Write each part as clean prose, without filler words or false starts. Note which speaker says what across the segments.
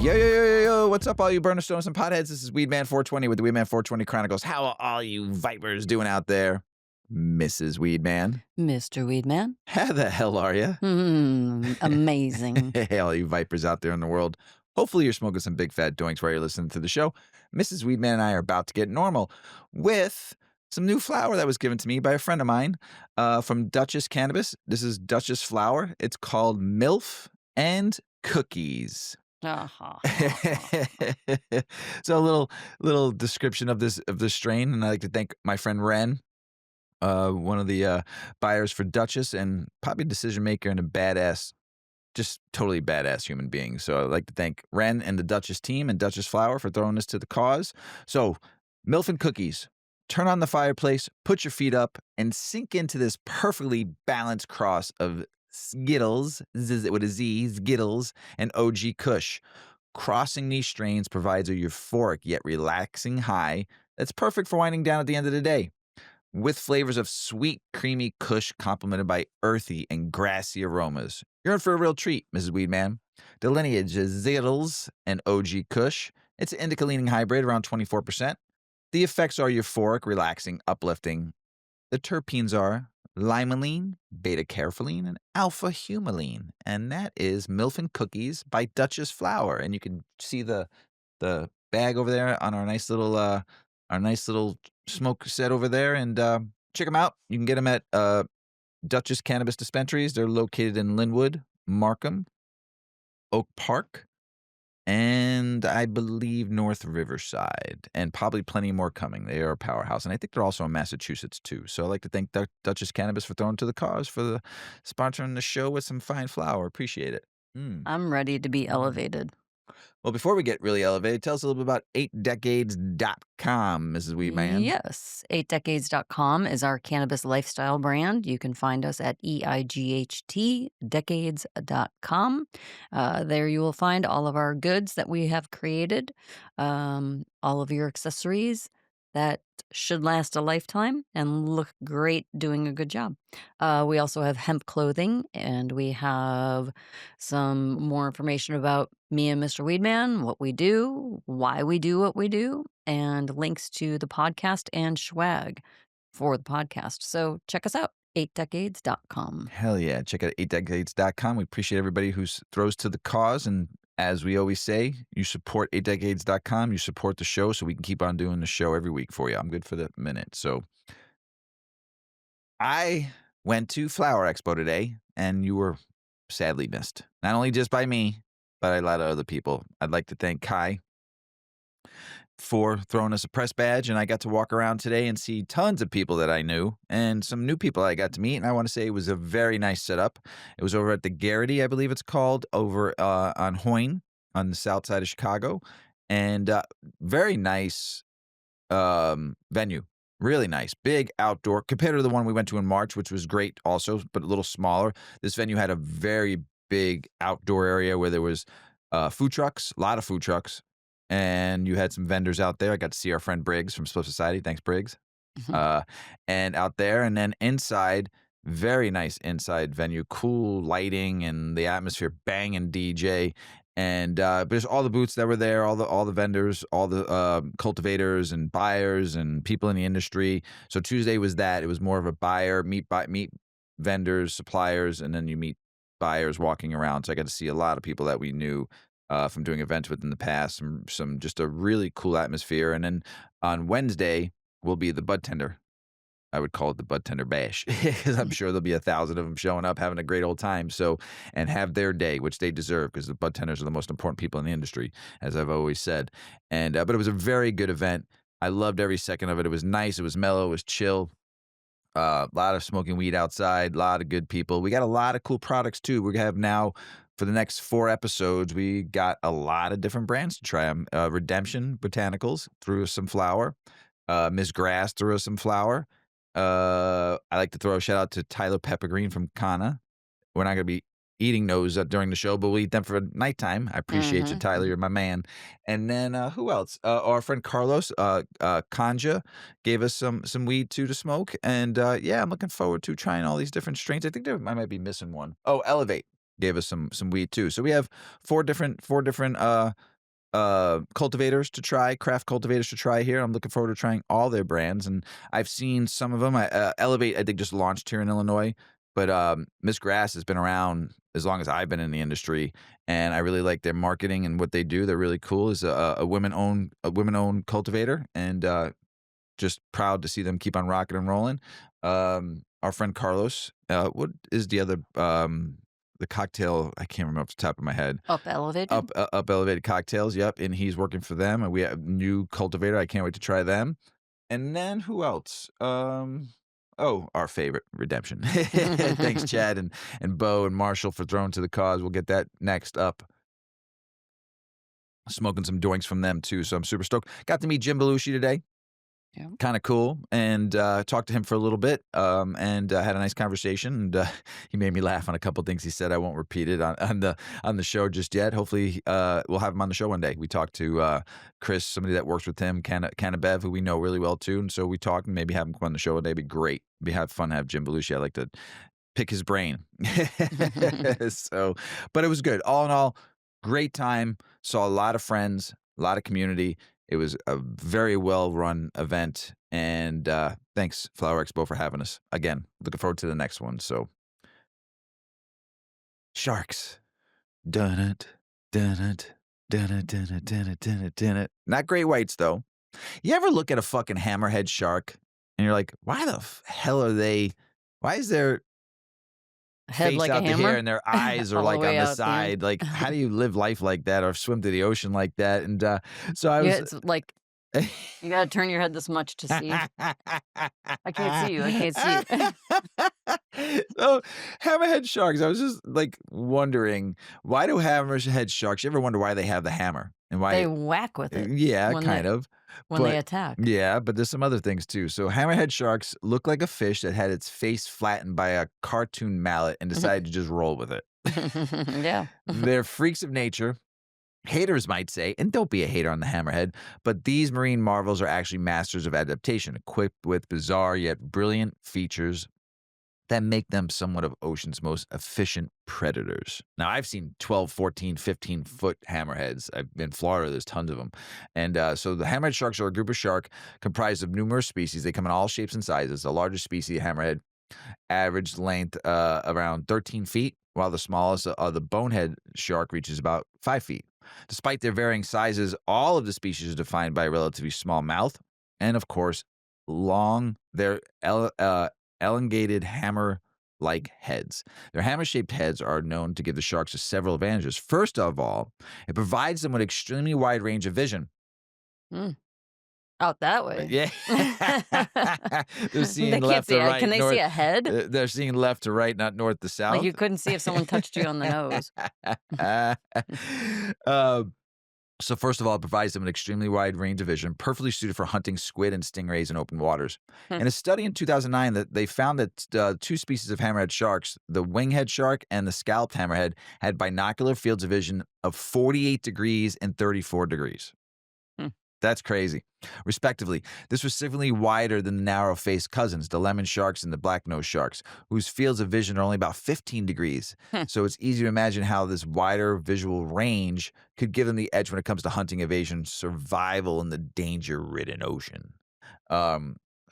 Speaker 1: Yo, what's up, all you burner stones and potheads? This is Weedman 420 with the Weedman 420 Chronicles. How are all you vipers doing out there? Mrs. Weedman.
Speaker 2: Mr. Weedman.
Speaker 1: How the hell are you?
Speaker 2: Amazing.
Speaker 1: Hey, all you vipers out there in the world. Hopefully you're smoking some big fat doinks while you're listening to the show. Mrs. Weedman and I are about to get normal with some new flower that was given to me by a friend of mine from Dutchess Cannabis. This is Dutchess flower. It's called Milf and Cookies.
Speaker 2: Uh-huh.
Speaker 1: So a little description of this strain, and I'd like to thank my friend Ren, one of the buyers for Dutchess, and probably decision maker and a badass, just totally badass human being. So I'd like to thank Ren and the Dutchess team and Dutchess Flower for throwing this to the cause. So Milf and Cookies. Turn on the fireplace, put your feet up, and sink into this perfectly balanced cross of Skittles, with a Z, Skittles, and OG Kush. Crossing these strains provides a euphoric yet relaxing high that's perfect for winding down at the end of the day. With flavors of sweet, creamy Kush complemented by earthy and grassy aromas. You're in for a real treat, Mrs. Weedman. The lineage is Skittles and OG Kush. It's an indica-leaning hybrid, around 24%. The effects are euphoric, relaxing, uplifting. The terpenes are limonene, beta-carotene, and alpha-humulene. And that is Milf and Cookies by Dutchess Flower. And you can see the bag over there on our nice little smoke set over there. And check them out. You can get them at Dutchess Cannabis dispensaries. They're located in Linwood, Markham, Oak Park, and I believe North Riverside, and probably plenty more coming. They are a powerhouse, and I think they're also in Massachusetts too. So I'd like to thank Dutchess Cannabis for throwing to the cause for the sponsoring the show with some fine flower. Appreciate it.
Speaker 2: I'm ready to be elevated.
Speaker 1: Well, before we get really elevated, tell us a little bit about 8decades.com, Mrs. Weedman.
Speaker 2: Yes. 8decades.com is our cannabis lifestyle brand. You can find us at decades.com. There you will find all of our goods that we have created, all of your accessories that should last a lifetime and look great doing a good job. We also have hemp clothing, and we have some more information about me and Mr. Weedman, what we do, why we do what we do, and links to the podcast and swag for the podcast. So check us out, 8decades.com.
Speaker 1: Hell yeah. Check out 8decades.com. We appreciate everybody who throws to the cause. And as we always say, you support 8decades.com. You support the show so we can keep on doing the show every week for you. I'm good for the minute. So I went to Flower Expo today, and you were sadly missed. Not only just by me, but a lot of other people. I'd like to thank Kai for throwing us a press badge, and I got to walk around today and see tons of people that I knew and some new people I got to meet, and I want to say it was a very nice setup. It was over at the Garrity, I believe it's called, over on Hoyne on the south side of Chicago, and very nice venue. Really nice. Big outdoor, compared to the one we went to in March, which was great also, but a little smaller. This venue had a very big outdoor area where there was food trucks, a lot of food trucks, and you had some vendors out there. I got to see our friend Briggs from Split Society. Thanks, Briggs. And out there, and then inside, very nice inside venue, cool lighting and the atmosphere, banging DJ. And there's all the booths that were there, all the vendors, all the cultivators and buyers and people in the industry. So Tuesday was that. It was more of a buyer, meet vendors, suppliers, and then you meet buyers walking around. So I got to see a lot of people that we knew from doing events with in the past. Some just a really cool atmosphere. And then on Wednesday will be the bud tender. I would call it the bud tender bash, because I'm sure there'll be 1,000 of them showing up, having a great old time. So, and have their day, which they deserve, because the bud tenders are the most important people in the industry, as I've always said. And but it was a very good event. I loved every second of it. It was nice. It was mellow. It was chill. A lot of smoking weed outside. A lot of good people. We got a lot of cool products too. We have now, for the next 4 episodes, we got a lot of different brands to try. Redemption Botanicals threw us some flower. Ms. Grass threw us some flower. I like to throw a shout out to Tyler Peppergreen from Kana. We're not going to be eating those during the show, but we'll eat them for nighttime. I appreciate you, Tyler. You're my man. And then who else? Our friend Carlos Kanja gave us some weed too to smoke. And yeah, I'm looking forward to trying all these different strains. I think I might be missing one. Oh, Elevate gave us some weed too. So we have four different cultivators to try, craft cultivators to try here. I'm looking forward to trying all their brands, and I've seen some of them. Elevate, I think, just launched here in Illinois, but Miss Grass has been around as long as I've been in the industry, and I really like their marketing and what they do. They're really cool. Is a women owned cultivator, and just proud to see them keep on rocking and rolling. Our friend Carlos, what is the cocktail? I can't remember off the top of my head.
Speaker 2: Up elevated?
Speaker 1: Up elevated cocktails. Yep, and he's working for them, and we have a new cultivator. I can't wait to try them. And then who else? Oh, our favorite Redemption. Thanks, Chad and Bo and Marshall for throwing to the cause. We'll get that next up. Smoking some doinks from them too, so I'm super stoked. Got to meet Jim Belushi today.
Speaker 2: Yeah.
Speaker 1: Kind of cool, and talked to him for a little bit, and had a nice conversation. And he made me laugh on a couple things he said. I won't repeat it on the show just yet. Hopefully, we'll have him on the show one day. We talked to Chris, somebody that works with him, Cannabev, who we know really well too. And so we talked, and maybe have him come on the show one day. It'd be great. Have fun to have Jim Belushi. I like to pick his brain. So, but it was good. All in all, great time. Saw a lot of friends, a lot of community. It was a very well-run event, and thanks, Flower Expo, for having us. Again, looking forward to the next one. So, sharks. Dun it, dun it, dun it, dun it, dun it, dun it, dun it. Not great whites, though. You ever look at a fucking hammerhead shark, and you're like, why the hell are they? Why is their
Speaker 2: Head
Speaker 1: face
Speaker 2: like a
Speaker 1: out to here
Speaker 2: hammer?
Speaker 1: and their eyes are
Speaker 2: All the
Speaker 1: like on
Speaker 2: way
Speaker 1: the
Speaker 2: out the end?
Speaker 1: side? Like, how do you live life like that or swim to the ocean like that? And so I
Speaker 2: Yeah,
Speaker 1: was.
Speaker 2: it's like you gotta turn your head this much to see. I can't see you, I can't see you.
Speaker 1: So, hammerhead sharks. I was just like wondering, why do hammerhead sharks? You ever wonder why they have the hammer and
Speaker 2: They
Speaker 1: why?
Speaker 2: whack with it
Speaker 1: Yeah,
Speaker 2: when they
Speaker 1: kind of.
Speaker 2: when they
Speaker 1: But
Speaker 2: attack.
Speaker 1: yeah, but there's some other things too. So hammerhead sharks look like a fish that had its face flattened by a cartoon mallet and decided to just roll with it.
Speaker 2: Yeah.
Speaker 1: They're freaks of nature. Haters might say, and don't be a hater on the hammerhead, but these marine marvels are actually masters of adaptation, equipped with bizarre yet brilliant features that make them somewhat of ocean's most efficient predators. Now, I've seen 12, 14, 15-foot hammerheads. I've been in Florida, there's tons of them. And so the hammerhead sharks are a group of shark comprised of numerous species. They come in all shapes and sizes. The largest species, hammerhead, average length around 13 feet, while the smallest, the bonehead shark, reaches about 5 feet. Despite their varying sizes, all of the species are defined by a relatively small mouth and, of course, their elongated hammer-like heads. Their hammer-shaped heads are known to give the sharks several advantages. First of all, it provides them with extremely wide range of vision.
Speaker 2: Mm. Out that way.
Speaker 1: Yeah. They're seeing
Speaker 2: They can't
Speaker 1: left
Speaker 2: see
Speaker 1: to
Speaker 2: it.
Speaker 1: right,
Speaker 2: Can they see
Speaker 1: north.
Speaker 2: a head?
Speaker 1: They're seeing left to right, not north to
Speaker 2: Like,
Speaker 1: south.
Speaker 2: you couldn't see if someone touched you on the nose.
Speaker 1: Uh, so first of all, it provides them an extremely wide range of vision, perfectly suited for hunting squid and stingrays in open waters.
Speaker 2: Hmm.
Speaker 1: In a study in 2009, that they found that two species of hammerhead sharks, the winghead shark and the scalloped hammerhead, had binocular fields of vision of 48 degrees and 34 degrees.
Speaker 2: Hmm.
Speaker 1: That's crazy. Respectively, this was significantly wider than the narrow-faced cousins, the lemon sharks and the black-nosed sharks, whose fields of vision are only about 15 degrees.
Speaker 2: Hmm.
Speaker 1: So it's easy to imagine how this wider visual range could give them the edge when it comes to hunting, evasion, survival in the danger-ridden ocean.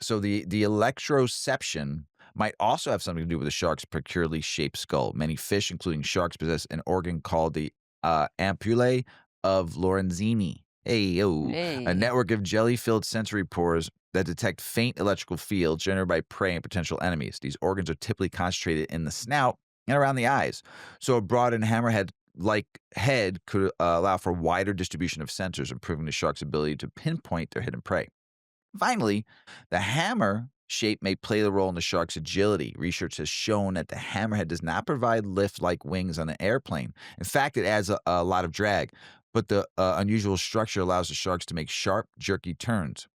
Speaker 1: So the electroception might also have something to do with the shark's peculiarly shaped skull. Many fish, including sharks, possess an organ called the ampullae of Lorenzini. Hey, yo, a
Speaker 2: Hey.
Speaker 1: network of jelly-filled sensory pores that detect faint electrical fields generated by prey and potential enemies. These organs are typically concentrated in the snout and around the eyes. So a broad and hammerhead-like head could allow for wider distribution of sensors, improving the shark's ability to pinpoint their hidden prey. Finally, the hammer shape may play the role in the shark's agility. Research has shown that the hammerhead does not provide lift like wings on an airplane. In fact, it adds a lot of drag, but the unusual structure allows the sharks to make sharp, jerky turns.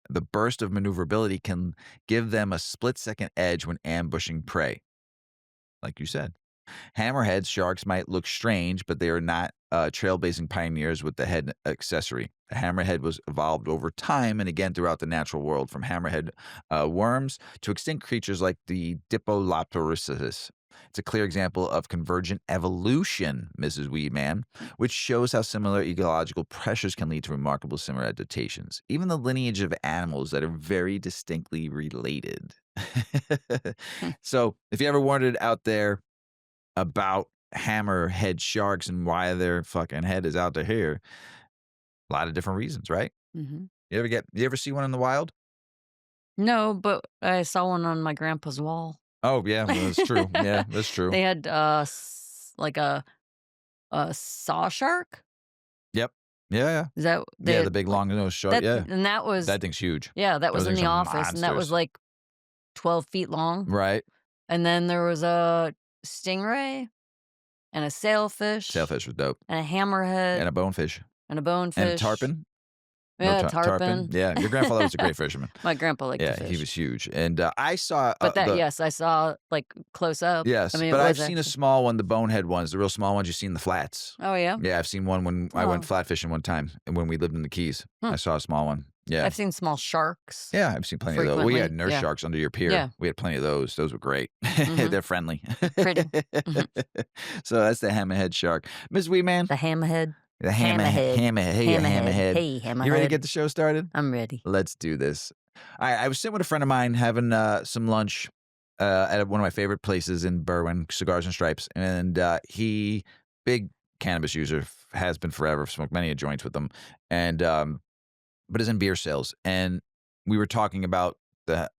Speaker 1: The burst of maneuverability can give them a split-second edge when ambushing prey. Like you said. Hammerhead sharks might look strange, but they are not trailblazing pioneers with the head accessory. The hammerhead was evolved over time and again throughout the natural world, from hammerhead worms to extinct creatures like the Diplopteris. It's a clear example of convergent evolution, Mrs. Weedman, which shows how similar ecological pressures can lead to remarkable similar adaptations, even the lineage of animals that are very distinctly related.
Speaker 2: Hmm.
Speaker 1: So, if you ever wondered out there about hammerhead sharks and why their fucking head is out to here, a lot of different reasons, right?
Speaker 2: Mhm.
Speaker 1: You ever see one in the wild?
Speaker 2: No, but I saw one on my grandpa's wall.
Speaker 1: Oh, yeah, that's true. Yeah, that's true.
Speaker 2: They had, like a saw shark?
Speaker 1: Yep. Yeah, yeah.
Speaker 2: Is that
Speaker 1: Yeah,
Speaker 2: they
Speaker 1: the big
Speaker 2: like,
Speaker 1: long nose shark,
Speaker 2: that
Speaker 1: yeah.
Speaker 2: and that was
Speaker 1: That thing's huge.
Speaker 2: yeah, that was
Speaker 1: Those
Speaker 2: in
Speaker 1: things
Speaker 2: the
Speaker 1: are
Speaker 2: office, and that was,
Speaker 1: monsters.
Speaker 2: like, 12 feet long,
Speaker 1: Right.
Speaker 2: and then there was a stingray, and a sailfish,
Speaker 1: Sailfish was dope.
Speaker 2: and a hammerhead,
Speaker 1: And a bonefish.
Speaker 2: and a
Speaker 1: And a
Speaker 2: bonefish.
Speaker 1: tarpon. No
Speaker 2: Yeah,
Speaker 1: tarpon.
Speaker 2: tarpon.
Speaker 1: Yeah, your grandfather was a great fisherman.
Speaker 2: My grandpa liked to
Speaker 1: Yeah, he
Speaker 2: fish.
Speaker 1: was huge. And, I saw,
Speaker 2: But that
Speaker 1: the
Speaker 2: yes, I saw, like, close up. I
Speaker 1: yes,
Speaker 2: mean, it
Speaker 1: but I've
Speaker 2: was
Speaker 1: seen a
Speaker 2: actually
Speaker 1: small one, the bonehead ones, the real small ones you see in the flats.
Speaker 2: Oh, yeah?
Speaker 1: Yeah, I've seen one when I went
Speaker 2: Oh,
Speaker 1: flat fishing one time and when we lived in the Keys.
Speaker 2: hmm.
Speaker 1: I saw a small one. Yeah.
Speaker 2: I've seen small sharks
Speaker 1: Yeah, I've seen plenty of those. We had
Speaker 2: frequently.
Speaker 1: nurse
Speaker 2: Yeah.
Speaker 1: sharks under your pier.
Speaker 2: Yeah.
Speaker 1: We had plenty of those. Those were great.
Speaker 2: Mhm.
Speaker 1: They're friendly.
Speaker 2: Pretty. Mhm.
Speaker 1: So that's the hammerhead shark. Miss Weeman,
Speaker 2: The hammerhead.
Speaker 1: the
Speaker 2: Hammerhead.
Speaker 1: hammerhead. Hey, you
Speaker 2: Hammerhead.
Speaker 1: hammerhead.
Speaker 2: Hey,
Speaker 1: You ready to
Speaker 2: hammerhead.
Speaker 1: get the show started?
Speaker 2: I'm ready.
Speaker 1: Let's do this. I was sitting with a friend of mine having some lunch at one of my favorite places in Berwyn, Cigars and Stripes, and he, big cannabis user, has been forever, smoked many a joints with them, and but is in beer sales. And we were talking about the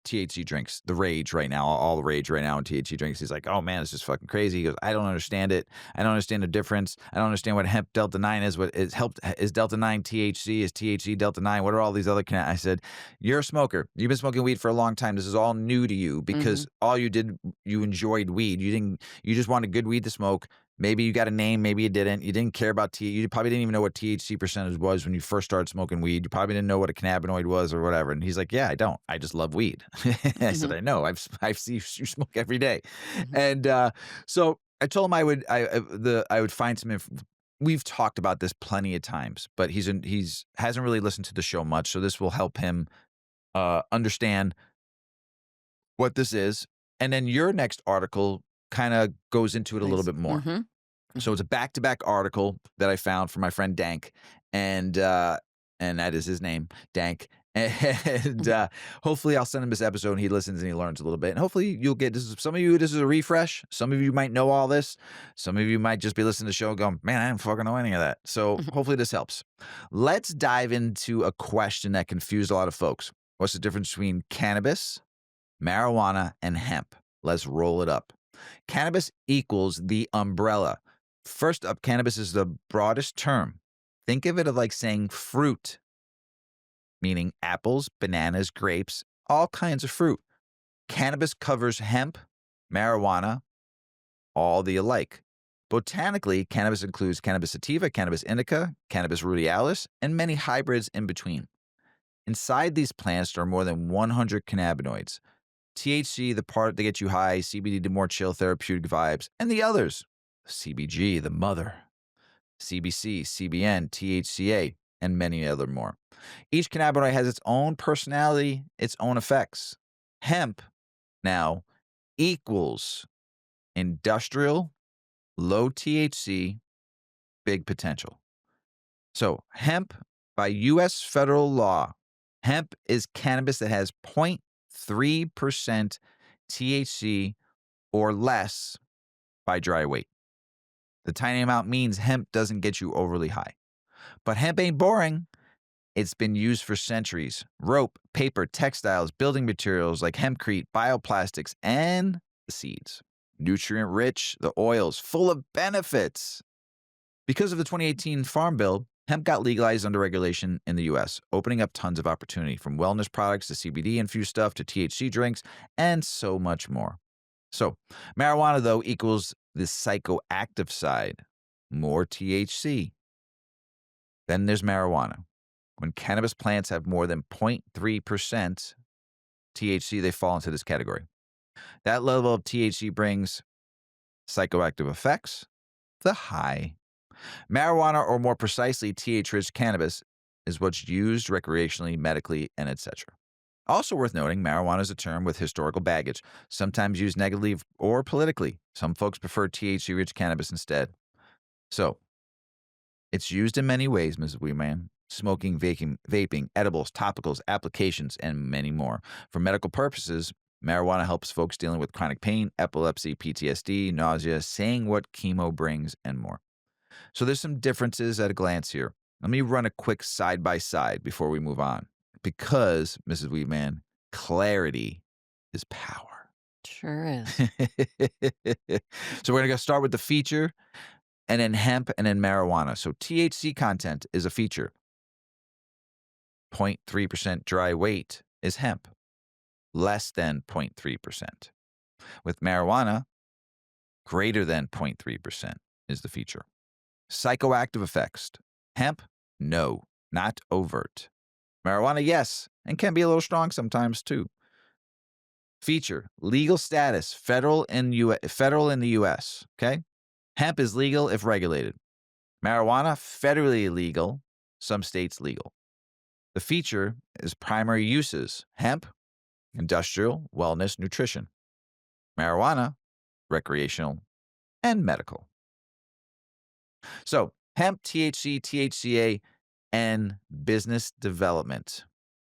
Speaker 1: THC drinks, the rage right now, all the rage right now in THC drinks. He's like, oh man, it's just fucking crazy. He goes, I don't understand it. I don't understand the difference. I don't understand what hemp Delta 9 is. What is helped is Delta 9 THC, is THC Delta 9. What are all these other I said, you're a smoker. You've been smoking weed for a long time. This is all new to you because
Speaker 2: Mhm.
Speaker 1: all you did, you enjoyed weed. You just wanted good weed to smoke. Maybe you got a name, maybe you didn't. You didn't care about You probably didn't even know what THC percentage was when you first started smoking weed. You probably didn't know what a cannabinoid was or whatever. And he's like, "Yeah, I don't. I just love weed." I said,
Speaker 2: Mhm.
Speaker 1: "I know. I've seen you smoke every day."
Speaker 2: Mhm.
Speaker 1: And so I told him I would find some. We've talked about this plenty of times, but he's hasn't really listened to the show much, so this will help him understand what this is. And then your next article kind of goes into it a little
Speaker 2: Please.
Speaker 1: bit more.
Speaker 2: Mhm.
Speaker 1: So
Speaker 2: Mhm.
Speaker 1: it's a back-to-back article that I found from my friend Dank, and that is his name, Dank. And
Speaker 2: Mhm.
Speaker 1: hopefully I'll send him this episode and he listens and he learns a little bit. And hopefully you'll get this. Some of you, this is a refresh. Some of you might know all this. Some of you might just be listening to the show and going, man, I didn't fucking know any of that. So
Speaker 2: Mhm.
Speaker 1: hopefully this helps. Let's dive into a question that confused a lot of folks. What's the difference between cannabis, marijuana, and hemp? Let's roll it up. Cannabis equals the umbrella. First up, cannabis is the broadest term. Think of it of like saying fruit, meaning apples, bananas, grapes, all kinds of fruit. Cannabis covers hemp, marijuana, all the alike. Botanically, cannabis includes cannabis sativa, cannabis indica, cannabis rudialis, and many hybrids in between. Inside these plants, there are more than 100 cannabinoids. THC, the part that gets you high, CBD, the more chill therapeutic vibes, and the others. CBG, the mother, CBC, CBN, THCA, and many other more. Each cannabinoid has its own personality, its own effects. Hemp now equals industrial, low THC, big potential. So, hemp by US federal law, hemp is cannabis that has 0.3% THC or less by dry weight. The tiny amount means hemp doesn't get you overly high. But hemp ain't boring. It's been used for centuries. Rope, paper, textiles, building materials like hempcrete, bioplastics, and the seeds. Nutrient rich, the oils, full of benefits. Because of the 2018 Farm Bill, hemp got legalized under regulation in the US, opening up tons of opportunity from wellness products to CBD infused stuff to THC drinks and so much more. So, marijuana, though, equals the psychoactive side, more THC. Then there's marijuana. When cannabis plants have more than 0.3% THC, they fall into this category. That level of THC brings psychoactive effects, the high. Marijuana, or more precisely, TH rich cannabis, is what's used recreationally, medically, and etc. Also worth noting, marijuana is a term with historical baggage, sometimes used negatively or politically. Some folks prefer THC-rich cannabis instead. So, it's used in many ways, Mrs. Weedman. Smoking, vaping, edibles, topicals, applications, and many more. For medical purposes, marijuana helps folks dealing with chronic pain, epilepsy, PTSD, nausea, saying what chemo brings, and more. So there's some differences at a glance here. Let me run a quick side by side before we move on. Because, Mrs. Weedman, clarity is power.
Speaker 2: Sure is.
Speaker 1: So we're going to start with the feature and then hemp and then marijuana. So THC content is a feature. 0.3% dry weight is hemp, less than 0.3%. With marijuana, greater than 0.3% is the feature. Psychoactive effects. Hemp, no, not overt. Marijuana, yes, and can be a little strong sometimes too. Feature, legal status, federal in the U.S., okay? Hemp is legal if regulated. Marijuana, federally illegal, some states legal. The feature is primary uses, hemp, industrial, wellness, nutrition. Marijuana, recreational, and medical. So, hemp, THC, THCA, and business development.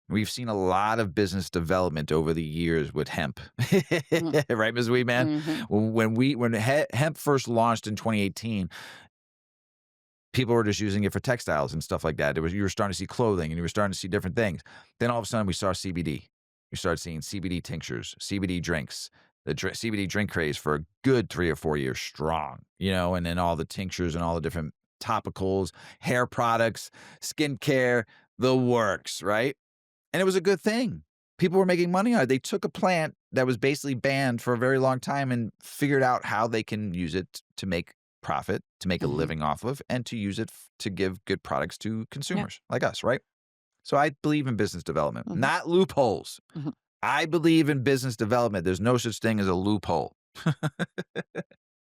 Speaker 1: We've seen a lot of business development over the years with hemp,
Speaker 2: Mm,
Speaker 1: right, Ms. Weedman?
Speaker 2: mhm.
Speaker 1: When hemp first launched in 2018, people were just using it for textiles and stuff like that. You were starting to see clothing and you were starting to see different things. Then all of a sudden we saw CBD. We started seeing CBD tinctures, CBD drinks, the CBD drink craze for a good 3 or 4 years strong, and then all the tinctures and all the different topicals, hair products, skincare, the works, right? And it was a good thing. People were making money on it. They took a plant that was basically banned for a very long time and figured out how they can use it to make profit, to make a
Speaker 2: Mhm.
Speaker 1: living off of, and to use it to give good products to
Speaker 2: Yeah.
Speaker 1: consumers like us, right? So I believe in business development,
Speaker 2: Mhm.
Speaker 1: not loopholes.
Speaker 2: Mhm.
Speaker 1: I believe in business development. There's no such thing as a loophole.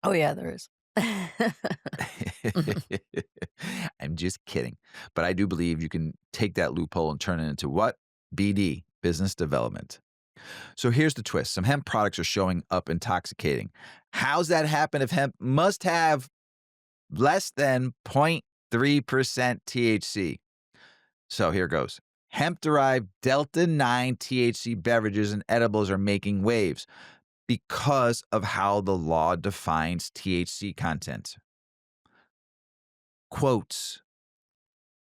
Speaker 2: Oh, yeah, there is. Mhm.
Speaker 1: I'm just kidding. But I do believe you can take that loophole and turn it into what? BD, business development. So here's the twist. Some hemp products are showing up intoxicating. How's that happen if hemp must have less than 0.3% THC? So here goes. Hemp derived Delta 9 THC beverages and edibles are making waves because of how the law defines THC content. Quotes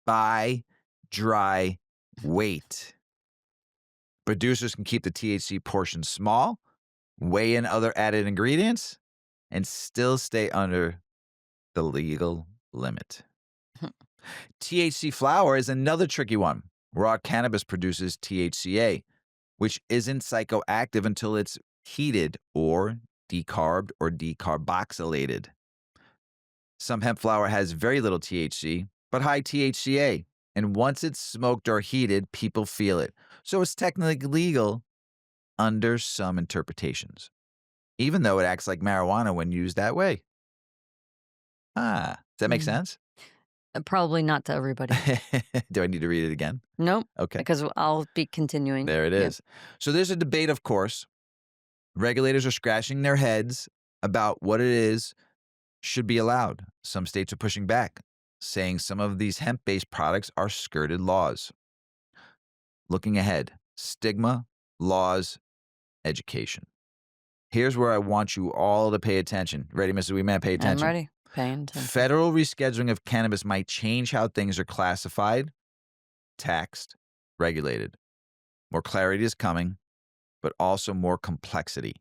Speaker 1: by dry weight. Producers can keep the THC portion small, weigh in other added ingredients, and still stay under the legal limit. THC flower is another tricky one. Raw cannabis produces THCA, which isn't psychoactive until it's heated or decarbed or decarboxylated. Some hemp flower has very little THC, but high THCA. And once it's smoked or heated, people feel it. So it's technically legal under some interpretations, even though it acts like marijuana when used that way. Does that make
Speaker 2: Mhm.
Speaker 1: sense?
Speaker 2: Probably not to everybody.
Speaker 1: Do I need to read it again?
Speaker 2: Nope,
Speaker 1: Okay,
Speaker 2: because I'll be continuing.
Speaker 1: there it
Speaker 2: Yep.
Speaker 1: is. So there's a debate, of course. Regulators are scratching their heads about what it is should be allowed. Some states are pushing back, saying some of these hemp based products are skirted laws. Looking ahead, stigma, laws, education. Here's where I want you all to pay attention. Ready, Mrs. Weeman? Pay
Speaker 2: I'm
Speaker 1: attention.
Speaker 2: ready. Paying attention.
Speaker 1: Federal rescheduling of cannabis might change how things are classified, taxed, regulated. More clarity is coming, but also more complexity.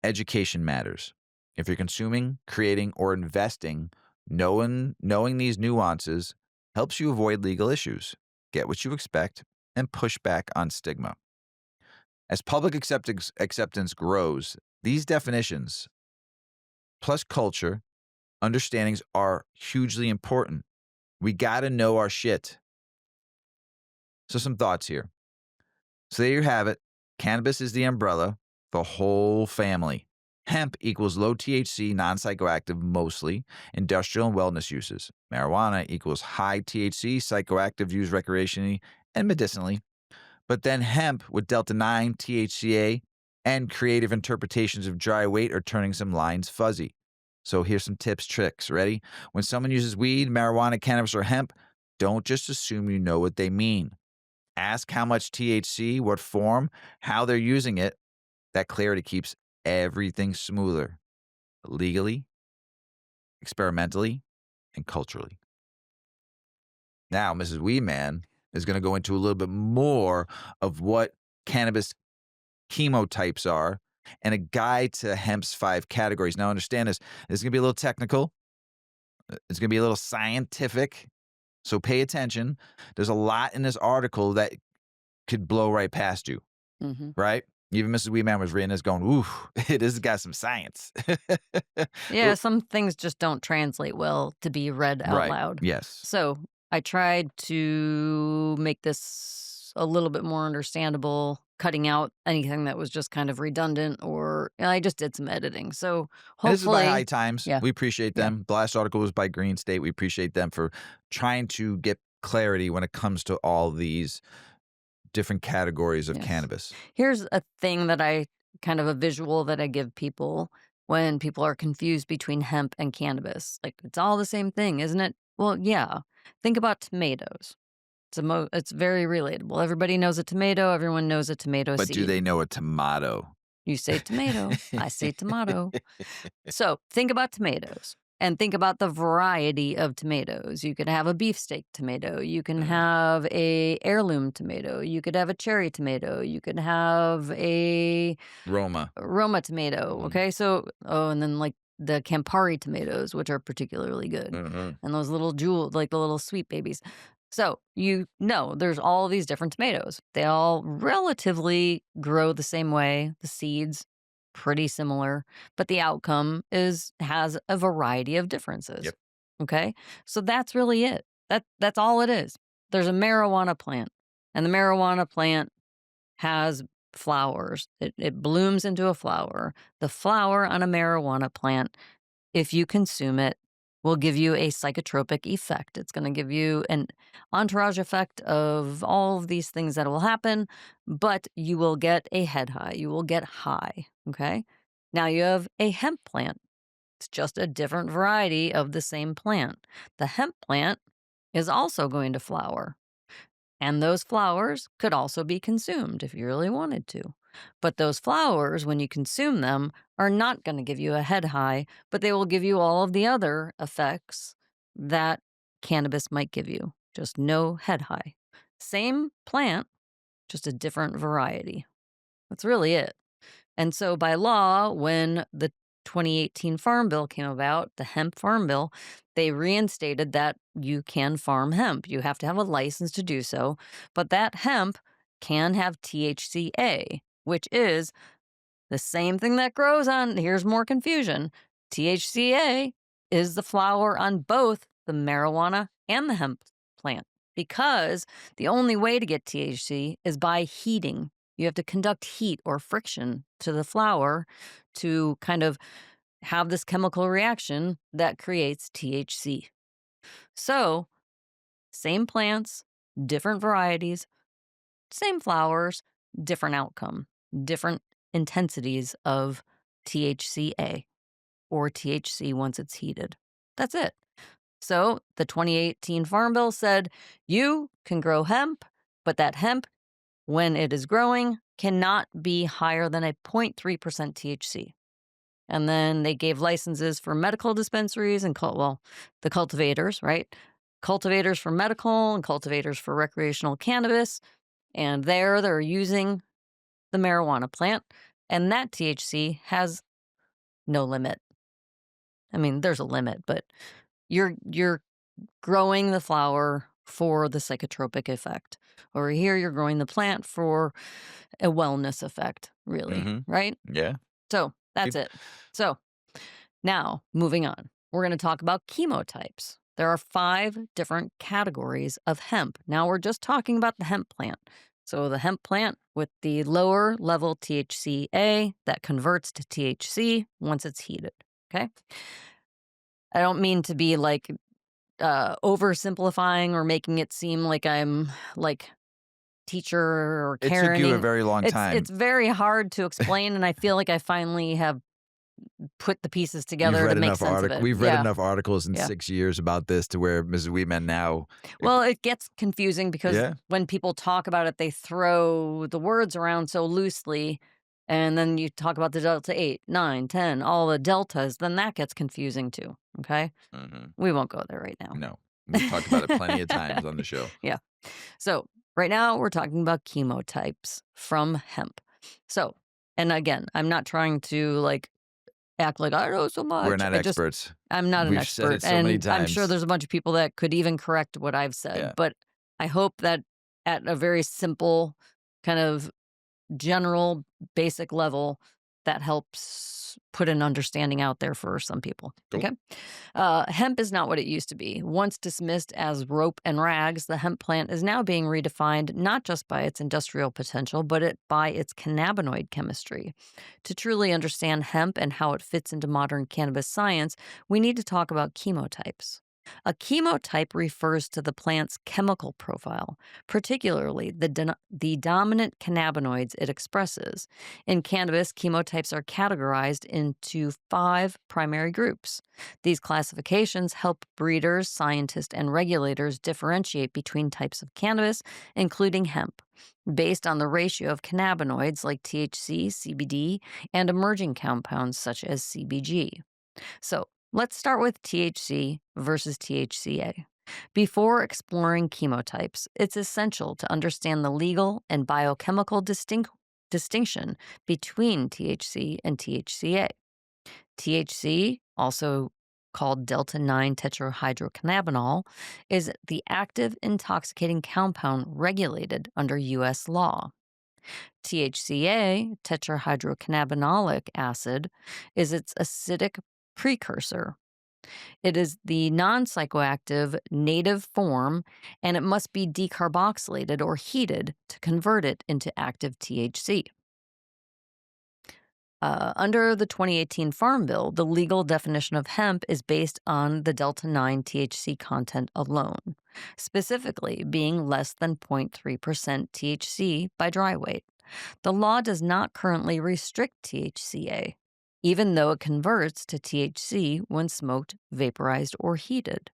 Speaker 1: Education matters. If you're consuming, creating, or investing, knowing these nuances helps you avoid legal issues, get what you expect, and push back on stigma. As public acceptance grows, these definitions, plus culture, understandings are hugely important. We got to know our shit. So, some thoughts here. So, there you have it. Cannabis is the umbrella, the whole family. Hemp equals low THC, non psychoactive, mostly industrial and wellness uses. Marijuana equals high THC, psychoactive, used recreationally and medicinally. But then hemp with delta 9, THCA, and creative interpretations of dry weight are turning some lines fuzzy. So here's some tips, tricks. Ready? When someone uses weed, marijuana, cannabis, or hemp, don't just assume you know what they mean. Ask how much THC, what form, how they're using it. That clarity keeps everything smoother, legally, experimentally, and culturally. Now, Mrs. Weedman is going to go into a little bit more of what cannabis chemotypes are and a guide to hemp's 5 categories. Now, understand this. This is going to be a little technical. It's going to be a little scientific. So pay attention. There's a lot in this article that could blow right past you,
Speaker 2: Mhm.
Speaker 1: right? Even Mrs. Weedman was reading this going, ooh, it has got some science.
Speaker 2: Yeah, some things just don't translate well to be read out
Speaker 1: Right.
Speaker 2: loud.
Speaker 1: Yes.
Speaker 2: So I tried to make this a little bit more understandable, cutting out anything that was just kind of redundant, or I just did some editing. So
Speaker 1: And this is by High
Speaker 2: hopefully,
Speaker 1: Times.
Speaker 2: yeah,
Speaker 1: We appreciate
Speaker 2: yeah,
Speaker 1: them. The last article was by Green State. We appreciate them for trying to get clarity when it comes to all these different categories of
Speaker 2: yes.
Speaker 1: cannabis.
Speaker 2: Here's a thing that I kind of a visual that I give people when people are confused between hemp and cannabis. Like, it's all the same thing, isn't it? Well, yeah. Think about tomatoes. It's very relatable. Everybody knows a tomato, everyone knows a tomato
Speaker 1: But do
Speaker 2: seed.
Speaker 1: they know a tomato?
Speaker 2: You say tomato, I say tomato. So, think about tomatoes and think about the variety of tomatoes. You could have a beefsteak tomato, you can
Speaker 1: Mm,
Speaker 2: have a heirloom tomato, you could have a cherry tomato, you could have a
Speaker 1: Roma.
Speaker 2: Roma tomato,
Speaker 1: Mhm,
Speaker 2: okay? So and then, like, the Campari tomatoes, which are particularly good,
Speaker 1: mhm.
Speaker 2: and those little jewel like, the little sweet babies. So, you know there's all these different tomatoes. They all relatively grow the same way, the seeds pretty similar, but the outcome has a variety of differences,
Speaker 1: Yep.
Speaker 2: okay? So that's really it. That's all it is. There's a marijuana plant, and the marijuana plant has flowers. It blooms into a flower. The flower on a marijuana plant, if you consume it, will give you a psychotropic effect. It's going to give you an entourage effect of all of these things that will happen, but you will get a head high. You will get high. Okay. Now you have a hemp plant. It's just a different variety of the same plant. The hemp plant is also going to flower. And those flowers could also be consumed if you really wanted to. But those flowers, when you consume them, are not going to give you a head high, but they will give you all of the other effects that cannabis might give you. Just no head high. Same plant, just a different variety. That's really it. And so by law, when the 2018 Farm Bill came about, the hemp farm bill, they reinstated that you can farm hemp. You have to have a license to do so, but that hemp can have THCA, which is the same thing that grows on, here's more confusion. THCA is the flower on both the marijuana and the hemp plant because the only way to get THC is by heating. You have to conduct heat or friction to the flower to kind of have this chemical reaction that creates THC. So, same plants, different varieties, same flowers, different outcome, different intensities of THCA or THC once it's heated. That's it. So the 2018 Farm Bill said you can grow hemp, but that hemp, when it is growing, cannot be higher than a 0.3% THC. And then they gave licenses for medical dispensaries and, the cultivators, right? Cultivators for medical and cultivators for recreational cannabis. And there they're using the marijuana plant, and that THC has no limit. I mean, there's a limit, but you're growing the flower for the psychotropic effect. Over here, you're growing the plant for a wellness effect, really,
Speaker 1: Mhm.
Speaker 2: right?
Speaker 1: Yeah.
Speaker 2: So that's
Speaker 1: Peop
Speaker 2: it. So now, moving on, we're going to talk about chemotypes. There are 5 different categories of hemp. Now, we're just talking about the hemp plant. So, the hemp plant with the lower level THCA that converts to THC once it's heated. Okay. I don't mean to be like oversimplifying or making it seem like I'm like teacher or
Speaker 1: It took you a
Speaker 2: Karening.
Speaker 1: very long
Speaker 2: It's
Speaker 1: time.
Speaker 2: very hard to explain, and I feel like I finally have put the pieces
Speaker 1: You've
Speaker 2: together to
Speaker 1: read
Speaker 2: make
Speaker 1: enough
Speaker 2: sense of
Speaker 1: artic
Speaker 2: it.
Speaker 1: we've read
Speaker 2: Yeah,
Speaker 1: enough articles in
Speaker 2: yeah.
Speaker 1: 6 years about this to where Mrs. Weedman now
Speaker 2: Well, it gets confusing because
Speaker 1: yeah?
Speaker 2: when people talk about it, they throw the words around so loosely, and then you talk about the delta 8, 9, 10, all the deltas, then that gets confusing too, okay?
Speaker 1: Mhm.
Speaker 2: We won't go there right now.
Speaker 1: No. We've talked about it plenty of times on the show.
Speaker 2: Yeah. So, right now we're talking about chemotypes from hemp. So, and again, I'm not trying to like act like I know so
Speaker 1: We're
Speaker 2: much.
Speaker 1: not experts.
Speaker 2: I'm not an
Speaker 1: We've said
Speaker 2: expert,
Speaker 1: it so many
Speaker 2: and I'm sure
Speaker 1: times.
Speaker 2: there's a bunch of people that could even correct what I've
Speaker 1: Yeah.
Speaker 2: said, but I hope that at a very simple, kind of general, basic level, that helps put an understanding out there for some people.
Speaker 1: Cool.
Speaker 2: Okay. Hemp is not what it used to be. Once dismissed as rope and rags, the hemp plant is now being redefined not just by its industrial potential, but by its cannabinoid chemistry. To truly understand hemp and how it fits into modern cannabis science, we need to talk about chemotypes. A chemotype refers to the plant's chemical profile, particularly the dominant cannabinoids it expresses. In cannabis, chemotypes are categorized into 5 primary groups. These classifications help breeders, scientists, and regulators differentiate between types of cannabis, including hemp, based on the ratio of cannabinoids like THC, CBD, and emerging compounds such as CBG. So let's start with THC versus THCA. Before exploring chemotypes, it's essential to understand the legal and biochemical distinction between THC and THCA. THC, also called delta 9 tetrahydrocannabinol, is the active intoxicating compound regulated under U.S. law. THCA, tetrahydrocannabinolic acid, is its acidic precursor. It is the non psychoactive native form, and it must be decarboxylated or heated to convert it into active THC. Under the 2018 Farm Bill, the legal definition of hemp is based on the delta 9 THC content alone, specifically being less than 0.3% THC by dry weight. The law does not currently restrict THCA, even though it converts to THC when smoked, vaporized, or heated.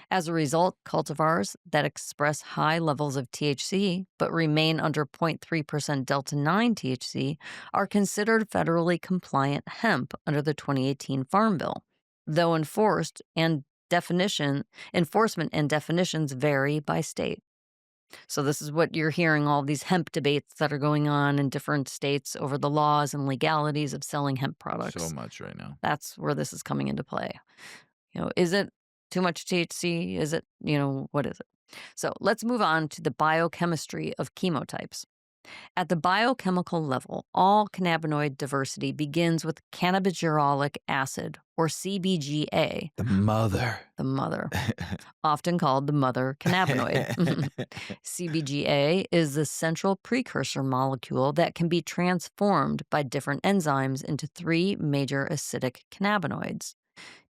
Speaker 2: As a result, cultivars that express high levels of THC but remain under 0.3% delta 9 THC are considered federally compliant hemp under the 2018 Farm Bill, though enforcement and definitions vary by state. So this is what you're hearing, all these hemp debates that are going on in different states over the laws and legalities of selling hemp
Speaker 1: So
Speaker 2: products.
Speaker 1: much right now.
Speaker 2: That's where this is coming into play. Is it too much THC? Is it, what is it? So let's move on to the biochemistry of chemotypes. At the biochemical level, all cannabinoid diversity begins with cannabigerolic acid, or CBGA,
Speaker 1: The mother.
Speaker 2: the mother, often called the mother cannabinoid. CBGA is the central precursor molecule that can be transformed by different enzymes into 3 major acidic cannabinoids.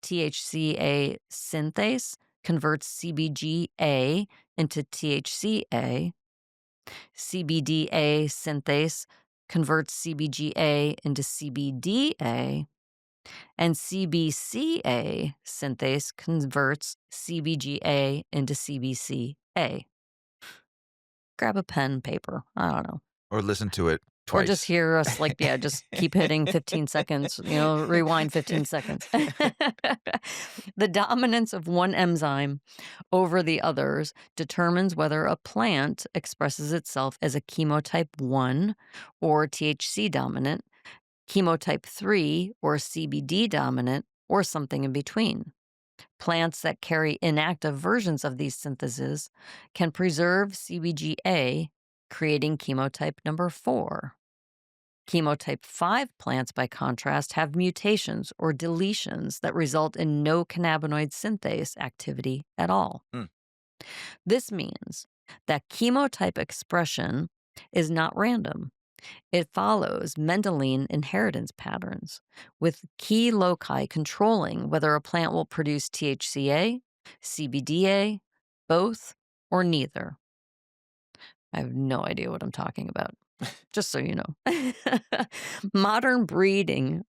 Speaker 2: THCA synthase converts CBGA into THCA. CBDA synthase converts CBGA into CBDA. And CBCA synthase converts CBGA into CBCA. Grab a pen and paper. I don't know.
Speaker 1: Or listen to it
Speaker 2: Or just
Speaker 1: twice.
Speaker 2: hear us just keep hitting 15 seconds, rewind 15 seconds. The dominance of one enzyme over the others determines whether a plant expresses itself as a chemotype 1 or THC dominant, chemotype 3 or CBD dominant, or something in between. Plants that carry inactive versions of these syntheses can preserve CBGA, creating chemotype number 4. Chemotype 5 plants, by contrast, have mutations or deletions that result in no cannabinoid synthase activity at all.
Speaker 1: Mm.
Speaker 2: This means that chemotype expression is not random. It follows Mendelian inheritance patterns, with key loci controlling whether a plant will produce THCA, CBDA, both, or neither. I have no idea what I'm talking about, just so you know. Modern breeding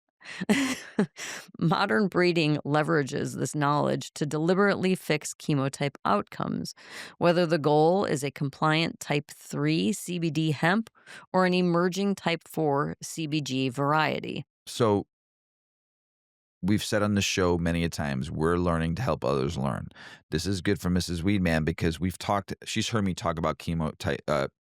Speaker 2: Modern breeding leverages this knowledge to deliberately fix chemotype outcomes, whether the goal is a compliant type 3 CBD hemp or an emerging type 4 CBG variety.
Speaker 1: So we've said on the show many a times, we're learning to help others learn. This is good for Mrs. Weedman because she's heard me talk about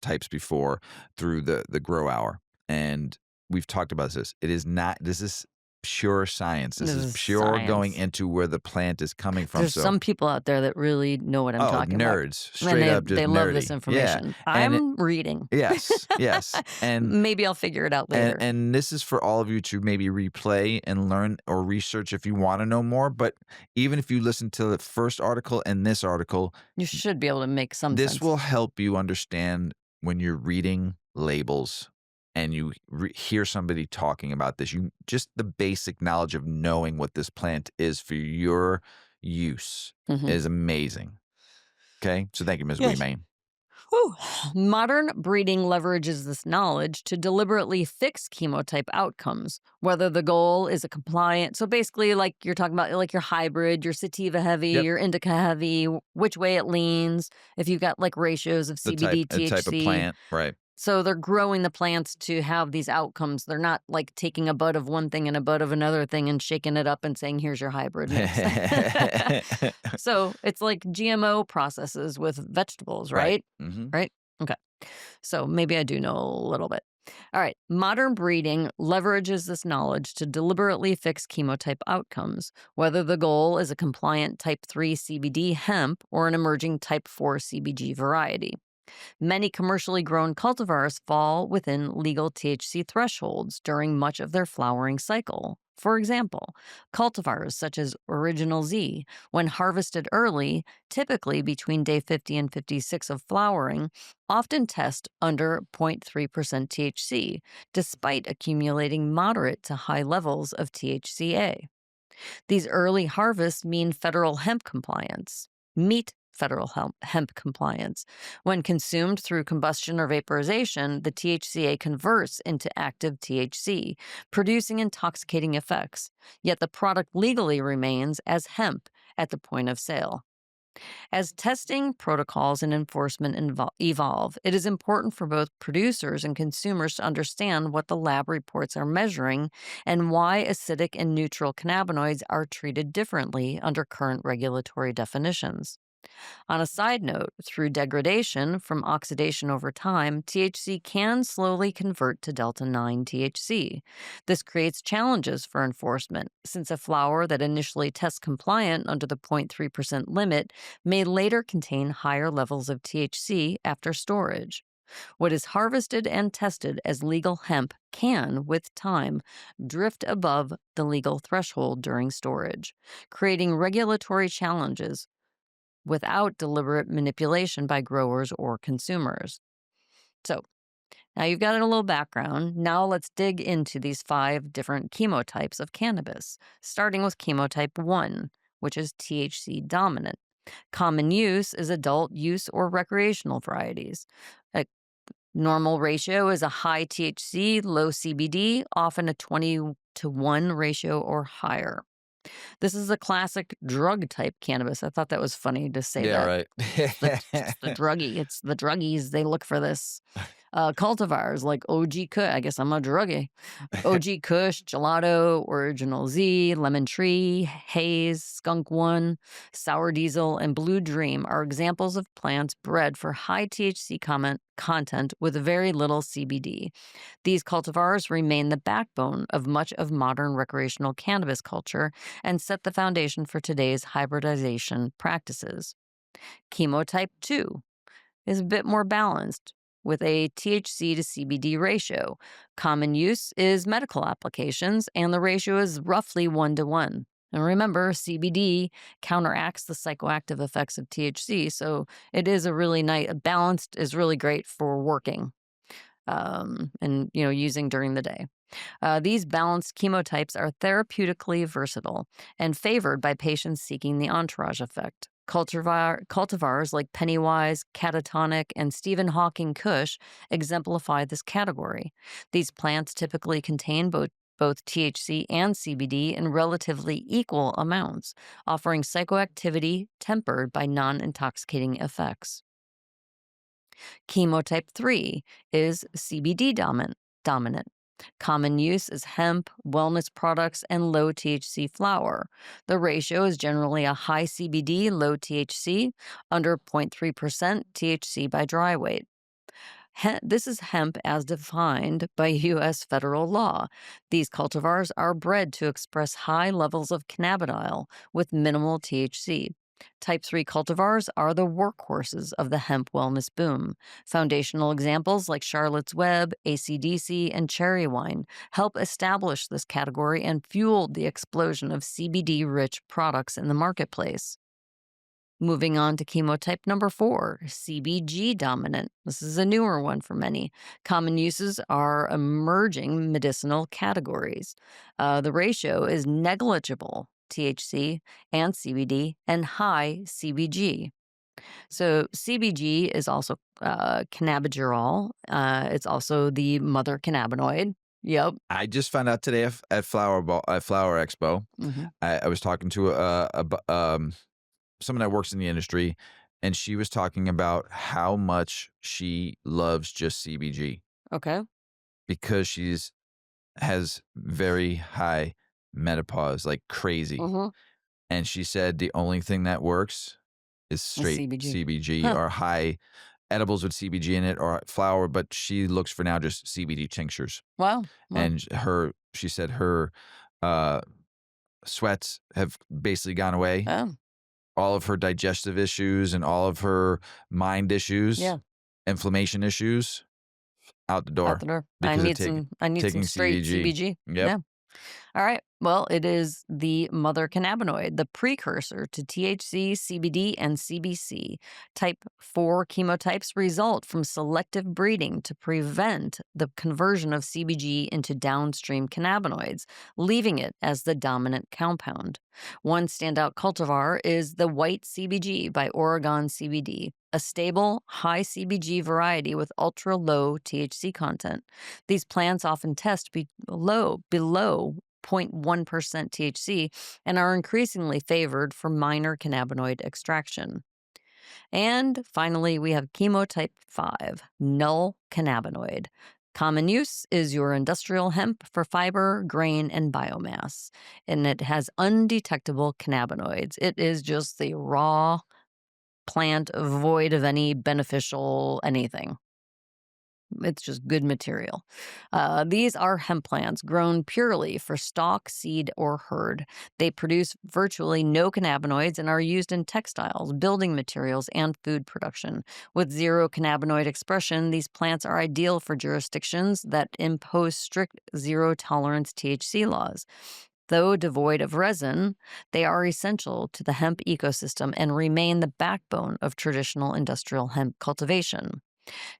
Speaker 1: types before through the grow hour. And we've talked about this. This is pure science. This
Speaker 2: This
Speaker 1: is
Speaker 2: is
Speaker 1: pure going
Speaker 2: science.
Speaker 1: into where the plant is coming from.
Speaker 2: There's
Speaker 1: So,
Speaker 2: some people out there that really know what I'm
Speaker 1: oh,
Speaker 2: talking about,
Speaker 1: nerds,
Speaker 2: and
Speaker 1: straight up just
Speaker 2: they love this
Speaker 1: nerdy. Yeah.
Speaker 2: information.
Speaker 1: And
Speaker 2: I'm reading.
Speaker 1: yes, yes. And
Speaker 2: Maybe I'll figure it out
Speaker 1: And
Speaker 2: later.
Speaker 1: and this is for all of you to maybe replay and learn or research if you want to know more. But even if you listen to the first article and this article,
Speaker 2: You should be able to make some
Speaker 1: this
Speaker 2: sense.
Speaker 1: will help you understand when you're reading labels and you hear somebody talking about this. You just the basic knowledge of knowing what this plant is for your use
Speaker 2: Mhm.
Speaker 1: is amazing. Okay, so thank you, Ms.
Speaker 2: Yes.
Speaker 1: Weeman.
Speaker 2: Whew. Modern breeding leverages this knowledge to deliberately fix chemotype outcomes, whether the goal is a compliant. So basically, like you're talking about, like your hybrid, your sativa heavy,
Speaker 1: Yep,
Speaker 2: your indica heavy, which way it leans, if you've got like ratios of CBD,
Speaker 1: the type of
Speaker 2: THC.
Speaker 1: plant, right?
Speaker 2: So they're growing the plants to have these outcomes. They're not like taking a bud of one thing and a bud of another thing and shaking it up and saying, here's your hybrid mix. So it's like GMO processes with vegetables,
Speaker 1: Right.
Speaker 2: right?
Speaker 1: Hmm.
Speaker 2: Right? Okay. So maybe I do know a little bit. All right. Modern breeding leverages this knowledge to deliberately fix chemotype outcomes, whether the goal is a compliant type 3 CBD hemp or an emerging type 4 CBG variety. Many commercially grown cultivars fall within legal THC thresholds during much of their flowering cycle. For example, cultivars such as Original Z, when harvested early, typically between day 50 and 56 of flowering, often test under 0.3% THC, despite accumulating moderate to high levels of THCA. These early harvests mean meet federal hemp compliance. When consumed through combustion or vaporization, the THCA converts into active THC, producing intoxicating effects, yet the product legally remains as hemp at the point of sale. As testing protocols and enforcement evolve, it is important for both producers and consumers to understand what the lab reports are measuring and why acidic and neutral cannabinoids are treated differently under current regulatory definitions. On a side note, through degradation from oxidation over time, THC can slowly convert to delta 9 THC. This creates challenges for enforcement, since a flower that initially tests compliant under the 0.3% limit may later contain higher levels of THC after storage. What is harvested and tested as legal hemp can, with time, drift above the legal threshold during storage, creating regulatory challenges without deliberate manipulation by growers or consumers. So, now you've got a little background. Now let's dig into these 5 different chemotypes of cannabis, starting with chemotype 1, which is THC dominant. Common use is adult use or recreational varieties. A normal ratio is a high THC, low CBD, often a 20-to-1 ratio or higher. This is a classic drug type cannabis. I thought that was funny to say
Speaker 1: Yeah,
Speaker 2: that.
Speaker 1: right.
Speaker 2: It's the druggie. It's the druggies. They look for this. Cultivars like OG Kush. I guess I'm a druggie. OG Kush, Gelato, Original Z, Lemon Tree, Haze, Skunk One, Sour Diesel, and Blue Dream are examples of plants bred for high THC content with very little CBD. These cultivars remain the backbone of much of modern recreational cannabis culture and set the foundation for today's hybridization practices. Chemotype 2 is a bit more balanced with a THC to CBD ratio. Common use is medical applications, and the ratio is roughly 1-to-1. And remember, CBD counteracts the psychoactive effects of THC, so it is a really nice, balanced is really great for working and using during the day. These balanced chemotypes are therapeutically versatile and favored by patients seeking the entourage effect. Cultivars like Pennywise, Catatonic, and Stephen Hawking Kush exemplify this category. These plants typically contain both THC and CBD in relatively equal amounts, offering psychoactivity tempered by non intoxicating effects. Chemotype 3 is CBD dominant. Common use is hemp, wellness products, and low THC flower. The ratio is generally a high CBD, low THC, under 0.3% THC by dry weight. This is hemp as defined by U.S. federal law. These cultivars are bred to express high levels of cannabidiol with minimal THC. Type 3 cultivars are the workhorses of the hemp wellness boom. Foundational examples like Charlotte's Web, ACDC, and cherry wine help establish this category and fueled the explosion of CBD rich products in the marketplace. Moving on to chemotype number 4, CBG dominant. This is a newer one for many. Common uses are emerging medicinal categories. The ratio is negligible THC and CBD and high CBG. So CBG is also cannabigerol. It's also the mother cannabinoid. Yep.
Speaker 1: I just found out today at Flower Expo.
Speaker 2: Hmm.
Speaker 1: I was talking to someone that works in the industry, and she was talking about how much she loves just CBG
Speaker 2: Okay.
Speaker 1: because has very high menopause, like crazy.
Speaker 2: Mm-hmm.
Speaker 1: And she said the only thing that works is straight
Speaker 2: CBG.
Speaker 1: CBG
Speaker 2: Huh.
Speaker 1: or high edibles with CBG in it or flower, but she looks for now just CBD tinctures.
Speaker 2: Wow. Wow.
Speaker 1: And she said her uh, sweats have basically gone away.
Speaker 2: Oh,
Speaker 1: All of her digestive issues and all of her mind issues,
Speaker 2: yeah.
Speaker 1: inflammation issues, out the
Speaker 2: Out
Speaker 1: door
Speaker 2: the door.
Speaker 1: because of taking
Speaker 2: I need some straight
Speaker 1: CBG.
Speaker 2: CBG.
Speaker 1: Yep.
Speaker 2: Yeah. All right. Well, it is the mother cannabinoid, the precursor to THC, CBD, and CBC. Type 4 chemotypes result from selective breeding to prevent the conversion of CBG into downstream cannabinoids, leaving it as the dominant compound. One standout cultivar is the white CBG by Oregon CBD, a stable, high CBG variety with ultra low THC content. These plants often test below 0.1% THC and are increasingly favored for minor cannabinoid extraction. And finally, we have chemotype 5, null cannabinoid. Common use is your industrial hemp for fiber, grain, and biomass, and it has undetectable cannabinoids. It is just the raw plant void of any beneficial anything. It's just good material. These are hemp plants grown purely for stalk, seed, or herd. They produce virtually no cannabinoids and are used in textiles, building materials, and food production. With zero cannabinoid expression, these plants are ideal for jurisdictions that impose strict zero tolerance THC laws. Though devoid of resin, they are essential to the hemp ecosystem and remain the backbone of traditional industrial hemp cultivation.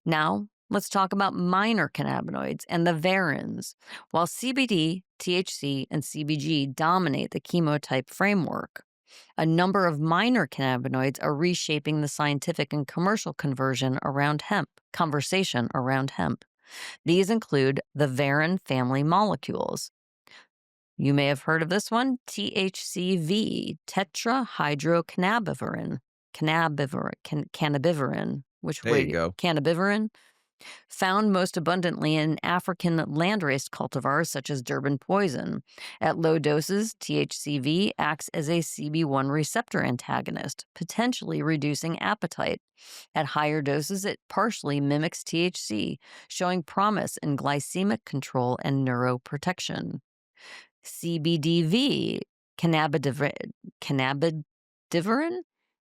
Speaker 2: Now, let's talk about minor cannabinoids and the varins. While CBD, THC, and CBG dominate the chemotype framework, a number of minor cannabinoids are reshaping the scientific and commercial conversation around hemp. These include the varin family molecules. You may have heard of this one, THCV, tetrahydrocannabivarin, cannabivarin,
Speaker 1: There you go.
Speaker 2: cannabivarin, found most abundantly in African landrace cultivars such as Durban poison. At low doses, THCV acts as a CB1 receptor antagonist, potentially reducing appetite. At higher doses, it partially mimics THC, showing promise in glycemic control and neuroprotection. CBDV, cannabidivarin, cannabidivarin,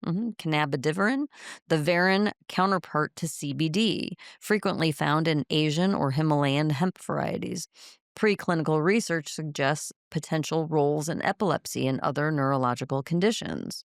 Speaker 2: the varin counterpart to CBD, frequently found in Asian or Himalayan hemp varieties. Preclinical research suggests potential roles in epilepsy and other neurological conditions.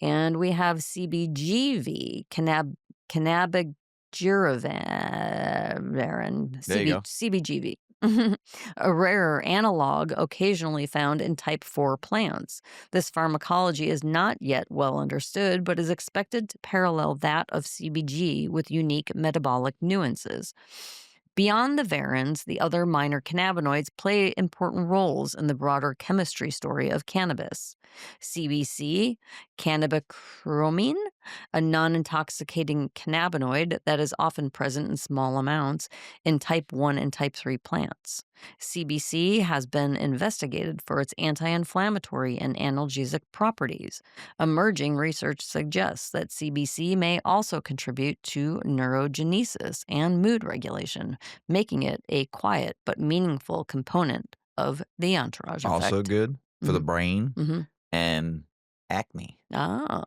Speaker 2: And we have CBGV, cannabigeravarin,
Speaker 1: There you go.
Speaker 2: CBGV. A rarer analog occasionally found in type 4 plants. This pharmacology is not yet well understood, but is expected to parallel that of CBG with unique metabolic nuances. Beyond the varins, the other minor cannabinoids play important roles in the broader chemistry story of cannabis. CBC, cannabichromene, a non intoxicating cannabinoid that is often present in small amounts in type 1 and type 3 plants. CBC has been investigated for its anti inflammatory and analgesic properties. Emerging research suggests that CBC may also contribute to neurogenesis and mood regulation, making it a quiet but meaningful component of the entourage
Speaker 1: Also
Speaker 2: effect.
Speaker 1: good for the
Speaker 2: Hmm.
Speaker 1: brain
Speaker 2: Hmm.
Speaker 1: and acne.
Speaker 2: Ah.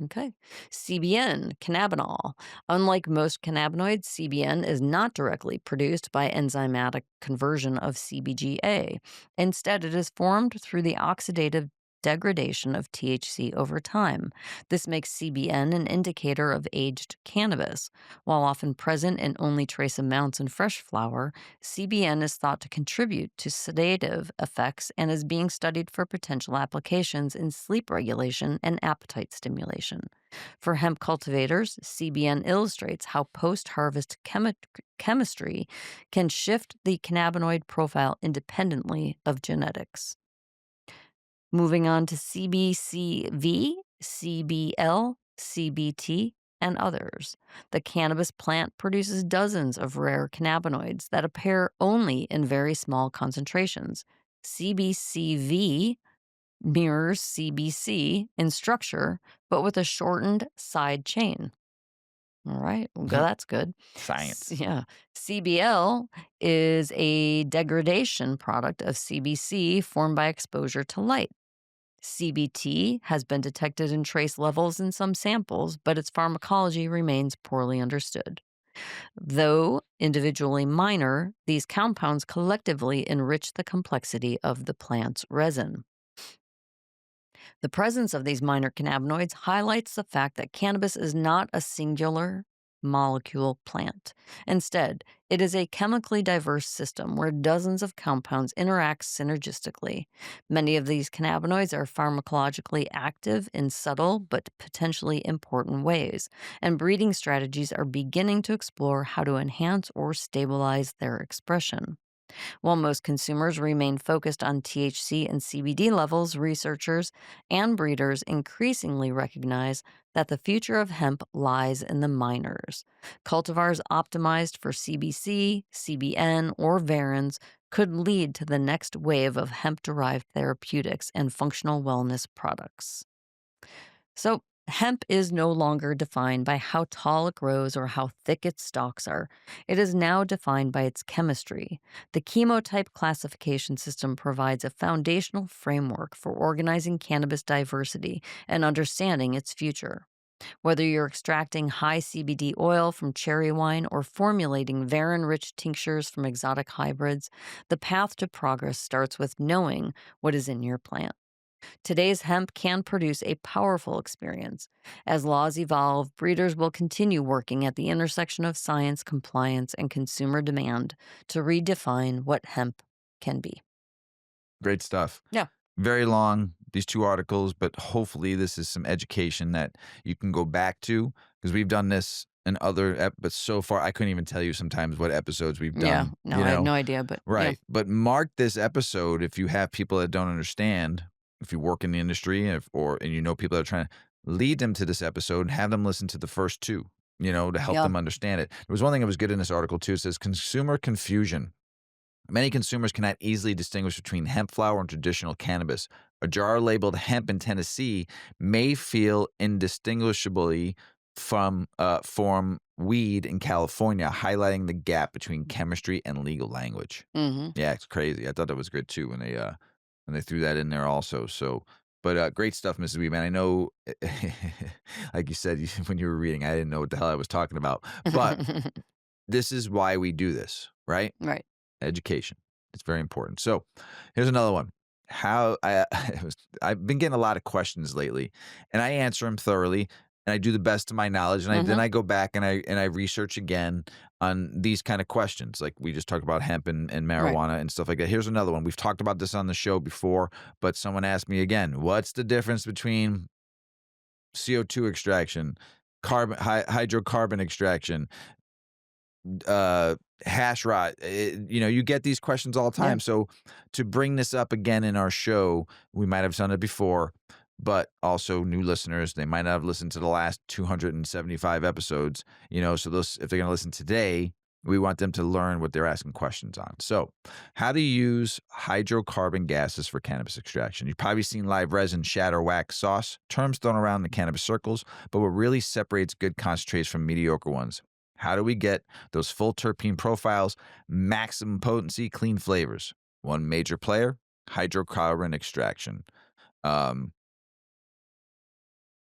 Speaker 2: Okay. CBN, cannabinol. Unlike most cannabinoids, CBN is not directly produced by enzymatic conversion of CBGA. Instead, it is formed through the oxidative degradation of THC over time. This makes CBN an indicator of aged cannabis. While often present in only trace amounts in fresh flower, CBN is thought to contribute to sedative effects and is being studied for potential applications in sleep regulation and appetite stimulation. For hemp cultivators, CBN illustrates how post harvest chemistry can shift the cannabinoid profile independently of genetics. Moving on to CBCV, CBL, CBT, and others. The cannabis plant produces dozens of rare cannabinoids that appear only in very small concentrations. CBCV mirrors CBC in structure, but with a shortened side chain. All right, well, that's good.
Speaker 1: Science.
Speaker 2: Yeah. CBL is a degradation product of CBC formed by exposure to light. CBT has been detected in trace levels in some samples, but its pharmacology remains poorly understood. Though individually minor, these compounds collectively enrich the complexity of the plant's resin. The presence of these minor cannabinoids highlights the fact that cannabis is not a singular molecule plant. Instead, it is a chemically diverse system where dozens of compounds interact synergistically. Many of these cannabinoids are pharmacologically active in subtle but potentially important ways, and breeding strategies are beginning to explore how to enhance or stabilize their expression. While most consumers remain focused on THC and CBD levels, researchers and breeders increasingly recognize that the future of hemp lies in the minors. Cultivars optimized for CBC, CBN, or varins could lead to the next wave of hemp derived therapeutics and functional wellness products. So, hemp is no longer defined by how tall it grows or how thick its stalks are. It is now defined by its chemistry. The chemotype classification system provides a foundational framework for organizing cannabis diversity and understanding its future. Whether you're extracting high CBD oil from cherry wine or formulating varin rich tinctures from exotic hybrids, the path to progress starts with knowing what is in your plant. Today's hemp can produce a powerful experience. As laws evolve, breeders will continue working at the intersection of science, compliance, and consumer demand to redefine what hemp can be.
Speaker 1: Great stuff.
Speaker 2: Yeah.
Speaker 1: Very long, these two articles, but hopefully this is some education that you can go back to because we've done this in other but so far I couldn't even tell you sometimes what episodes we've
Speaker 2: Yeah.
Speaker 1: done,
Speaker 2: No, I have no idea, but yeah.
Speaker 1: Right. But mark this episode if you have people that don't understand, if you work in the industry and you know people that are trying to lead them to this episode and have them listen to the first two, to help
Speaker 2: Yeah.
Speaker 1: them understand it. There was one thing that was good in this article too. It says consumer confusion. Many consumers cannot easily distinguish between hemp flower and traditional cannabis. A jar labeled hemp in Tennessee may feel indistinguishably from weed in California, highlighting the gap between chemistry and legal language.
Speaker 2: Hmm.
Speaker 1: Yeah, it's crazy. I thought that was good too when they threw that in there also. So, but great stuff, Mrs. Weedman. I know, like you said when you were reading, I didn't know what the hell I was talking about, but this is why we do this, right?
Speaker 2: Right.
Speaker 1: Education. It's very important. So here's another one. How I've been getting a lot of questions lately, and I answer them thoroughly, and I do the best of my knowledge, and then
Speaker 2: Hmm.
Speaker 1: I go back and I research again. on these kind of questions. Like we just talked about hemp and
Speaker 2: Right.
Speaker 1: marijuana and stuff like that. Here's another one. We've talked about this on the show before, but someone asked me again, what's the difference between CO2 extraction, hydrocarbon extraction, uh, hash rot? You get these questions all the
Speaker 2: Yeah.
Speaker 1: time. So to bring this up again in our show, we might have done it before, but also new listeners, they might not have listened to the last 275 episodes, so those, if they're going to listen today, we want them to learn what they're asking questions on. So, how to use hydrocarbon gases for cannabis extraction. You've probably seen live resin, shatter, wax, sauce, terms thrown around in the cannabis circles, but what really separates good concentrates from mediocre ones? How do we get those full terpene profiles, maximum potency, clean flavors? One major player, hydrocarbon extraction. Um,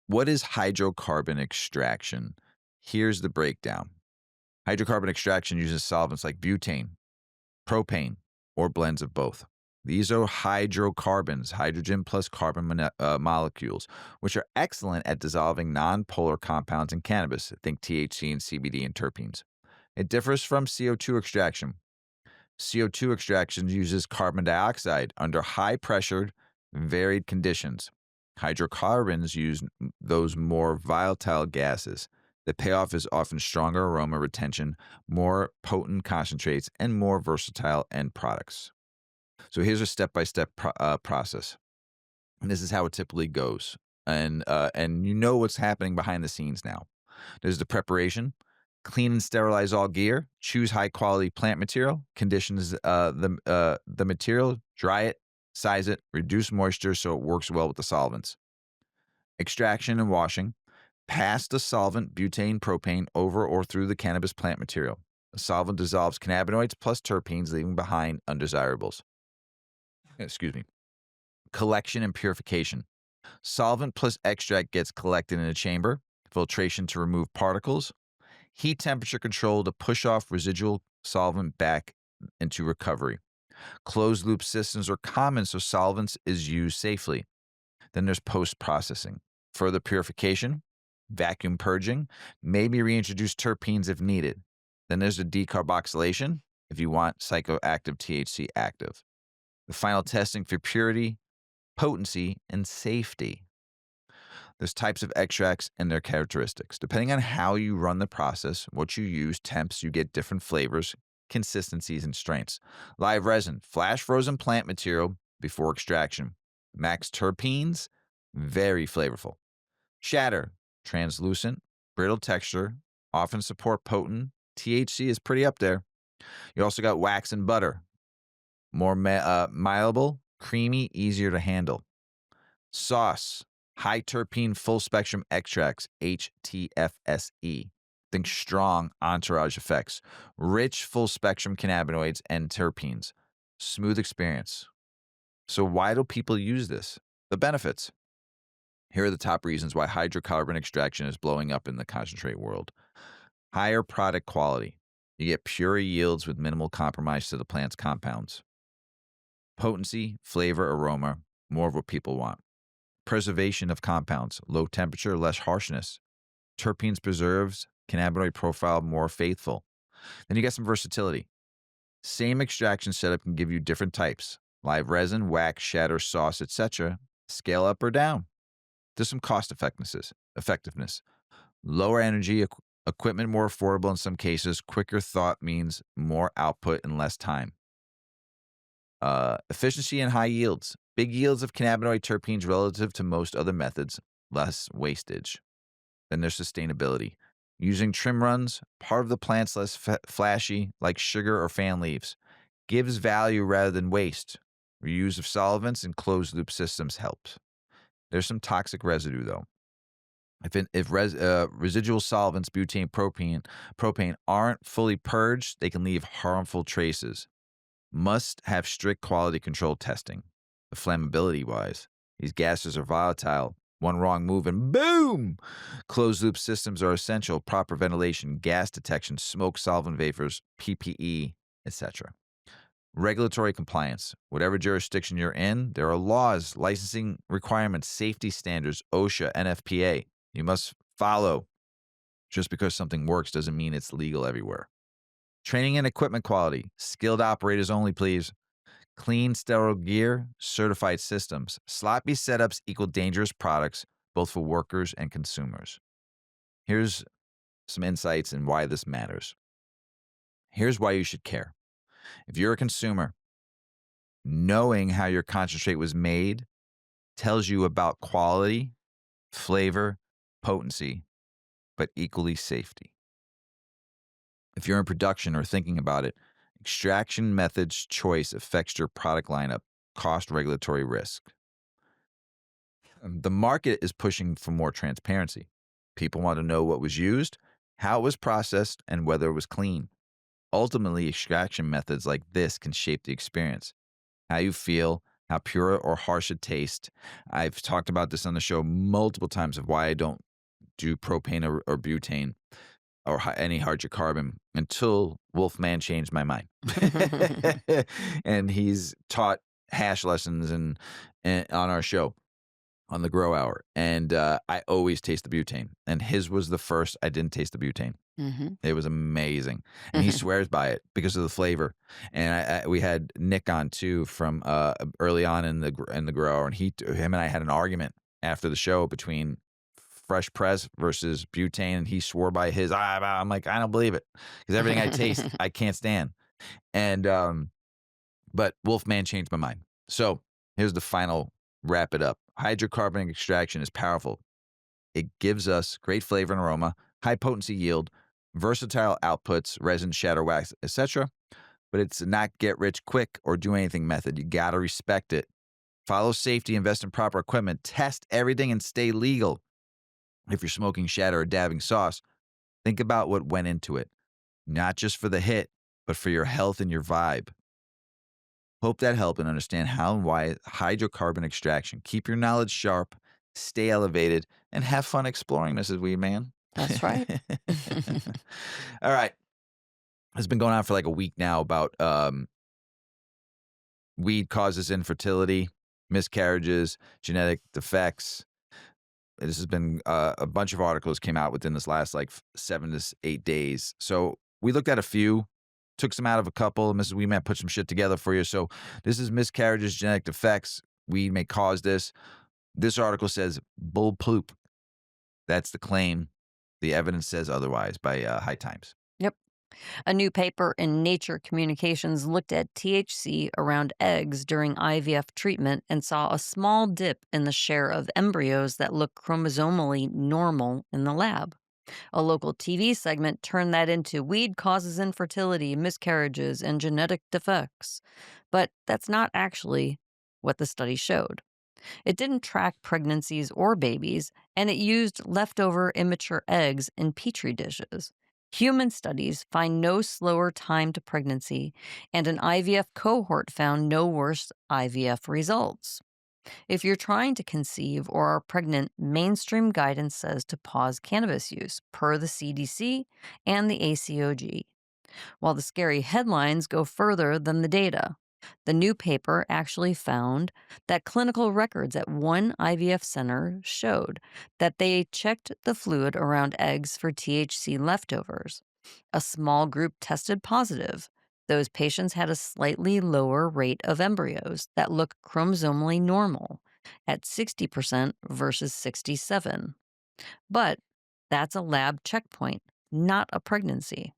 Speaker 1: what is hydrocarbon extraction? Here's the breakdown. Hydrocarbon extraction uses solvents like butane, propane, or blends of both. These are hydrocarbons, hydrogen plus carbon molecules, which are excellent at dissolving nonpolar compounds in cannabis. Think THC and CBD and terpenes. It differs from CO2 extraction. CO2 extraction uses carbon dioxide under high pressured, varied conditions. Hydrocarbons use those more volatile gases. The payoff is often stronger aroma retention, more potent concentrates, and more versatile end products. So here's a step-by-step process, and this is how it typically goes. And you know what's happening behind the scenes now. There's the preparation. Clean and sterilize all gear. Choose high quality plant material. Conditions the material. Dry it. Size it. Reduce moisture so it works well with the solvents. Extraction and washing. Pass the solvent butane propane over or through the cannabis plant material. The solvent dissolves cannabinoids plus terpenes, leaving behind undesirables. Excuse me. Collection and purification. Solvent plus extract gets collected in a chamber. Filtration to remove particles. Heat temperature control to push off residual solvent back into recovery. Closed loop systems are common so solvents is used safely. Then there's post processing. Further purification, vacuum purging, maybe reintroduce terpenes if needed. Then there's the decarboxylation if you want psychoactive THC active. The final testing for purity, potency, and safety. There's types of extracts and their characteristics. Depending on how you run the process, what you use, temps, you get different flavors, consistencies, and strengths. Live resin, flash frozen plant material before extraction. Max terpenes, very flavorful. Shatter, translucent, brittle texture, often support potent. THC is pretty up there. You also got wax and butter, more malleable, creamy, easier to handle. Sauce, high terpene full spectrum extracts, HTFSE. Think strong entourage effects, rich full spectrum cannabinoids and terpenes. Smooth experience. So, why do people use this? The benefits. Here are the top reasons why hydrocarbon extraction is blowing up in the concentrate world. Higher product quality. You get purer yields with minimal compromise to the plant's compounds. Potency, flavor, aroma, more of what people want. Preservation of compounds, low temperature, less harshness. Terpenes preserves, cannabinoid profile more faithful. Then you get some versatility. Same extraction setup can give you different types. Live resin, wax, shatter, sauce, etc. Scale up or down. There's some cost effectiveness. Lower energy, equipment more affordable in some cases. Quicker thought means more output in less time. Efficiency and high yields. Big yields of cannabinoid terpenes relative to most other methods. Less wastage. Then there's sustainability. Using trim runs, part of the plant's less flashy, like sugar or fan leaves. Gives value rather than waste. Reuse of solvents and closed loop systems helps. There's some toxic residue though. If residual solvents, butane, propane aren't fully purged, they can leave harmful traces. Must have strict quality control testing. The flammability wise, these gases are volatile. One wrong move and boom! Closed loop systems are essential. Proper ventilation, gas detection, smoke solvent vapors, PPE, etc. Regulatory compliance. Whatever jurisdiction you're in, there are laws, licensing requirements, safety standards, OSHA, NFPA. You must follow. Just because something works doesn't mean it's legal everywhere. Training and equipment quality. Skilled operators only, please. Clean, sterile gear, certified systems. Sloppy setups equal dangerous products, both for workers and consumers. Here's some insights and why this matters. Here's why you should care. If you're a consumer, knowing how your concentrate was made tells you about quality, flavor, potency, but equally safety. If you're in production or thinking about it, extraction methods choice affects your product lineup, cost, regulatory risk. The market is pushing for more transparency. People want to know what was used, how it was processed, and whether it was clean. Ultimately, extraction methods like this can shape the experience. How you feel, how pure or harsh it tastes. I've talked about this on the show multiple times of why I don't do propane or butane or any hydrocarbon until Wolfman changed my mind. And he's taught hash lessons and on our show on the Grow Hour. And I always taste the butane. And his was the first I didn't taste the butane.
Speaker 2: Mhm.
Speaker 1: It was amazing, and he swears by it because of the flavor. And we had Nick on too from early on in the grower, and him and I had an argument after the show between fresh press versus butane, and he swore by his. I'm like, I don't believe it because everything I taste, I can't stand. And but Wolfman changed my mind. So here's the final wrap it up. Hydrocarbon extraction is powerful. It gives us great flavor and aroma, high potency yield, versatile outputs, resin, shatter, wax, etc. But it's not get rich quick or do anything method. You got to respect it. Follow safety, invest in proper equipment, test everything, and stay legal. If you're smoking shatter or dabbing sauce, think about what went into it, not just for the hit, but for your health and your vibe. Hope that helped and understand how and why hydrocarbon extraction. Keep your knowledge sharp, stay elevated, and have fun exploring, Mrs. Weedman.
Speaker 2: That's right.
Speaker 1: All right. It's been going on for like a week now about weed causes infertility, miscarriages, genetic defects. This has been a bunch of articles came out within this last like 7 to 8 days. So we looked at a few, took some out of a couple. Mrs. Weedman put some shit together for you. So this is miscarriages, genetic defects. Weed may cause this. This article says bull poop. That's the claim. The evidence says otherwise by High Times.
Speaker 2: Yep. A new paper in Nature Communications looked at THC around eggs during IVF treatment and saw a small dip in the share of embryos that look chromosomally normal in the lab. A local TV segment turned that into weed causes infertility, miscarriages, and genetic defects. But that's not actually what the study showed. It didn't track pregnancies or babies, and it used leftover immature eggs in petri dishes. Human studies find no slower time to pregnancy, and an IVF cohort found no worse IVF results. If you're trying to conceive or are pregnant, mainstream guidance says to pause cannabis use, per the CDC and the ACOG. While the scary headlines go further than the data. The new paper actually found that clinical records at one IVF center showed that they checked the fluid around eggs for THC leftovers. A small group tested positive. Those patients had a slightly lower rate of embryos that look chromosomally normal at 60% versus 67. But that's a lab checkpoint, not a pregnancy.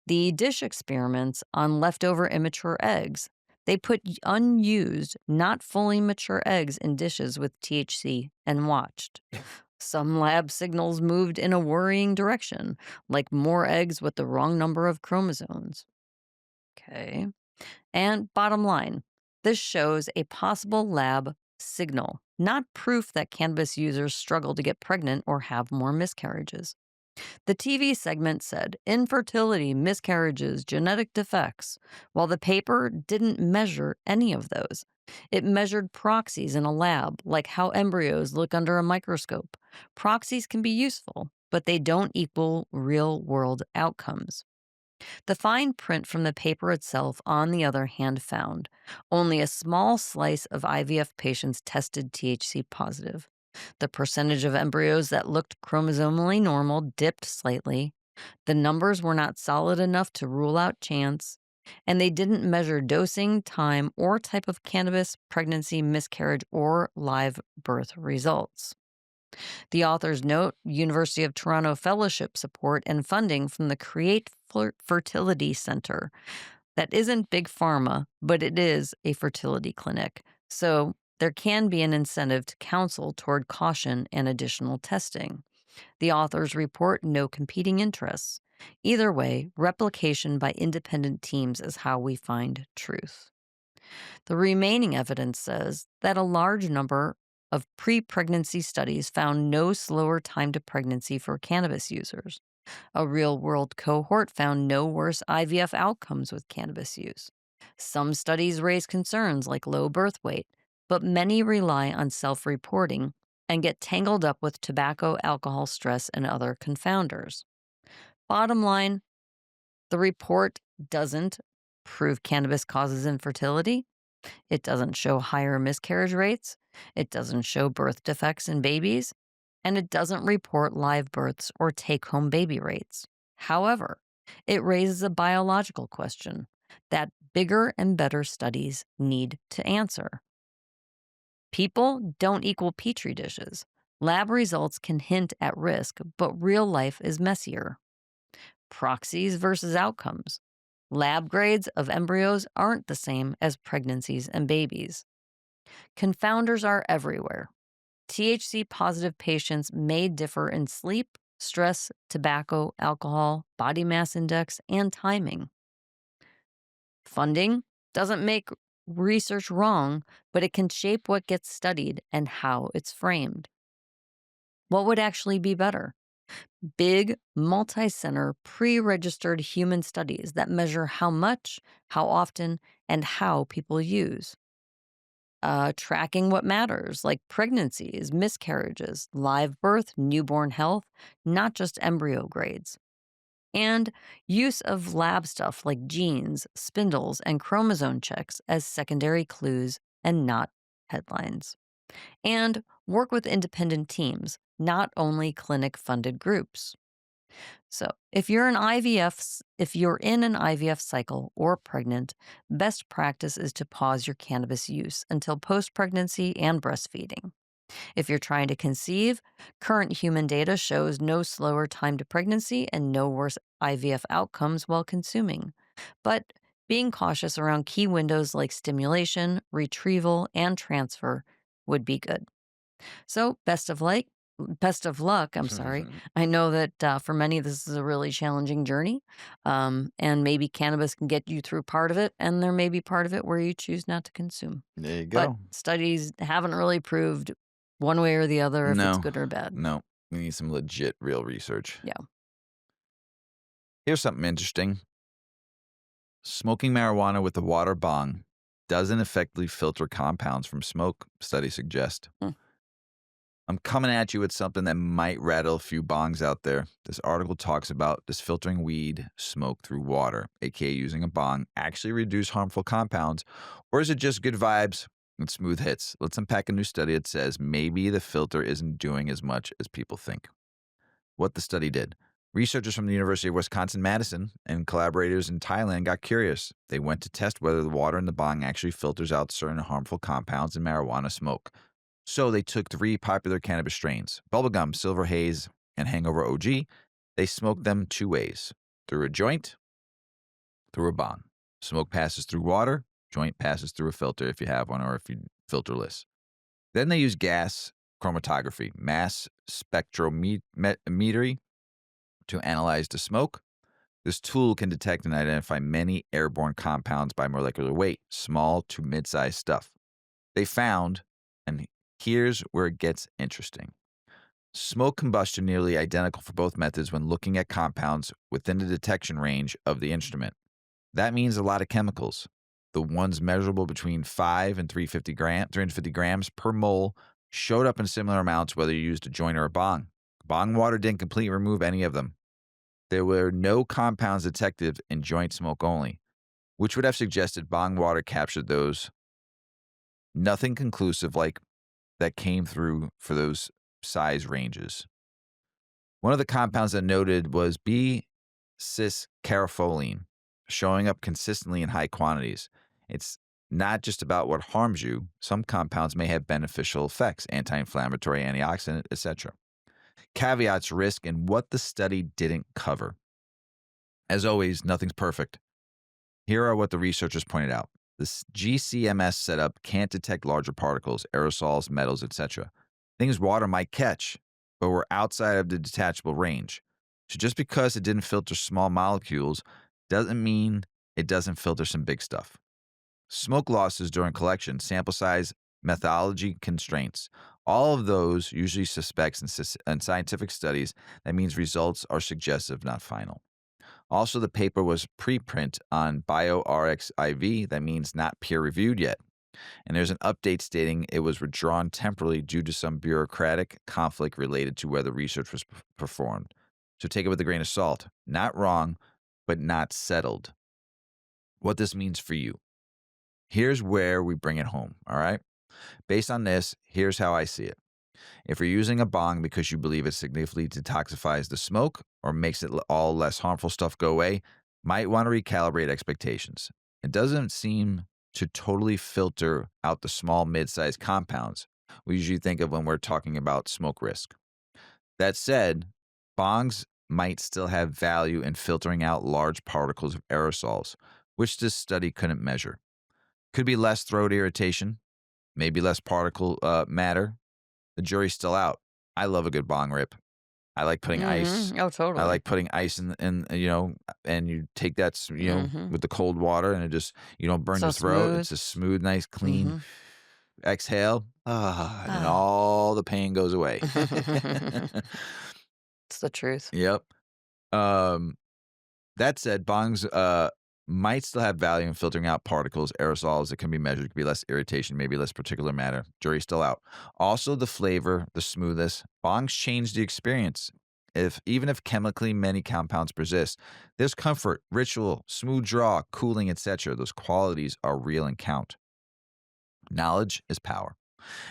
Speaker 2: The dish experiments on leftover immature eggs. They put unused, not fully mature eggs in dishes with THC and watched. Some lab signals moved in a worrying direction, like more eggs with the wrong number of chromosomes. Okay. And bottom line, this shows a possible lab signal, not proof that cannabis users struggle to get pregnant or have more miscarriages. The TV segment said infertility, miscarriages, genetic defects, while the paper didn't measure any of those. It measured proxies in a lab, like how embryos look under a microscope. Proxies can be useful, but they don't equal real world outcomes. The fine print from the paper itself, on the other hand, found only a small slice of IVF patients tested THC positive. The percentage of embryos that looked chromosomally normal dipped slightly, The numbers were not solid enough to rule out chance, and they didn't measure dosing, time, or type of cannabis, pregnancy, miscarriage, or live birth results. The authors note University of Toronto fellowship support and funding from the Create Fertility Center. That isn't big pharma, but it is a fertility clinic. So there can be an incentive to counsel toward caution and additional testing. The authors report no competing interests. Either way, replication by independent teams is how we find truth. The remaining evidence says that a large number of pre pregnancy studies found no slower time to pregnancy for cannabis users. A real world cohort found no worse IVF outcomes with cannabis use. Some studies raise concerns like low birth weight, but many rely on self reporting and get tangled up with tobacco, alcohol, stress, and other confounders. Bottom line, the report doesn't prove cannabis causes infertility. It doesn't show higher miscarriage rates. It doesn't show birth defects in babies. And it doesn't report live births or take home baby rates. However, it raises a biological question that bigger and better studies need to answer. People don't equal petri dishes. Lab results can hint at risk, but real life is messier. Proxies versus outcomes. Lab grades of embryos aren't the same as pregnancies and babies. Confounders are everywhere. THC positive patients may differ in sleep, stress, tobacco, alcohol, body mass index, and timing. Funding doesn't make research wrong, but it can shape what gets studied and how it's framed. What would actually be better? Big, multi center, pre registered human studies that measure how much, how often, and how people use. Tracking what matters, like pregnancies, miscarriages, live birth, newborn health, not just embryo grades. And use of lab stuff like genes, spindles, and chromosome checks as secondary clues and not headlines. And work with independent teams, not only clinic funded groups. So, if you're in an IVF cycle or pregnant, best practice is to pause your cannabis use until post-pregnancy and breastfeeding. If you're trying to conceive, current human data shows no slower time to pregnancy and no worse IVF outcomes while consuming. But being cautious around key windows like stimulation, retrieval, and transfer would be good. So, best of luck, I'm sorry. I know that, for many, this is a really challenging journey, and maybe cannabis can get you through part of it, and there may be part of it where you choose not to consume.
Speaker 1: There you
Speaker 2: But
Speaker 1: go.
Speaker 2: studies haven't really proved one way or the other if it's
Speaker 1: No,
Speaker 2: good or bad.
Speaker 1: no. We need some legit, real research.
Speaker 2: Yeah.
Speaker 1: Here's something interesting. Smoking marijuana with the water bong doesn't effectively filter compounds from smoke, studies suggest.
Speaker 2: Hmm.
Speaker 1: I'm coming at you with something that might rattle a few bongs out there. This article talks about does filtering weed smoke through water, aka using a bong, actually reduce harmful compounds, or is it just good vibes and smooth hits? Let's unpack a new study that says maybe the filter isn't doing as much as people think. What the study did. Researchers from the University of Wisconsin-Madison and collaborators in Thailand got curious. They went to test whether the water in the bong actually filters out certain harmful compounds in marijuana smoke. So they took 3 popular cannabis strains, bubblegum, silver haze, and hangover OG. They smoked them 2 ways, through a joint, through a bong. Smoke passes through water, joint passes through a filter if you have one or if you filterless. Then they use gas chromatography, mass spectrometry, to analyze the smoke. This tool can detect and identify many airborne compounds by molecular weight, small to mid-sized stuff. They found, and here's where it gets interesting, smoke combustion nearly identical for both methods when looking at compounds within the detection range of the instrument. That means a lot of chemicals. The ones measurable between 5 and 350 grams per mole showed up in similar amounts whether you used a joint or a bong. Bong water didn't completely remove any of them. There were no compounds detected in joint smoke only, which would have suggested bong water captured those. Nothing conclusive like that came through for those size ranges. One of the compounds that noted was B-cis-carotene, showing up consistently in high quantities. It's not just about what harms you. Some compounds may have beneficial effects, anti-inflammatory, antioxidant, etc. Caveats, risk, and what the study didn't cover. As always, nothing's perfect. Here are what the researchers pointed out. This GCMS setup can't detect larger particles, aerosols, metals, etc. Things water might catch, but we're outside of the detachable range. So just because it didn't filter small molecules doesn't mean it doesn't filter some big stuff. Smoke losses during collection, sample size, methodology constraints. All of those usually suspects in scientific studies. That means results are suggestive, not final. Also, the paper was preprint on bioRxiv. That means not peer-reviewed yet. And there's an update stating it was withdrawn temporarily due to some bureaucratic conflict related to where the research was performed. So take it with a grain of salt. Not wrong, but not settled. What this means for you. Here's where we bring it home, all right? Based on this, here's how I see it. If you're using a bong because you believe it significantly detoxifies the smoke or makes it all less harmful stuff go away, might want to recalibrate expectations. It doesn't seem to totally filter out the small, mid-sized compounds we usually think of when we're talking about smoke risk. That said, bongs might still have value in filtering out large particles of aerosols, which this study couldn't measure. Could be less throat irritation, maybe less particle matter. The jury's still out. I love a good bong rip. I like putting ice.
Speaker 2: Oh,
Speaker 1: I
Speaker 2: totally.
Speaker 1: like putting ice in, and you take that, with the cold water, and it just, you don't burn
Speaker 2: So
Speaker 1: your throat. It's
Speaker 2: smooth.
Speaker 1: a smooth, nice, clean exhale. And then
Speaker 2: Ah.
Speaker 1: all the pain goes away.
Speaker 2: It's the truth.
Speaker 1: Yep. Um, That said, bongs might still have value in filtering out particles, aerosols that can be measured. Could be less irritation, maybe less particulate matter. Jury's still out. Also, the flavor, the smoothness. Bongs change the experience. Even if chemically many compounds persist, there's comfort, ritual, smooth draw, cooling, etc. Those qualities are real and count. Knowledge is power.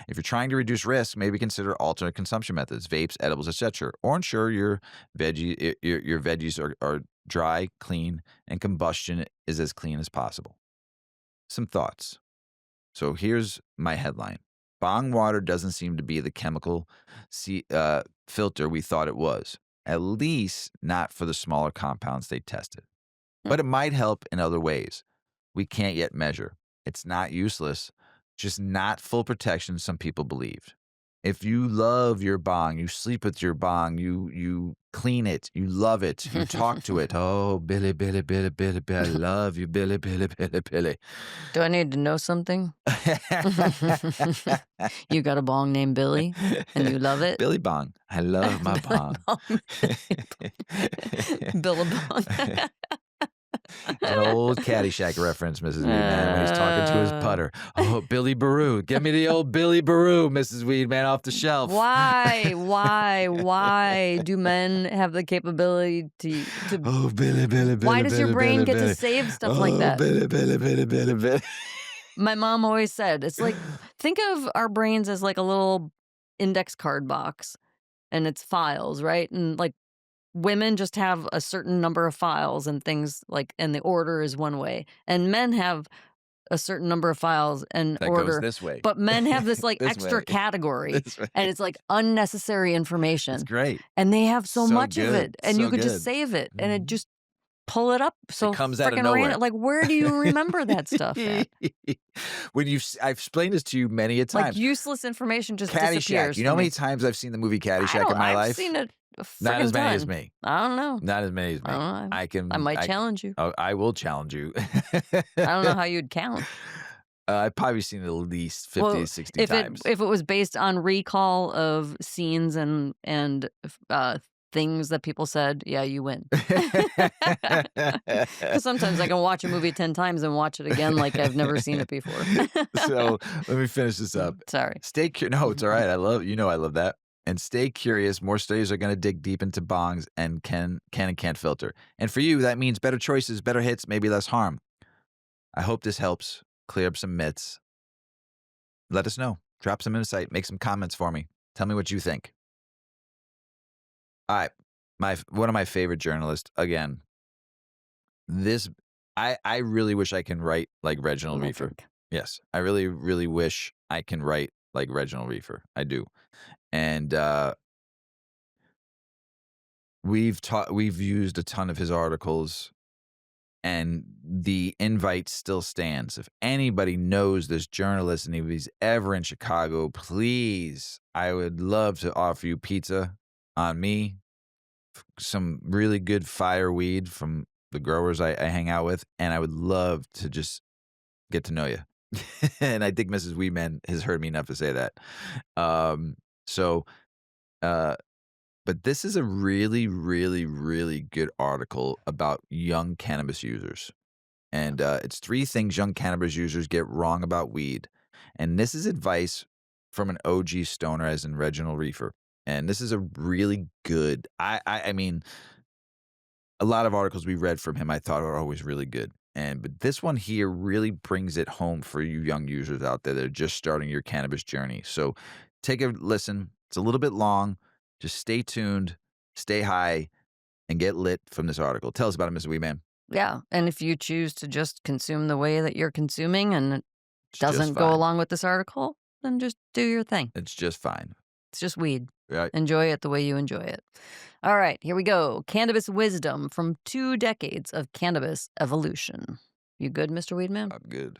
Speaker 1: If you're trying to reduce risk, maybe consider alternate consumption methods, vapes, edibles, etc., or ensure your veggies are dry, clean, and combustion is as clean as possible. Some thoughts. So here's my headline. Bong water doesn't seem to be the chemical filter we thought it was, at least not for the smaller compounds they tested. But it might help in other ways we can't yet measure. It's not useless, just not full protection some people believed. If you love your bong, you sleep with your bong, you clean it, you love it, you talk to it. Oh, Billy, Billy, Billy, Billy, Billy, I love you, Billy, Billy, Billy, Billy.
Speaker 2: Do I need to know something? You got a bong named Billy, and you love it?
Speaker 1: Billy Bong. I love my bong.
Speaker 2: Billabong.
Speaker 1: An old Caddyshack reference, Mrs. Weedman, when he's talking to his putter. Oh, Billy Baroo. Get me the old Billy Baroo, Mrs. Weedman, off the shelf.
Speaker 2: Why do men have the capability to
Speaker 1: Oh, Billy, Billy, Billy.
Speaker 2: why does your
Speaker 1: Billy,
Speaker 2: brain
Speaker 1: Billy,
Speaker 2: get
Speaker 1: Billy.
Speaker 2: to save stuff like that?
Speaker 1: Billy, Billy, Billy, Billy, Billy.
Speaker 2: My mom always said, it's like, think of our brains as like a little index card box and it's files, right? And like women just have a certain number of files and things like, and the order is one way. And men have a certain number of files and
Speaker 1: That
Speaker 2: order.
Speaker 1: goes this way.
Speaker 2: But men have this like
Speaker 1: This
Speaker 2: extra
Speaker 1: way.
Speaker 2: category.
Speaker 1: This way.
Speaker 2: And it's like unnecessary information.
Speaker 1: It's great.
Speaker 2: And they have so much of
Speaker 1: good.
Speaker 2: it. And
Speaker 1: So
Speaker 2: you could
Speaker 1: good.
Speaker 2: just save it and it just pull it up. So
Speaker 1: comes out of
Speaker 2: freaking
Speaker 1: nowhere.
Speaker 2: random. Like, where do you remember that stuff at?
Speaker 1: I've explained this to you many a time.
Speaker 2: Like useless information just
Speaker 1: Caddyshack.
Speaker 2: disappears.
Speaker 1: You know how
Speaker 2: from
Speaker 1: many
Speaker 2: me.
Speaker 1: times I've seen the movie Caddyshack in my
Speaker 2: I've
Speaker 1: life?
Speaker 2: seen it a
Speaker 1: Not as
Speaker 2: friggin'
Speaker 1: many as
Speaker 2: ton.
Speaker 1: me.
Speaker 2: I don't know.
Speaker 1: Not as many as me.
Speaker 2: I don't know. I might challenge you.
Speaker 1: I will challenge you.
Speaker 2: I don't know how you'd count.
Speaker 1: I've probably seen it at least 50 to 60 times.
Speaker 2: If it was based on recall of scenes and things that people said, yeah, you win. Because sometimes I can watch a movie 10 times and watch it again like I've never seen it before.
Speaker 1: So let me finish this up.
Speaker 2: Sorry.
Speaker 1: Stay curious. No, it's all right. I love that. And stay curious. More studies are going to dig deep into bongs and can and can't filter. And for you, that means better choices, better hits, maybe less harm. I hope this helps clear up some myths. Let us know. Drop some insight. Make some comments for me. Tell me what you think. All right. One of my favorite journalists, again, this I really wish I can write like Reginald Reefer.
Speaker 2: Prolific.
Speaker 1: Yes, I really, really wish I can write like Reginald Reefer. I do. And, we've used a ton of his articles, and the invite still stands. If anybody knows this journalist and if he's ever in Chicago, please, I would love to offer you pizza on me, some really good fire weed from the growers I hang out with, and I would love to just get to know you. And I think Mrs. Weedman has heard me enough to say that. Um, so, uh But this is a really, really, really good article about young cannabis users. And it's three things young cannabis users get wrong about weed. And this is advice from an OG stoner, as in Reginald Reefer. And this is a really good. I mean, a lot of articles we read from him I thought are always really good. And but this one here really brings it home for you young users out there that are just starting your cannabis journey. So take a listen. It's a little bit long. Just stay tuned, stay high, and get lit from this article. Tell us about it, Mr. Weeman.
Speaker 2: Yeah, and if you choose to just consume the way that you're consuming and it
Speaker 1: It's just
Speaker 2: doesn't go
Speaker 1: fine.
Speaker 2: along with this article, then just do your thing.
Speaker 1: It's just fine.
Speaker 2: It's just weed.
Speaker 1: Right?
Speaker 2: Enjoy it the way you enjoy it. All right, here we go. Cannabis wisdom from 2 decades of cannabis evolution. You good, Mr. Weedman?
Speaker 1: I'm good.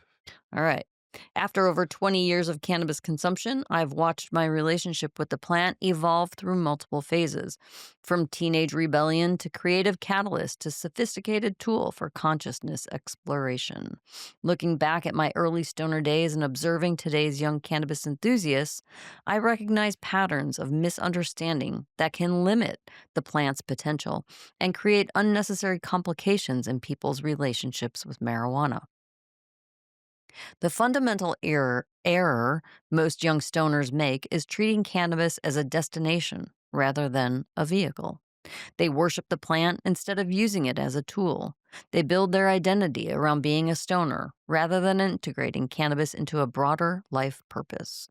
Speaker 2: All right. After over 20 years of cannabis consumption, I've watched my relationship with the plant evolve through multiple phases, from teenage rebellion to creative catalyst to sophisticated tool for consciousness exploration. Looking back at my early stoner days and observing today's young cannabis enthusiasts, I recognize patterns of misunderstanding that can limit the plant's potential and create unnecessary complications in people's relationships with marijuana. The fundamental error most young stoners make is treating cannabis as a destination rather than a vehicle. They worship the plant instead of using it as a tool. They build their identity around being a stoner rather than integrating cannabis into a broader life purpose.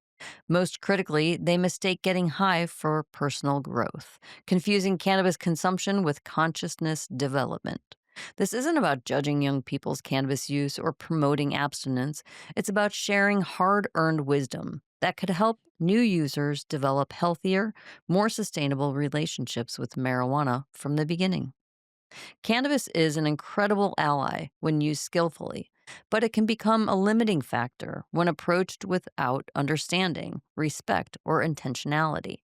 Speaker 2: Most critically, they mistake getting high for personal growth, confusing cannabis consumption with consciousness development. This isn't about judging young people's cannabis use or promoting abstinence. It's about sharing hard earned wisdom that could help new users develop healthier, more sustainable relationships with marijuana from the beginning. Cannabis is an incredible ally when used skillfully, but it can become a limiting factor when approached without understanding, respect, or intentionality.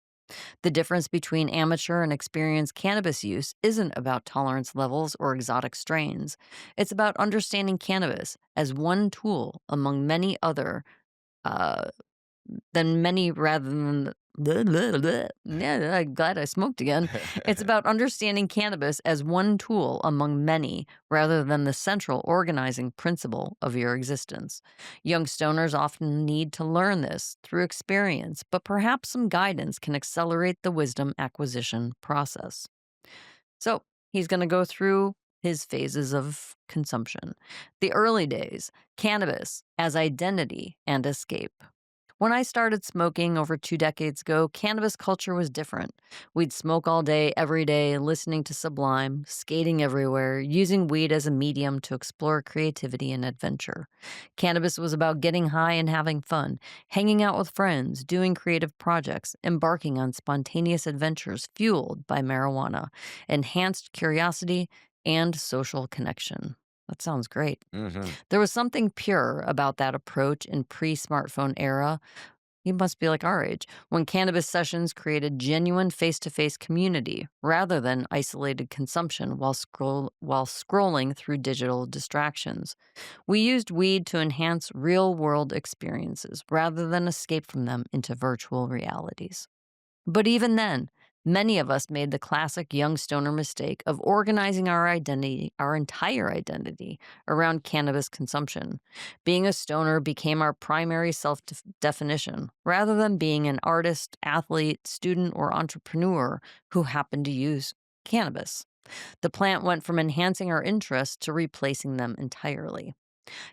Speaker 2: The difference between amateur and experienced cannabis use isn't about tolerance levels or exotic strains. It's about understanding cannabis as one tool among many other uh, than many rather than yeah, I'm glad I smoked again. It's about understanding cannabis as one tool among many rather than the central organizing principle of your existence. Young stoners often need to learn this through experience, but perhaps some guidance can accelerate the wisdom acquisition process. So, he's going to go through his phases of consumption. The early days, cannabis as identity and escape. When I started smoking over 2 decades ago, cannabis culture was different. We'd smoke all day, every day, listening to Sublime, skating everywhere, using weed as a medium to explore creativity and adventure. Cannabis was about getting high and having fun, hanging out with friends, doing creative projects, embarking on spontaneous adventures fueled by marijuana, enhanced curiosity, and social connection. That sounds great.
Speaker 1: Mhm.
Speaker 2: There was something pure about that approach in pre-smartphone era. You must be like our age, when cannabis sessions created genuine face-to-face community rather than isolated consumption while scrolling through digital distractions. We used weed to enhance real-world experiences rather than escape from them into virtual realities. But even then, many of us made the classic young stoner mistake of organizing our identity, our entire identity, around cannabis consumption. Being a stoner became our primary self definition, rather than being an artist, athlete, student, or entrepreneur who happened to use cannabis. The plant went from enhancing our interests to replacing them entirely.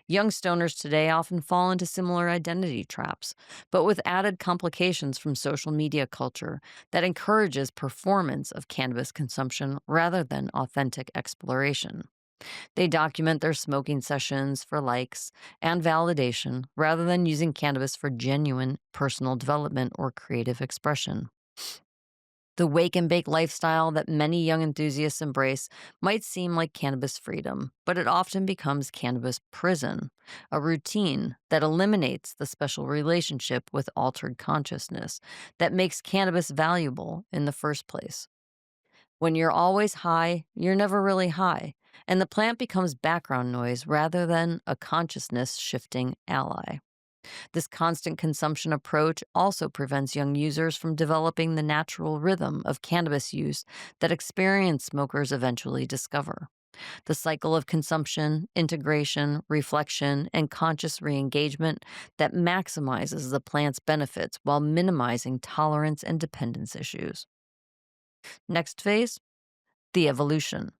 Speaker 2: Young stoners today often fall into similar identity traps, but with added complications from social media culture that encourages performance of cannabis consumption rather than authentic exploration. They document their smoking sessions for likes and validation rather than using cannabis for genuine personal development or creative expression. The wake and bake lifestyle that many young enthusiasts embrace might seem like cannabis freedom, but it often becomes cannabis prison, a routine that eliminates the special relationship with altered consciousness that makes cannabis valuable in the first place. When you're always high, you're never really high, and the plant becomes background noise rather than a consciousness shifting ally. This constant consumption approach also prevents young users from developing the natural rhythm of cannabis use that experienced smokers eventually discover. The cycle of consumption, integration, reflection, and conscious re engagement that maximizes the plant's benefits while minimizing tolerance and dependence issues. Next phase, the evolution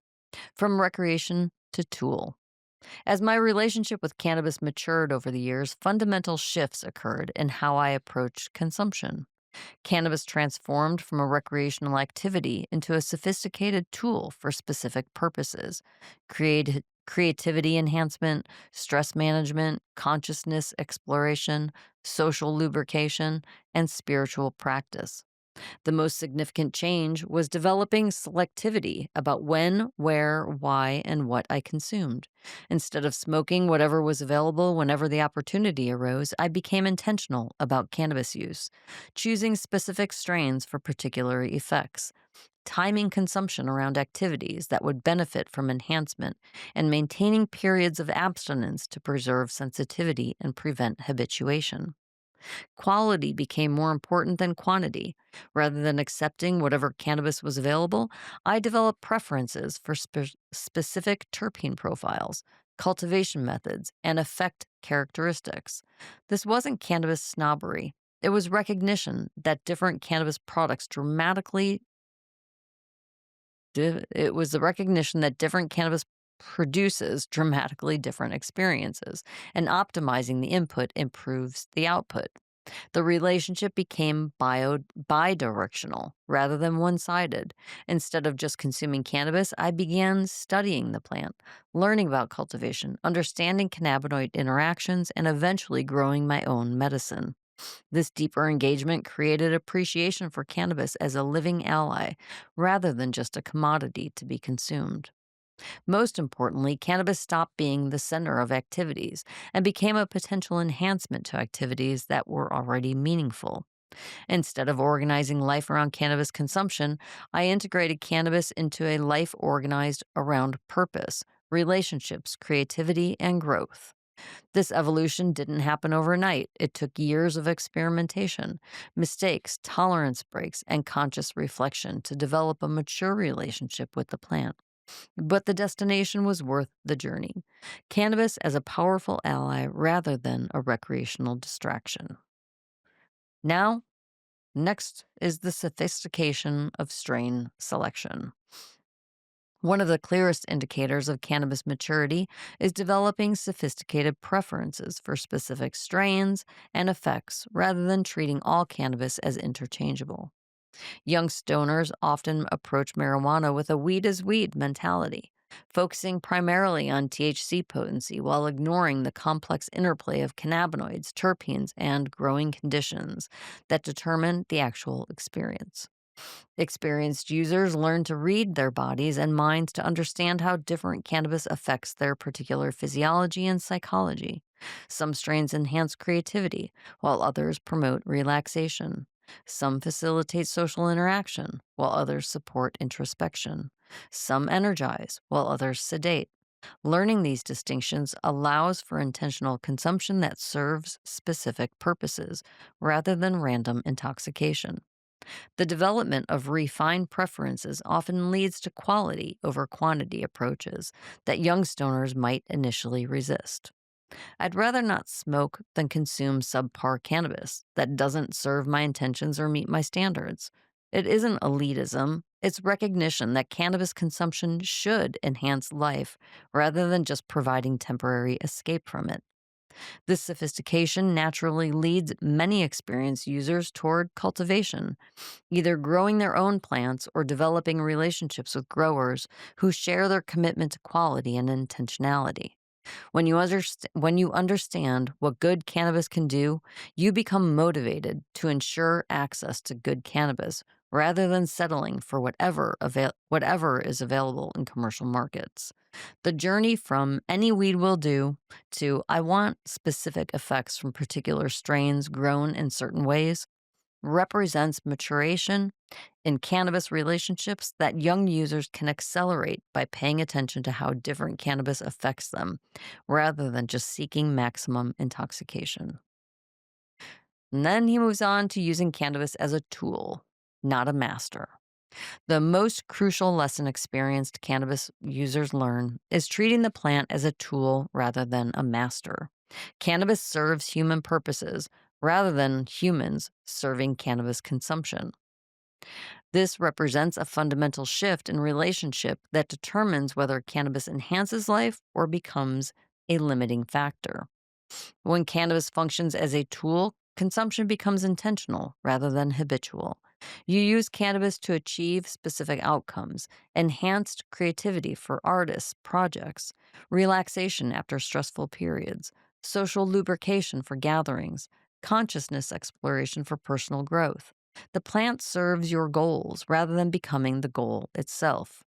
Speaker 2: from recreation to tool. As my relationship with cannabis matured over the years, fundamental shifts occurred in how I approached consumption. Cannabis transformed from a recreational activity into a sophisticated tool for specific purposes: creativity enhancement, stress management, consciousness exploration, social lubrication, and spiritual practice. The most significant change was developing selectivity about when, where, why, and what I consumed. Instead of smoking whatever was available whenever the opportunity arose, I became intentional about cannabis use, choosing specific strains for particular effects, timing consumption around activities that would benefit from enhancement, and maintaining periods of abstinence to preserve sensitivity and prevent habituation. Quality became more important than quantity. Rather than accepting whatever cannabis was available, I developed preferences for specific terpene profiles, cultivation methods, and effect characteristics. This wasn't cannabis snobbery. It was recognition that different cannabis products dramatically it was the recognition that different cannabis produces dramatically different experiences, and optimizing the input improves the output. The relationship became bidirectional rather than one sided. Instead of just consuming cannabis, I began studying the plant, learning about cultivation, understanding cannabinoid interactions, and eventually growing my own medicine. This deeper engagement created appreciation for cannabis as a living ally rather than just a commodity to be consumed. Most importantly, cannabis stopped being the center of activities and became a potential enhancement to activities that were already meaningful. Instead of organizing life around cannabis consumption, I integrated cannabis into a life organized around purpose, relationships, creativity, and growth. This evolution didn't happen overnight. It took years of experimentation, mistakes, tolerance breaks, and conscious reflection to develop a mature relationship with the plant. But the destination was worth the journey. Cannabis as a powerful ally rather than a recreational distraction. Now, next is the sophistication of strain selection. One of the clearest indicators of cannabis maturity is developing sophisticated preferences for specific strains and effects rather than treating all cannabis as interchangeable. Young stoners often approach marijuana with a weed is weed mentality, focusing primarily on THC potency while ignoring the complex interplay of cannabinoids, terpenes, and growing conditions that determine the actual experience. Experienced users learn to read their bodies and minds to understand how different cannabis affects their particular physiology and psychology. Some strains enhance creativity, while others promote relaxation. Some facilitate social interaction, while others support introspection. Some energize, while others sedate. Learning these distinctions allows for intentional consumption that serves specific purposes, rather than random intoxication. The development of refined preferences often leads to quality over quantity approaches that young stoners might initially resist. I'd rather not smoke than consume subpar cannabis that doesn't serve my intentions or meet my standards. It isn't elitism, it's recognition that cannabis consumption should enhance life rather than just providing temporary escape from it. This sophistication naturally leads many experienced users toward cultivation, either growing their own plants or developing relationships with growers who share their commitment to quality and intentionality. When you understand what good cannabis can do, you become motivated to ensure access to good cannabis rather than settling for whatever is available in commercial markets. The journey from any weed will do to I want specific effects from particular strains grown in certain ways represents maturation in cannabis relationships that young users can accelerate by paying attention to how different cannabis affects them, rather than just seeking maximum intoxication. And then he moves on to using cannabis as a tool, not a master. The most crucial lesson experienced cannabis users learn is treating the plant as a tool rather than a master. Cannabis serves human purposes rather than humans serving cannabis consumption. This represents a fundamental shift in relationship that determines whether cannabis enhances life or becomes a limiting factor. When cannabis functions as a tool, consumption becomes intentional rather than habitual. You use cannabis to achieve specific outcomes, enhanced creativity for artists, projects, relaxation after stressful periods, social lubrication for gatherings, consciousness exploration for personal growth. The plant serves your goals rather than becoming the goal itself.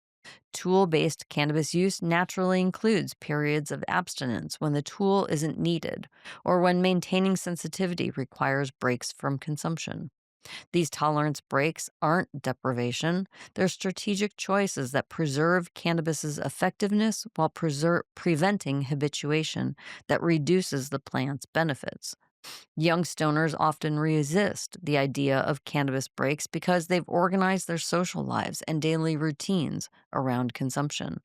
Speaker 2: Tool based cannabis use naturally includes periods of abstinence when the tool isn't needed or when maintaining sensitivity requires breaks from consumption. These tolerance breaks aren't deprivation, they're strategic choices that preserve cannabis's effectiveness while preventing habituation that reduces the plant's benefits. Young stoners often resist the idea of cannabis breaks because they've organized their social lives and daily routines around consumption.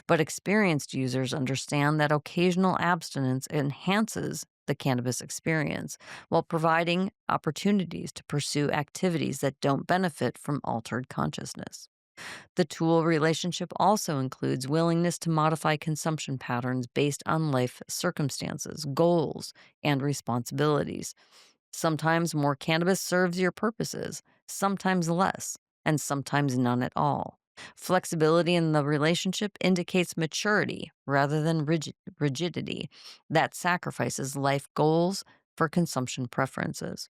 Speaker 2: But experienced users understand that occasional abstinence enhances the cannabis experience while providing opportunities to pursue activities that don't benefit from altered consciousness. The tool relationship also includes willingness to modify consumption patterns based on life circumstances, goals, and responsibilities. Sometimes more cannabis serves your purposes, sometimes less, and sometimes none at all. Flexibility in the relationship indicates maturity rather than rigidity that sacrifices life goals for consumption preferences.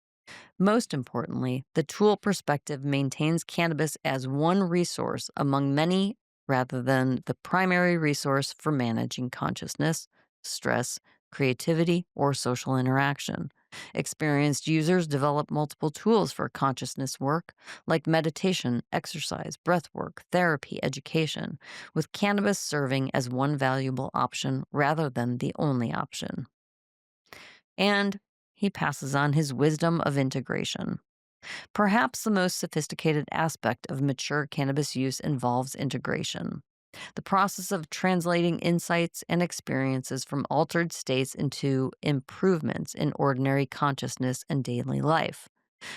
Speaker 2: Most importantly, the tool perspective maintains cannabis as one resource among many rather than the primary resource for managing consciousness, stress, creativity, or social interaction. Experienced users develop multiple tools for consciousness work, like meditation, exercise, breath work, therapy, education, with cannabis serving as one valuable option rather than the only option. And he passes on his wisdom of integration. Perhaps the most sophisticated aspect of mature cannabis use involves integration, the process of translating insights and experiences from altered states into improvements in ordinary consciousness and daily life.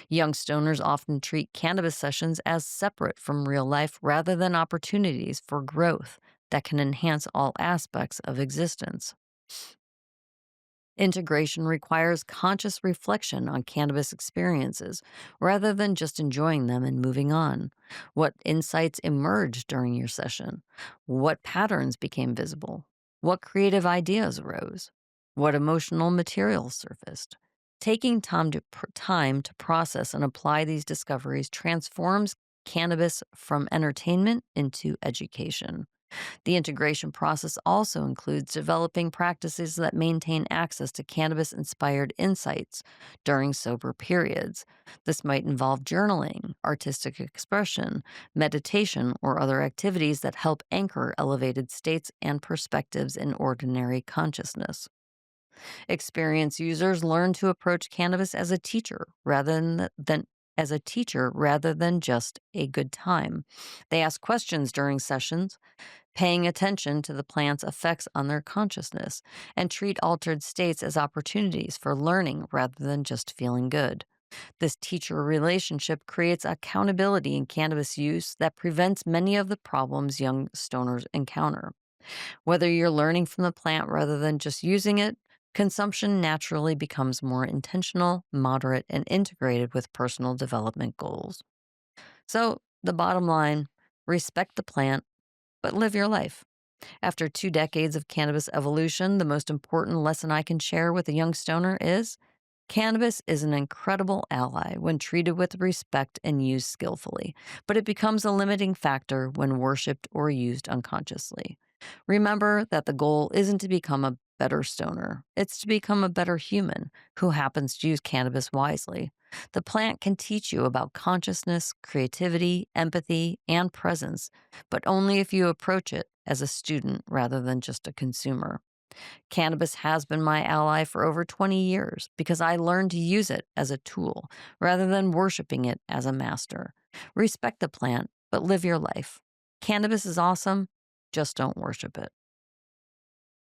Speaker 2: Young stoners often treat cannabis sessions as separate from real life rather than opportunities for growth that can enhance all aspects of existence. Integration requires conscious reflection on cannabis experiences rather than just enjoying them and moving on. What insights emerged during your session? What patterns became visible? What creative ideas arose? What emotional material surfaced? Taking time to process and apply these discoveries transforms cannabis from entertainment into education. The integration process also includes developing practices that maintain access to cannabis inspired insights during sober periods. This might involve journaling, artistic expression, meditation, or other activities that help anchor elevated states and perspectives in ordinary consciousness. Experienced users learn to approach cannabis as a teacher rather than just a good time. They ask questions during sessions, paying attention to the plant's effects on their consciousness, and treat altered states as opportunities for learning rather than just feeling good. This teacher relationship creates accountability in cannabis use that prevents many of the problems young stoners encounter. Whether you're learning from the plant rather than just using it, consumption naturally becomes more intentional, moderate, and integrated with personal development goals. So, the bottom line, respect the plant, but live your life. After 2 decades of cannabis evolution, the most important lesson I can share with a young stoner is cannabis is an incredible ally when treated with respect and used skillfully, but it becomes a limiting factor when worshipped or used unconsciously. Remember that the goal isn't to become a better stoner, it's to become a better human who happens to use cannabis wisely. The plant can teach you about consciousness, creativity, empathy, and presence, but only if you approach it as a student rather than just a consumer. Cannabis has been my ally for over 20 years because I learned to use it as a tool rather than worshiping it as a master. Respect the plant, but live your life. Cannabis is awesome, just don't worship it.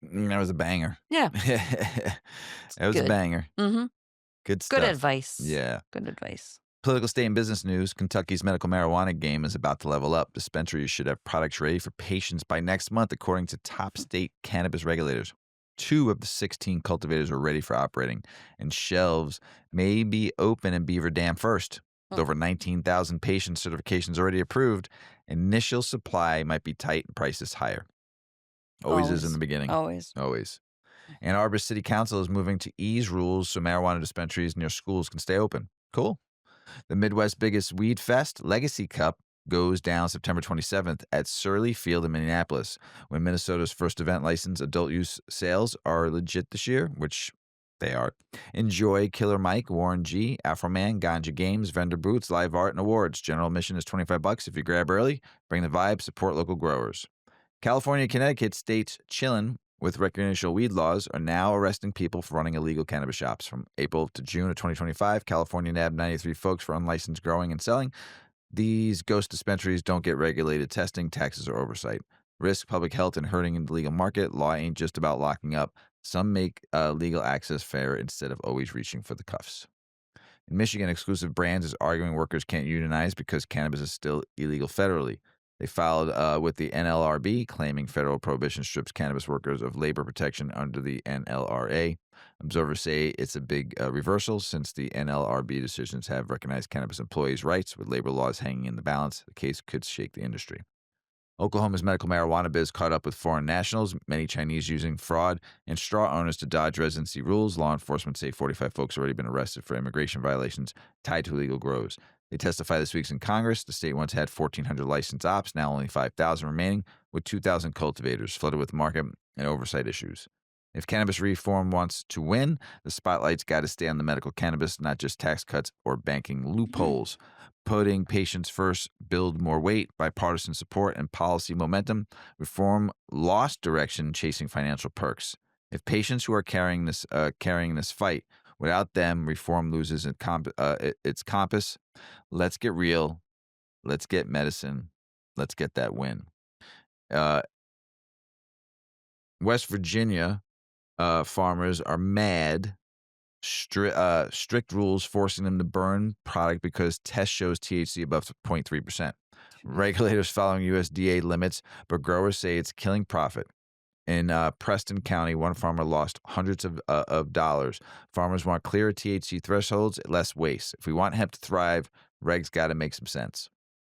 Speaker 1: That was a banger.
Speaker 2: Yeah,
Speaker 1: That was a
Speaker 2: good.
Speaker 1: banger.
Speaker 2: Mhm.
Speaker 1: Good
Speaker 2: Good
Speaker 1: stuff.
Speaker 2: advice.
Speaker 1: Yeah.
Speaker 2: Good advice.
Speaker 1: Political state and business news. Kentucky's medical marijuana game is about to level up. Dispensaries should have products ready for patients by next month, according to top state cannabis regulators. 2 of the 16 cultivators are ready for operating, and shelves may be open in Beaver Dam first. With
Speaker 2: Mm.
Speaker 1: over 19,000 patient certifications already approved, initial supply might be tight and prices higher. Always is in the
Speaker 2: Always.
Speaker 1: beginning.
Speaker 2: Always.
Speaker 1: Always. Ann Arbor City Council is moving to ease rules so marijuana dispensaries near schools can stay open. Cool. The Midwest's biggest weed fest, Legacy Cup, goes down September 27th at Surly Field in Minneapolis. When Minnesota's first event licensed adult use sales are legit this year, which they are. Enjoy Killer Mike, Warren G, Afroman, Ganja Games, vendor booths, live art, and awards. General admission is $25 if you grab early. Bring the vibe, support local growers. California and Connecticut states chilling with recreational weed laws are now arresting people for running illegal cannabis shops. From April to June of 2025, California nabbed 93 folks for unlicensed growing and selling. These ghost dispensaries don't get regulated testing, taxes, or oversight. Risk public health and hurting in the legal market. Law ain't just about locking up. Some make legal access fair instead of always reaching for the cuffs. In Michigan, Exclusive Brands is arguing workers can't unionize because cannabis is still illegal federally. They filed with the NLRB, claiming federal prohibition strips cannabis workers of labor protection under the NLRA. Observers say it's a big reversal since the NLRB decisions have recognized cannabis employees' rights. With labor laws hanging in the balance, the case could shake the industry. Oklahoma's medical marijuana biz caught up with foreign nationals, many Chinese using fraud and straw owners to dodge residency rules. Law enforcement say 45 folks have already been arrested for immigration violations tied to illegal grows. They testify this week in Congress. The state once had 1,400 licensed ops, now only 5,000 remaining, with 2,000 cultivators flooded with market and oversight issues. If cannabis reform wants to win, the spotlight's got to stay on the medical cannabis, not just tax cuts or banking loopholes. Putting patients first, build more weight, bipartisan support, and policy momentum. Reform lost direction chasing financial perks. If patients who are carrying this fight, without them, reform loses its compass. Let's get real. Let's get medicine. Let's get that win. Uh, West Virginia farmers are mad. Strict rules forcing them to burn product because test shows THC above 0.3%. Regulators following USDA limits, but growers say it's killing profit. In Preston County, one farmer lost hundreds of dollars. Farmers want clearer THC thresholds, less waste. If we want hemp to thrive, regs got to make some sense.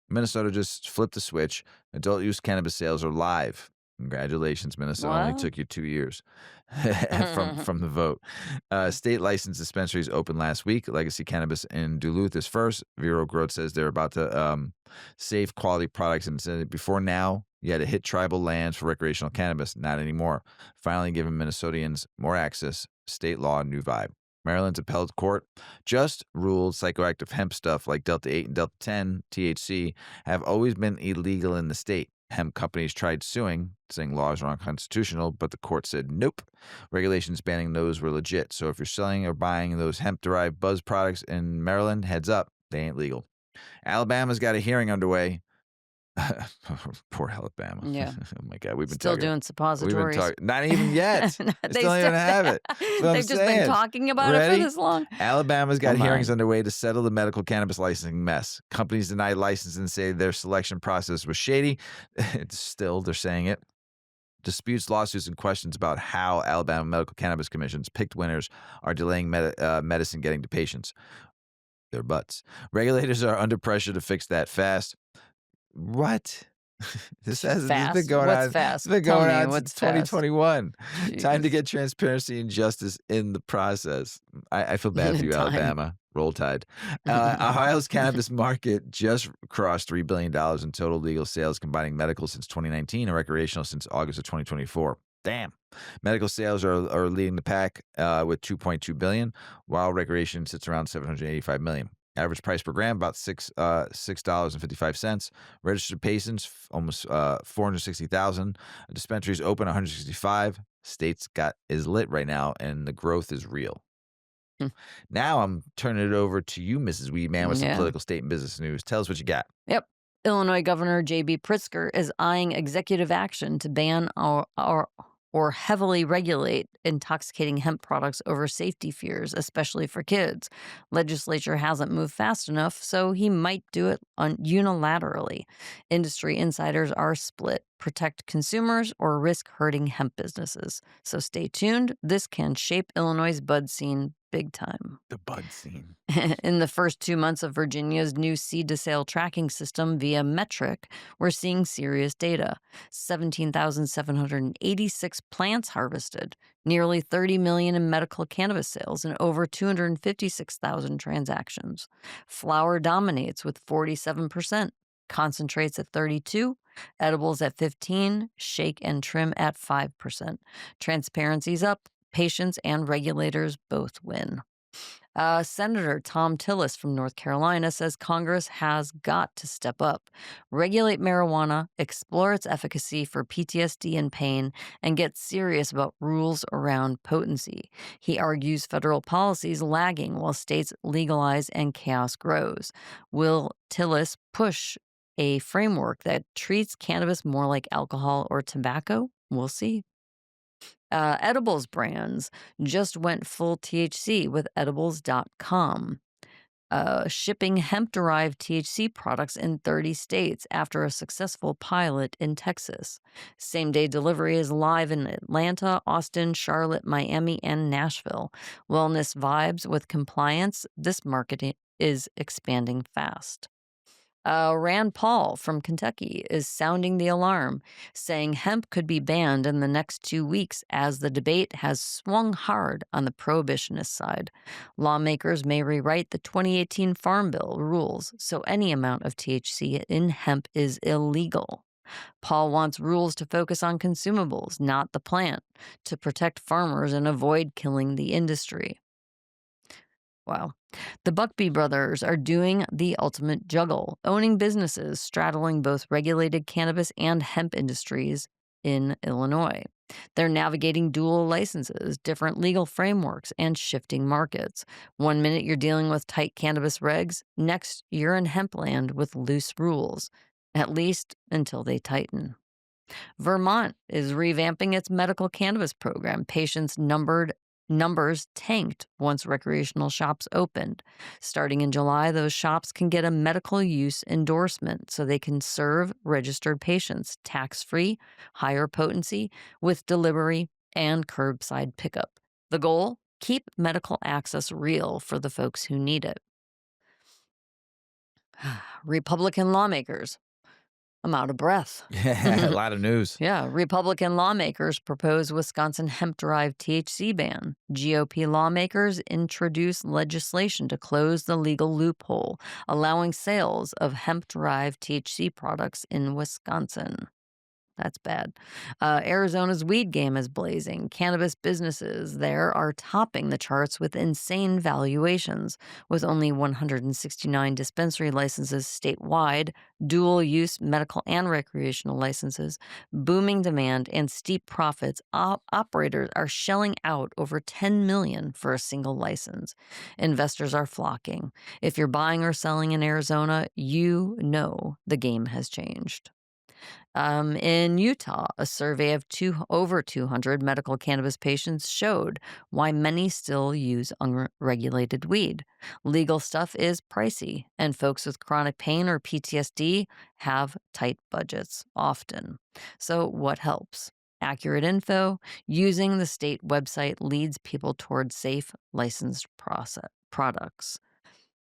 Speaker 1: Minnesota just flipped the switch. Adult use cannabis sales are live. Congratulations, Minnesota. Only
Speaker 2: Well,
Speaker 1: took you 2 years from the vote. State licensed dispensaries opened last week. Legacy Cannabis in Duluth is first. Vero Growth says they're about to save quality products. And said before now, you had to hit tribal lands for recreational cannabis. Not anymore. Finally giving Minnesotans more access. State law, new vibe. Maryland's appellate court just ruled psychoactive hemp stuff like Delta 8 and Delta 10 THC have always been illegal in the state. Hemp companies tried suing, saying laws are unconstitutional, but the court said nope. Regulations banning those were legit. So if you're selling or buying those hemp-derived buzz products in Maryland, heads up, they ain't legal. Alabama's got a hearing underway. Poor Alabama.
Speaker 2: Yeah.
Speaker 1: Oh my God,
Speaker 2: Still doing
Speaker 1: we've been
Speaker 2: suppositories.
Speaker 1: talking, not even yet. They
Speaker 2: They
Speaker 1: still don't
Speaker 2: still
Speaker 1: even have it. That's what I'm
Speaker 2: they've just been
Speaker 1: saying.
Speaker 2: talking about it for
Speaker 1: Ready?
Speaker 2: this long.
Speaker 1: Alabama's got
Speaker 2: Come
Speaker 1: hearings
Speaker 2: on.
Speaker 1: underway to settle the medical cannabis licensing mess. Companies denied license and say their selection process was shady. It's still, they're saying it. Disputes, lawsuits, and questions about how Alabama medical cannabis commissions picked winners are delaying medicine getting to patients. Their butts. Regulators are under pressure to fix that fast. What? This has been
Speaker 2: Fast.
Speaker 1: going
Speaker 2: What's
Speaker 1: on. It's
Speaker 2: fast?
Speaker 1: been
Speaker 2: Tell
Speaker 1: going
Speaker 2: me
Speaker 1: on since
Speaker 2: what's fast.
Speaker 1: 2021. Time to
Speaker 2: Jeez.
Speaker 1: get transparency and justice in the process. I feel bad for you,
Speaker 2: Time.
Speaker 1: Alabama. Roll Tide. Ohio's cannabis market just crossed $3 billion in total legal sales, combining medical since 2019 and recreational since August of 2024. Damn. Medical sales are leading the pack with 2.2 billion, while recreation sits around 785 million. Average price per gram about $6.55. Registered patients almost 460,000. Dispensaries open 165. States got is lit right now, and the growth is real. Now I'm turning it over to you, Mrs. Weedman, with some
Speaker 2: Yeah.
Speaker 1: political, state, and business news. Tell us what you got.
Speaker 2: Yep. Illinois Governor J.B. Pritzker is eyeing executive action to ban or heavily regulate intoxicating hemp products over safety fears, especially for kids. Legislature hasn't moved fast enough, so he might do it unilaterally. Industry insiders are split: protect consumers or risk hurting hemp businesses. So stay tuned. This can shape Illinois' bud scene big time.
Speaker 1: The bud scene.
Speaker 2: In the first 2 months of Virginia's new seed to sale tracking system via Metric, we're seeing serious data. 17,786 plants harvested, nearly 30 million in medical cannabis sales, and over 256,000 transactions. Flower dominates with 47%, concentrates at 32, edibles at 15, shake and trim at 5%. Transparency's up, patients and regulators both win. Senator Tom Tillis from North Carolina says Congress has got to step up, regulate marijuana, explore its efficacy for PTSD and pain, and get serious about rules around potency. He argues federal policy is lagging while states legalize and chaos grows. Will Tillis push a framework that treats cannabis more like alcohol or tobacco? We'll see. Edibles brands just went full THC with edibles.com, shipping hemp derived THC products in 30 states after a successful pilot in Texas. Same day delivery is live in Atlanta, Austin, Charlotte, Miami, and Nashville. Wellness vibes with compliance. This market is expanding fast. Rand Paul from Kentucky is sounding the alarm, saying hemp could be banned in the next 2 weeks as the debate has swung hard on the prohibitionist side. Lawmakers may rewrite the 2018 Farm Bill rules so any amount of THC in hemp is illegal. Paul wants rules to focus on consumables, not the plant, to protect farmers and avoid killing the industry. Wow. The Buckbee brothers are doing the ultimate juggle, owning businesses straddling both regulated cannabis and hemp industries in Illinois. They're navigating dual licenses, different legal frameworks, and shifting markets. One minute you're dealing with tight cannabis regs, next you're in hemp land with loose rules, at least until they tighten. Vermont is revamping its medical cannabis program. Numbers tanked once recreational shops opened. Starting in July, those shops can get a medical use endorsement so they can serve registered patients tax-free, higher potency, with delivery and curbside pickup. The goal? Keep medical access real for the folks who need it. Republican lawmakers. I'm out of breath.
Speaker 1: Yeah, a lot of news.
Speaker 2: Yeah, Republican lawmakers propose Wisconsin hemp-derived THC ban. GOP lawmakers introduce legislation to close the legal loophole, allowing sales of hemp-derived THC products in Wisconsin. That's bad. Arizona's weed game is blazing. Cannabis businesses there are topping the charts with insane valuations. With only 169 dispensary licenses statewide, dual use medical and recreational licenses, booming demand, and steep profits, operators are shelling out over $10 million for a single license. Investors are flocking. If you're buying or selling in Arizona, you know the game has changed. In Utah, a survey of over 200 medical cannabis patients showed why many still use unregulated weed. Legal stuff is pricey, and folks with chronic pain or PTSD have tight budgets often. So, what helps? Accurate info. Using the state website leads people towards safe, licensed products.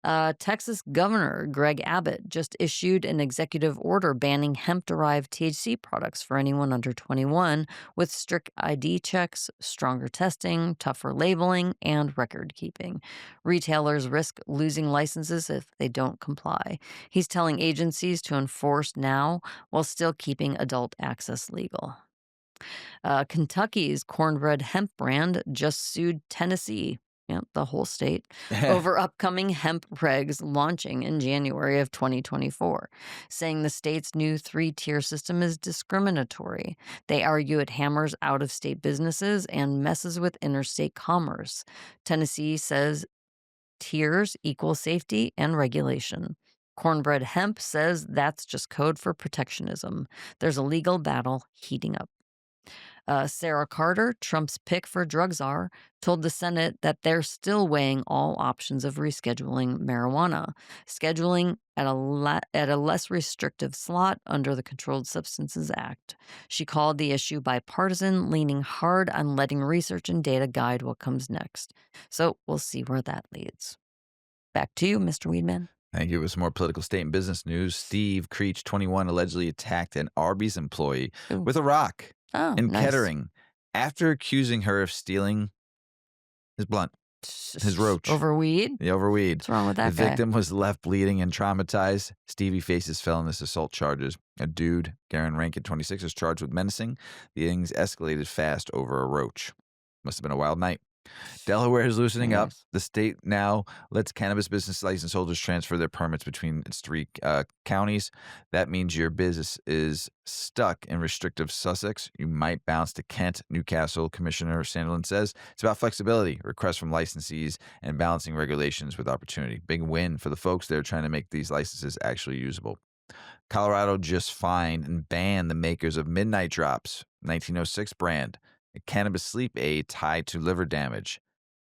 Speaker 2: Texas Governor Greg Abbott just issued an executive order banning hemp derived THC products for anyone under 21 with strict ID checks, stronger testing, tougher labeling, and record keeping. Retailers risk losing licenses if they don't comply. He's telling agencies to enforce now while still keeping adult access legal. Kentucky's cornbread hemp brand just sued Tennessee, yeah, the whole state, over upcoming hemp regs launching in January of 2024, saying the state's new three-tier system is discriminatory. They argue it hammers out-of-state businesses and messes with interstate commerce. Tennessee says tiers equal safety and regulation. Cornbread hemp says that's just code for protectionism. There's a legal battle heating up. Sarah Carter, Trump's pick for drug czar, told the Senate that they're still weighing all options of rescheduling marijuana, scheduling at a less restrictive slot under the Controlled Substances Act. She called the issue bipartisan, leaning hard on letting research and data guide what comes next. So we'll see where that leads. Back to you, Mr. Weedman.
Speaker 1: Thank you. With some more political state and business news. Steve Creech, 21, allegedly attacked an Arby's employee
Speaker 2: Ooh.
Speaker 1: with a rock
Speaker 2: Oh,
Speaker 1: in
Speaker 2: nice.
Speaker 1: Kettering after accusing her of stealing his blunt, his roach.
Speaker 2: Over weed?
Speaker 1: Over weed.
Speaker 2: What's wrong with that
Speaker 1: The
Speaker 2: guy?
Speaker 1: victim was left bleeding and traumatized. Stevie faces felonious assault charges. A dude, Garen Rankin, 26, is charged with menacing. The things escalated fast over a roach. Must have been a wild night. Delaware is loosening up.
Speaker 2: Yes.
Speaker 1: The state now lets cannabis business license holders transfer their permits between its three counties. That means your business is stuck in restrictive Sussex. You might bounce to Kent, Newcastle. Commissioner Sanderland says it's about flexibility, requests from licensees, and balancing regulations with opportunity. Big win for the folks that are trying to make these licenses actually usable. Colorado just fined and banned the makers of Midnight Drops, 1906 brand, a cannabis sleep aid tied to liver damage.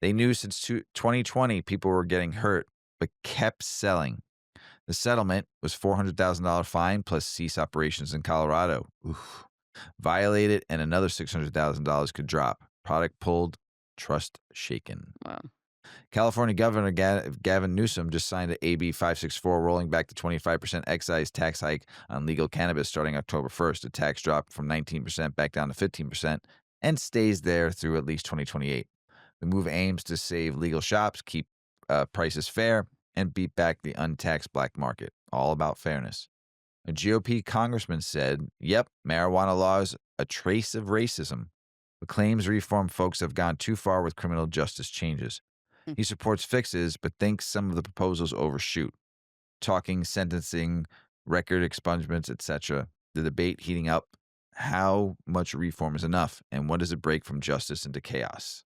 Speaker 1: They knew since 2020 people were getting hurt, but kept selling. The settlement was $400,000 fine plus cease operations in Colorado. Oof. Violated and another $600,000 could drop. Product pulled, trust shaken.
Speaker 2: Wow.
Speaker 1: California Governor Gavin Newsom just signed an AB 564 rolling back the 25% excise tax hike on legal cannabis starting October 1st. The tax dropped from 19% back down to 15% and stays there through at least 2028. The move aims to save legal shops, keep prices fair, and beat back the untaxed black market. All about fairness. A GOP congressman said, yep, marijuana law is a trace of racism, but claims reform folks have gone too far with criminal justice changes. He supports fixes, but thinks some of the proposals overshoot. Talking, sentencing, record expungements, etc. The debate heating up. How much reform is enough, and what does it break from justice into chaos?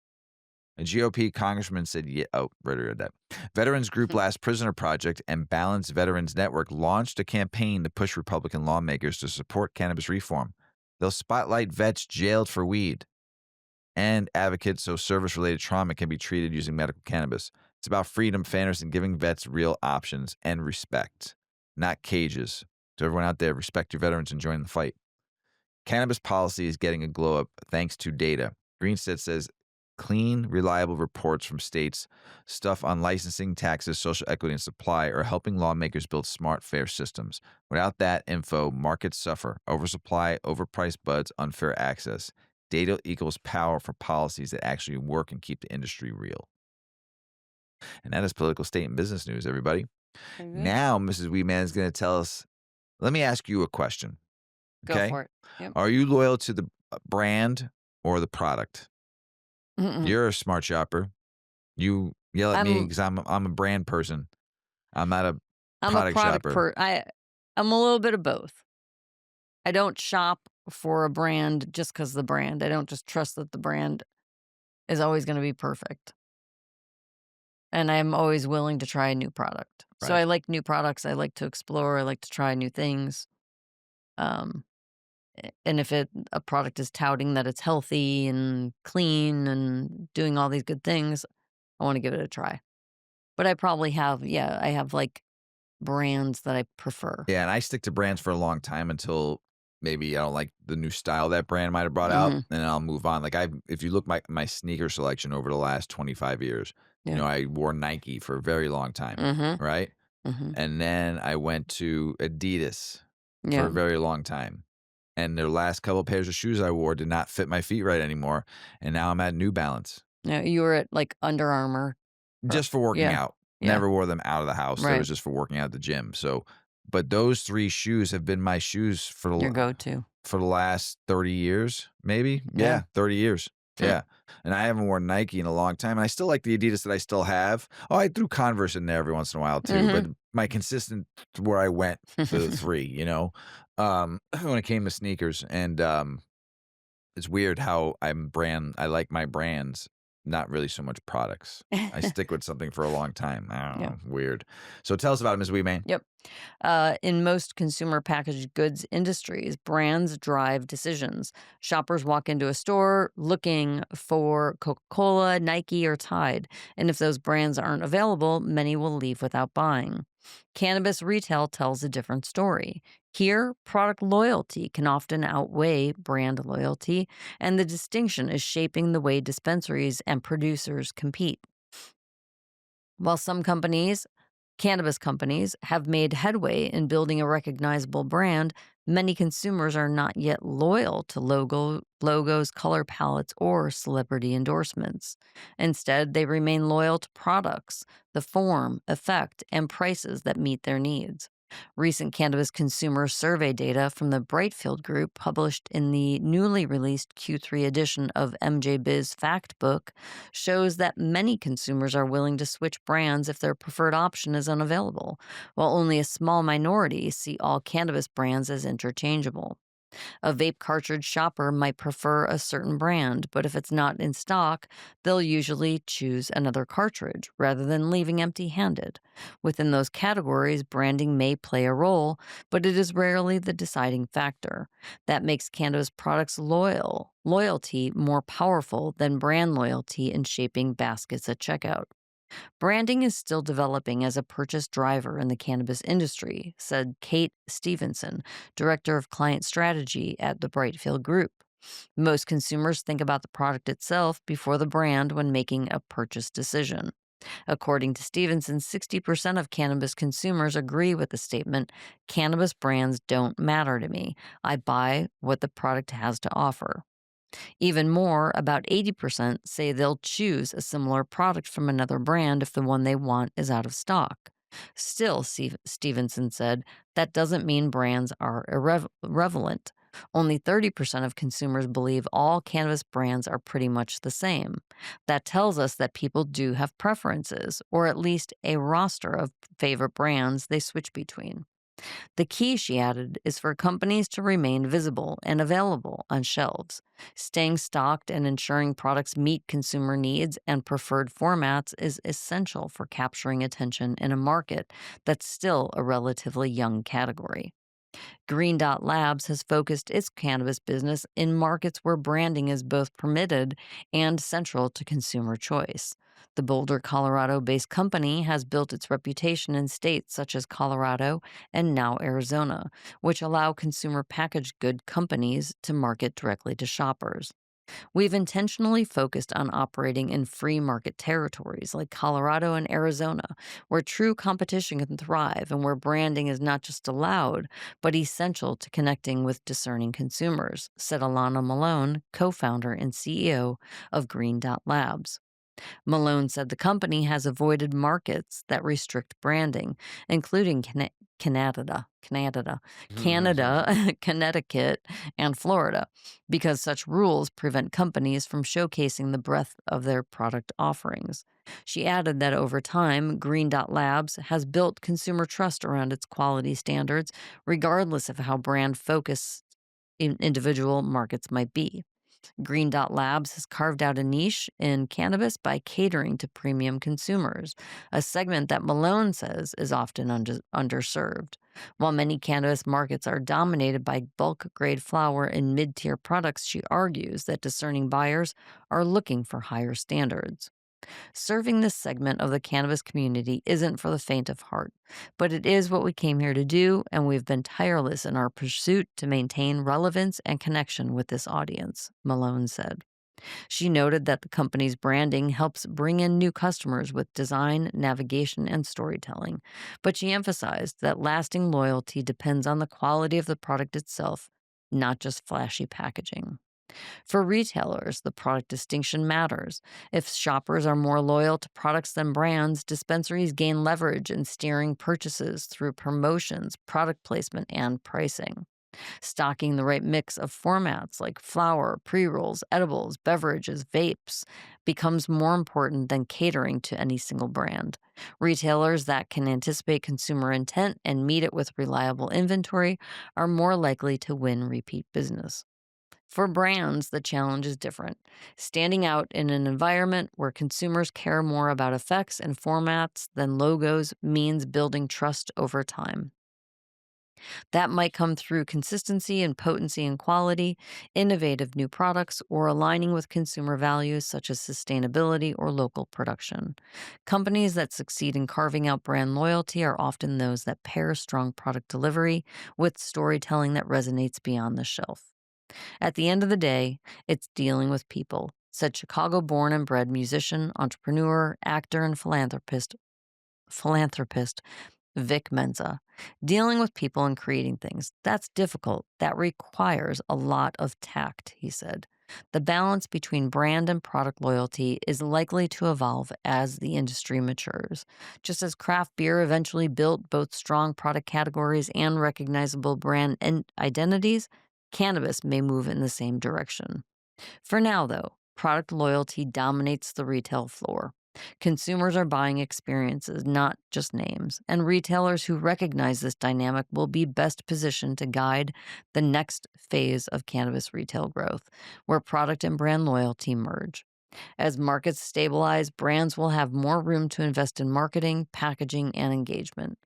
Speaker 1: A GOP congressman said, right read that. Veterans Group Last Prisoner Project and Balanced Veterans Network launched a campaign to push Republican lawmakers to support cannabis reform. They'll spotlight vets jailed for weed and advocates so service-related trauma can be treated using medical cannabis. It's about freedom, fairness, and giving vets real options and respect, not cages. To everyone out there, respect your veterans and join the fight. Cannabis policy is getting a glow up thanks to data. Greenstead says clean, reliable reports from states, stuff on licensing, taxes, social equity, and supply are helping lawmakers build smart, fair systems. Without that info, markets suffer. Oversupply, overpriced buds, unfair access. Data equals power for policies that actually work and keep the industry real. And that is political state and business news, everybody.
Speaker 2: Okay.
Speaker 1: Now, Mrs. Weedman is going to tell us, let me ask you a question.
Speaker 2: Go
Speaker 1: Okay.
Speaker 2: for it. Yep.
Speaker 1: Are you loyal to the brand or the product?
Speaker 2: Mm-mm.
Speaker 1: You're a smart shopper. You yell at me
Speaker 2: I'm
Speaker 1: because I'm a brand person. I'm not a
Speaker 2: I'm a
Speaker 1: product
Speaker 2: product
Speaker 1: shopper.
Speaker 2: per I'm a little bit of both. I don't shop for a brand just because the brand. I don't just trust that the brand is always gonna be perfect, and I'm always willing to try a new product. So
Speaker 1: Right.
Speaker 2: I like new products, I like to explore, I like to try new things, um, and if a product is touting that it's healthy and clean and doing all these good things, I wanna give it a try. But I probably have I have, like, brands that I prefer.
Speaker 1: Yeah, and I stick to brands for a long time until maybe I don't like the new style that brand might have brought out,
Speaker 2: Mhm.
Speaker 1: and then I'll move on. Like if you look my sneaker selection over the last 25 years,
Speaker 2: Yeah.
Speaker 1: I wore Nike for a very long time,
Speaker 2: Mhm.
Speaker 1: right?
Speaker 2: Mhm.
Speaker 1: And then I went to Adidas for
Speaker 2: Yeah.
Speaker 1: a very long time. And their last couple pairs of shoes I wore did not fit my feet right anymore, and now I'm at New Balance.
Speaker 2: Yeah, you were at, like, Under Armour or
Speaker 1: Just for working
Speaker 2: yeah.
Speaker 1: out.
Speaker 2: Yeah.
Speaker 1: Never wore them out of the house. That
Speaker 2: Right.
Speaker 1: was just for working out at the gym. So, but those 3 shoes have been my shoes
Speaker 2: Your go-to.
Speaker 1: for the last 30 years, maybe?
Speaker 2: Yeah.
Speaker 1: Yeah, 30 years.
Speaker 2: Hmm.
Speaker 1: Yeah. And I haven't worn Nike in a long time, and I still like the Adidas that I still have. Oh, I threw Converse in there every once in a while too, but
Speaker 2: Mhm.
Speaker 1: my consistent where I went the 3, when it came to sneakers, and, it's weird how I like my brands, not really so much products. I stick with something for a long time. I don't
Speaker 2: Yeah.
Speaker 1: know, weird. So tell us about it, Ms. Weedman.
Speaker 2: Yep. In most consumer packaged goods industries, brands drive decisions. Shoppers walk into a store looking for Coca Cola, Nike, or Tide. And if those brands aren't available, many will leave without buying. Cannabis retail tells a different story. Here, product loyalty can often outweigh brand loyalty, and the distinction is shaping the way dispensaries and producers compete. While some companies cannabis companies have made headway in building a recognizable brand, many consumers are not yet loyal to logos, color palettes, or celebrity endorsements. Instead, they remain loyal to products, the form, effect, and prices that meet their needs. Recent cannabis consumer survey data from the Brightfield Group, published in the newly released Q3 edition of MJ Biz Fact Book, shows that many consumers are willing to switch brands if their preferred option is unavailable, while only a small minority see all cannabis brands as interchangeable. A vape cartridge shopper might prefer a certain brand, but if it's not in stock, they'll usually choose another cartridge rather than leaving empty handed. Within those categories, branding may play a role, but it is rarely the deciding factor. That makes cannabis products loyalty more powerful than brand loyalty in shaping baskets at checkout. Branding is still developing as a purchase driver in the cannabis industry, said Kate Stevenson, director of client strategy at the Brightfield Group. Most consumers think about the product itself before the brand when making a purchase decision. According to Stevenson, 60% of cannabis consumers agree with the statement, "Cannabis brands don't matter to me. I buy what the product has to offer." Even more, about 80% say they'll choose a similar product from another brand if the one they want is out of stock. Still, Stevenson said, that doesn't mean brands are irrelevant. Only 30% of consumers believe all cannabis brands are pretty much the same. That tells us that people do have preferences, or at least a roster of favorite brands they switch between. The key, she added, is for companies to remain visible and available on shelves. Staying stocked and ensuring products meet consumer needs and preferred formats is essential for capturing attention in a market that's still a relatively young category. Green Dot Labs has focused its cannabis business in markets where branding is both permitted and central to consumer choice. The Boulder, Colorado based company has built its reputation in states such as Colorado and now Arizona, which allow consumer packaged good companies to market directly to shoppers. We've intentionally focused on operating in free market territories like Colorado and Arizona, where true competition can thrive and where branding is not just allowed, but essential to connecting with discerning consumers, said Alana Malone, co founder and CEO of Green Dot Labs. Malone said the company has avoided markets that restrict branding, including Canada, Connecticut, and Florida, because such rules prevent companies from showcasing the breadth of their product offerings. She added that over time, Green Dot Labs has built consumer trust around its quality standards, regardless of how brand focused individual markets might be. Green Dot Labs has carved out a niche in cannabis by catering to premium consumers, a segment that Malone says is often underserved. While many cannabis markets are dominated by bulk grade flower and mid tier products, she argues that discerning buyers are looking for higher standards. Serving this segment of the cannabis community isn't for the faint of heart, but it is what we came here to do, and we've been tireless in our pursuit to maintain relevance and connection with this audience, Malone said. She noted that the company's branding helps bring in new customers with design, navigation, and storytelling, but she emphasized that lasting loyalty depends on the quality of the product itself, not just flashy packaging. For retailers, the product distinction matters. If shoppers are more loyal to products than brands, dispensaries gain leverage in steering purchases through promotions, product placement, and pricing. Stocking the right mix of formats like flour, pre rolls, edibles, beverages, vapes becomes more important than catering to any single brand. Retailers that can anticipate consumer intent and meet it with reliable inventory are more likely to win repeat business. For brands, the challenge is different. Standing out in an environment where consumers care more about effects and formats than logos means building trust over time. That might come through consistency and potency and quality, innovative new products, or aligning with consumer values such as sustainability or local production. Companies that succeed in carving out brand loyalty are often those that pair strong product delivery with storytelling that resonates beyond the shelf. At the end of the day, it's dealing with people, said Chicago born and bred musician, entrepreneur, actor, and philanthropist Vic Menza. Dealing with people and creating things, that's difficult. That requires a lot of tact, he said. The balance between brand and product loyalty is likely to evolve as the industry matures. Just as craft beer eventually built both strong product categories and recognizable brand identities, cannabis may move in the same direction. For now, though, product loyalty dominates the retail floor. Consumers are buying experiences, not just names, and retailers who recognize this dynamic will be best positioned to guide the next phase of cannabis retail growth, where product and brand loyalty merge. As markets stabilize, brands will have more room to invest in marketing, packaging, and engagement.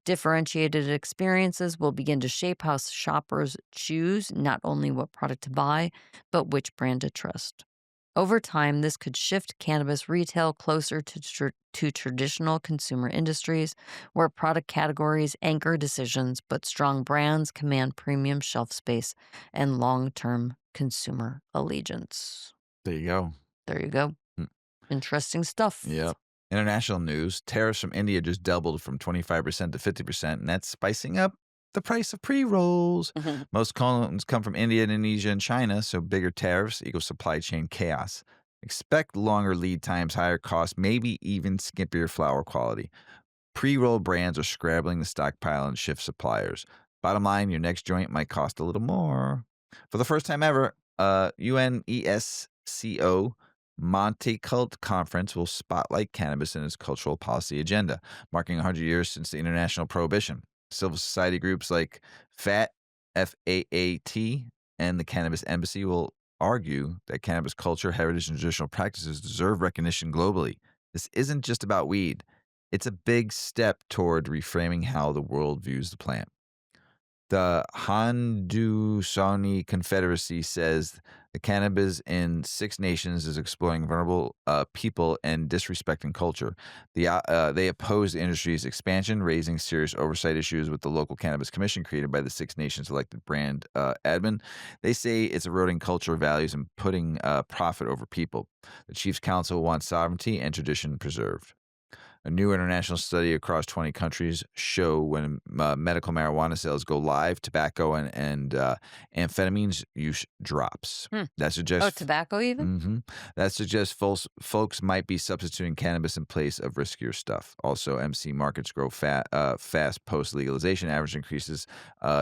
Speaker 2: Differentiated experiences will begin to shape how shoppers choose not only what product to buy, but which brand to trust. Over time, this could shift cannabis retail closer to traditional consumer industries, where product categories anchor decisions, but strong brands command premium shelf space and long term consumer allegiance.
Speaker 1: There you go.
Speaker 2: There you go.
Speaker 1: Hmm.
Speaker 2: Interesting stuff.
Speaker 1: Yep. International news, tariffs from India just doubled from 25% to 50%, and that's spicing up the price of pre-rolls. Most cones come from India, Indonesia, and China, so bigger tariffs equal supply chain chaos. Expect longer lead times, higher costs, maybe even skimpier flower quality. Pre-roll brands are scrabbling the stockpile and shift suppliers. Bottom line, your next joint might cost a little more. For the first time ever, UNESCO Monte Cult Conference will spotlight cannabis in its cultural policy agenda, marking 100 years since the international prohibition. Civil society groups like FAT, FAAT, and the Cannabis Embassy will argue that cannabis culture, heritage, and traditional practices deserve recognition globally. This isn't just about weed. It's a big step toward reframing how the world views the plant. The Haudenosaunee Confederacy says the cannabis in 6 nations is exploiting vulnerable people and disrespecting culture. They oppose the industry's expansion, raising serious oversight issues with the local cannabis commission created by the 6 nations elected brand admin. They say it's eroding cultural values and putting profit over people. The Chiefs Council wants sovereignty and tradition preserved. A new international study across 20 countries show when medical marijuana sales go live, tobacco and amphetamines use drops. That
Speaker 2: Oh,
Speaker 1: suggests
Speaker 2: tobacco even?
Speaker 1: That suggests folks might be substituting cannabis in place of riskier stuff. Also, MC markets grow fast post legalization. Average increases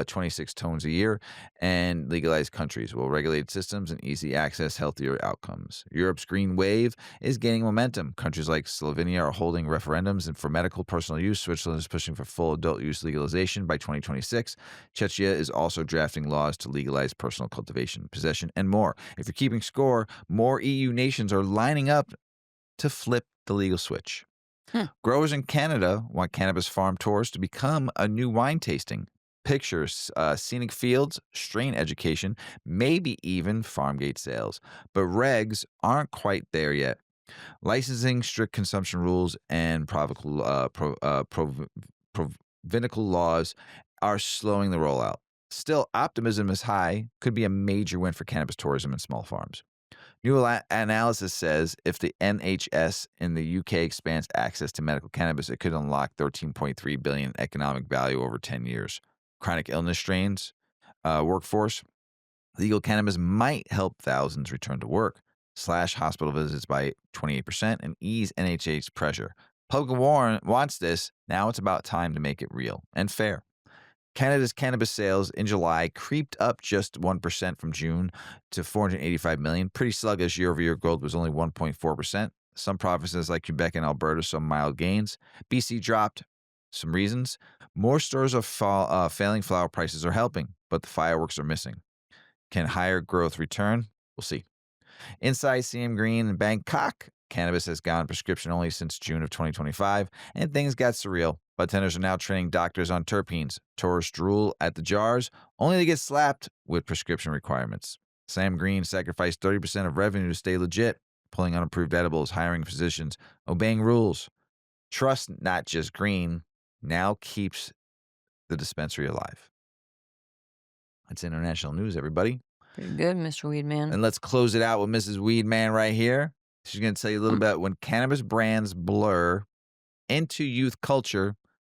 Speaker 1: 26 tones a year, and legalized countries will regulated systems and easy access, healthier outcomes. Europe's green wave is gaining momentum. Countries like Slovenia are holding referendums and for medical personal use. Switzerland is pushing for full adult use legalization by 2026. Czechia is also drafting laws to legalize personal cultivation, possession, and more. If you're keeping score, more EU nations are lining up to flip the legal switch.
Speaker 2: Hmm.
Speaker 1: Growers in Canada want cannabis farm tours to become a new wine tasting. Pictures, scenic fields, strain education, maybe even farm gate sales. But regs aren't quite there yet. Licensing, strict consumption rules, and provincial laws are slowing the rollout. Still, optimism is high, could be a major win for cannabis tourism and small farms. New analysis says if the NHS in the UK expands access to medical cannabis, it could unlock 13.3 billion in economic value over 10 years. Chronic illness strains, workforce, legal cannabis might help thousands return to work, slash hospital visits by 28%, and ease NHS pressure. Public wants this. Now it's about time to make it real and fair. Canada's cannabis sales in July creeped up just 1% from June to 485 million. Pretty sluggish. Year-over-year growth was only 1.4%. Some provinces like Quebec and Alberta saw mild gains. BC dropped. Some reasons. More stores are failing flower prices are helping, but the fireworks are missing. Can higher growth return? We'll see. Inside CM Green in Bangkok, cannabis has gone prescription only since June of 2025, and things got surreal. Bartenders are now training doctors on terpenes. Tourists drool at the jars, only to get slapped with prescription requirements. Sam Green sacrificed 30% of revenue to stay legit, pulling unapproved edibles, hiring physicians, obeying rules. Trust, not just Green, now keeps the dispensary alive. That's international news, everybody.
Speaker 2: Pretty good, Mr. Weedman.
Speaker 1: And let's close it out with Mrs. Weedman right here. She's going to tell you a little bit when cannabis brands blur into youth culture,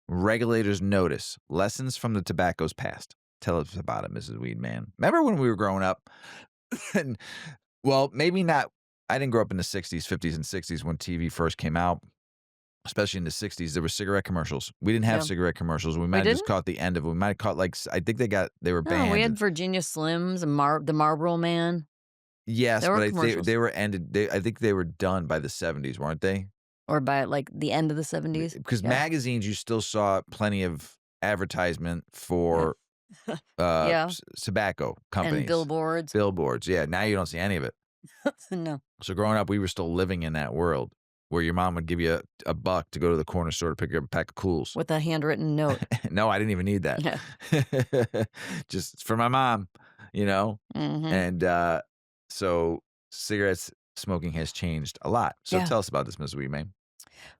Speaker 1: regulators notice. Lessons from the tobacco's past. Tell us about it, Mrs. Weedman. Remember when we were growing up? And, well, maybe not. I didn't grow up in the 60s, 50s, and 60s when TV first came out. Especially in the 60s, there were cigarette commercials. We didn't have cigarette commercials. We might have just caught the end of it. We might have caught, like, I think they were
Speaker 2: No,
Speaker 1: banned.
Speaker 2: we had Virginia Slims and the Marlboro Man.
Speaker 1: Yes,
Speaker 2: There were
Speaker 1: but
Speaker 2: commercials.
Speaker 1: they were ended. I think they were done by the 70s, weren't they?
Speaker 2: Or by, like, the end of the 70s.
Speaker 1: Because
Speaker 2: Yeah.
Speaker 1: magazines, you still saw plenty of advertisement for
Speaker 2: Yeah.
Speaker 1: tobacco companies.
Speaker 2: And billboards.
Speaker 1: Billboards, yeah. Now you don't see any of it.
Speaker 2: No.
Speaker 1: So growing up, we were still living in that world where your mom would give you a buck to go to the corner store to pick up a pack of Cools.
Speaker 2: With a handwritten note.
Speaker 1: No, I didn't even need that.
Speaker 2: Yeah.
Speaker 1: Just for my mom, you know?
Speaker 2: Mhm.
Speaker 1: And so cigarettes smoking has changed a lot. So
Speaker 2: Yeah.
Speaker 1: tell us about this, Ms. Weedman.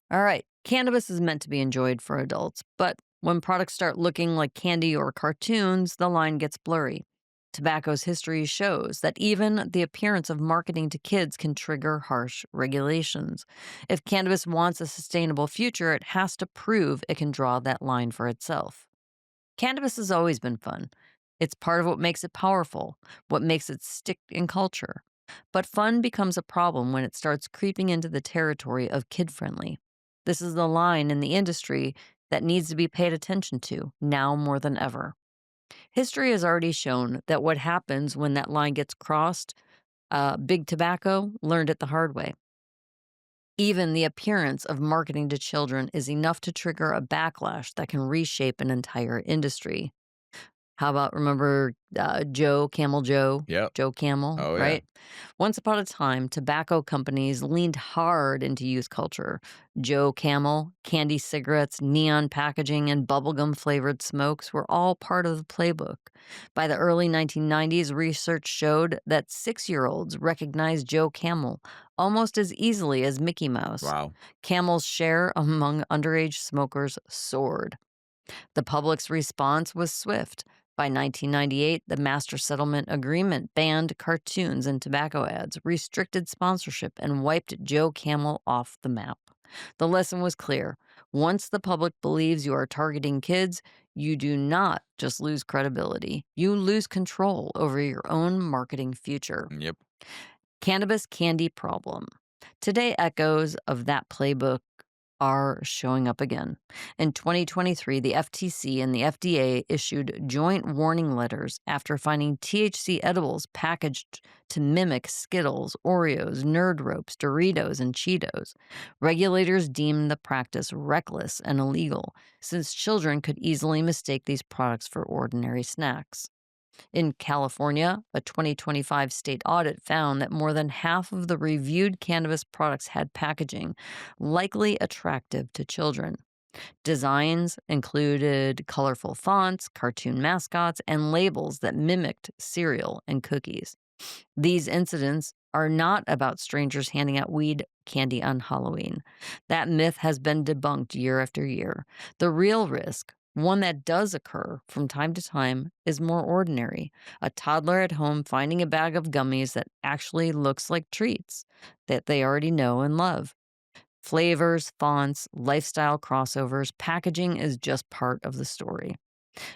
Speaker 2: All right. Cannabis is meant to be enjoyed for adults, but when products start looking like candy or cartoons, the line gets blurry. Tobacco's history shows that even the appearance of marketing to kids can trigger harsh regulations. If cannabis wants a sustainable future, it has to prove it can draw that line for itself. Cannabis has always been fun. It's part of what makes it powerful, what makes it stick in culture. But fun becomes a problem when it starts creeping into the territory of kid friendly. This is the line in the industry that needs to be paid attention to now more than ever. History has already shown that what happens when that line gets crossed, big tobacco learned it the hard way. Even the appearance of marketing to children is enough to trigger a backlash that can reshape an entire industry. How about remember Camel Joe?
Speaker 1: Yep.
Speaker 2: Joe Camel,
Speaker 1: Oh, yeah.
Speaker 2: right? Once upon a time, tobacco companies leaned hard into youth culture. Joe Camel, candy cigarettes, neon packaging, and bubblegum flavored smokes were all part of the playbook. By the early 1990s, research showed that 6-year-olds recognized Joe Camel almost as easily as Mickey Mouse.
Speaker 1: Wow.
Speaker 2: Camel's share among underage smokers soared. The public's response was swift. By 1998, the Master Settlement Agreement banned cartoons and tobacco ads, restricted sponsorship, and wiped Joe Camel off the map. The lesson was clear. Once the public believes you are targeting kids, you do not just lose credibility, you lose control over your own marketing future.
Speaker 1: Yep.
Speaker 2: Cannabis candy problem. Today, echoes of that playbook are showing up again. In 2023, the FTC and the FDA issued joint warning letters after finding THC edibles packaged to mimic Skittles, Oreos, Nerd Ropes, Doritos, and Cheetos. Regulators deemed the practice reckless and illegal, since children could easily mistake these products for ordinary snacks. In California, a 2025 state audit found that more than half of the reviewed cannabis products had packaging likely attractive to children. Designs included colorful fonts, cartoon mascots, and labels that mimicked cereal and cookies. These incidents are not about strangers handing out weed candy on Halloween. That myth has been debunked year after year. The real risk, one that does occur from time to time, is more ordinary. A toddler at home finding a bag of gummies that actually looks like treats that they already know and love. Flavors, fonts, lifestyle crossovers, packaging is just part of the story.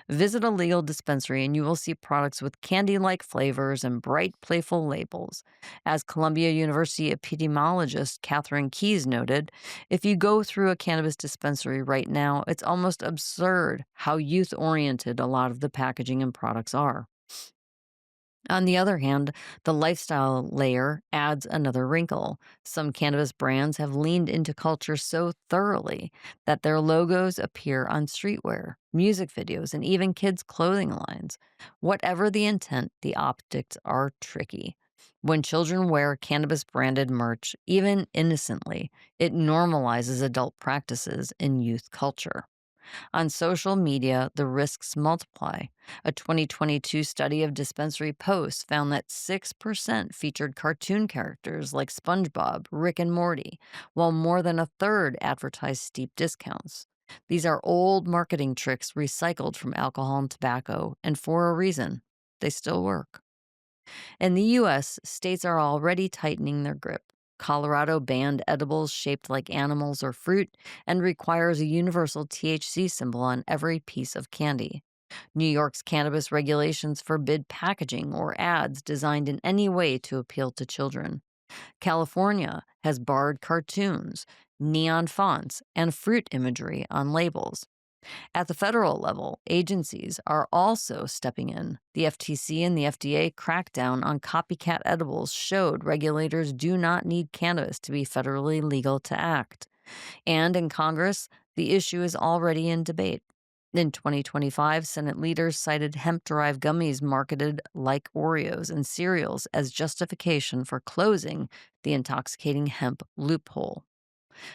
Speaker 2: Visit a legal dispensary and you will see products with candy like flavors and bright, playful labels. As Columbia University epidemiologist Catherine Keyes noted, if you go through a cannabis dispensary right now, it's almost absurd how youth oriented a lot of the packaging and products are. On the other hand, the lifestyle layer adds another wrinkle. Some cannabis brands have leaned into culture so thoroughly that their logos appear on streetwear, music videos, and even kids' clothing lines. Whatever the intent, the optics are tricky. When children wear cannabis branded merch, even innocently, it normalizes adult practices in youth culture. On social media, the risks multiply. A 2022 study of dispensary posts found that 6% featured cartoon characters like SpongeBob, Rick and Morty, while more than a third advertised steep discounts. These are old marketing tricks recycled from alcohol and tobacco, and for a reason. They still work. In the US, states are already tightening their grip. Colorado banned edibles shaped like animals or fruit and requires a universal THC symbol on every piece of candy. New York's cannabis regulations forbid packaging or ads designed in any way to appeal to children. California has barred cartoons, neon fonts, and fruit imagery on labels. At the federal level, agencies are also stepping in. The FTC and the FDA crackdown on copycat edibles showed regulators do not need cannabis to be federally legal to act. And in Congress, the issue is already in debate. In 2025, Senate leaders cited hemp derived gummies marketed like Oreos and cereals as justification for closing the intoxicating hemp loophole.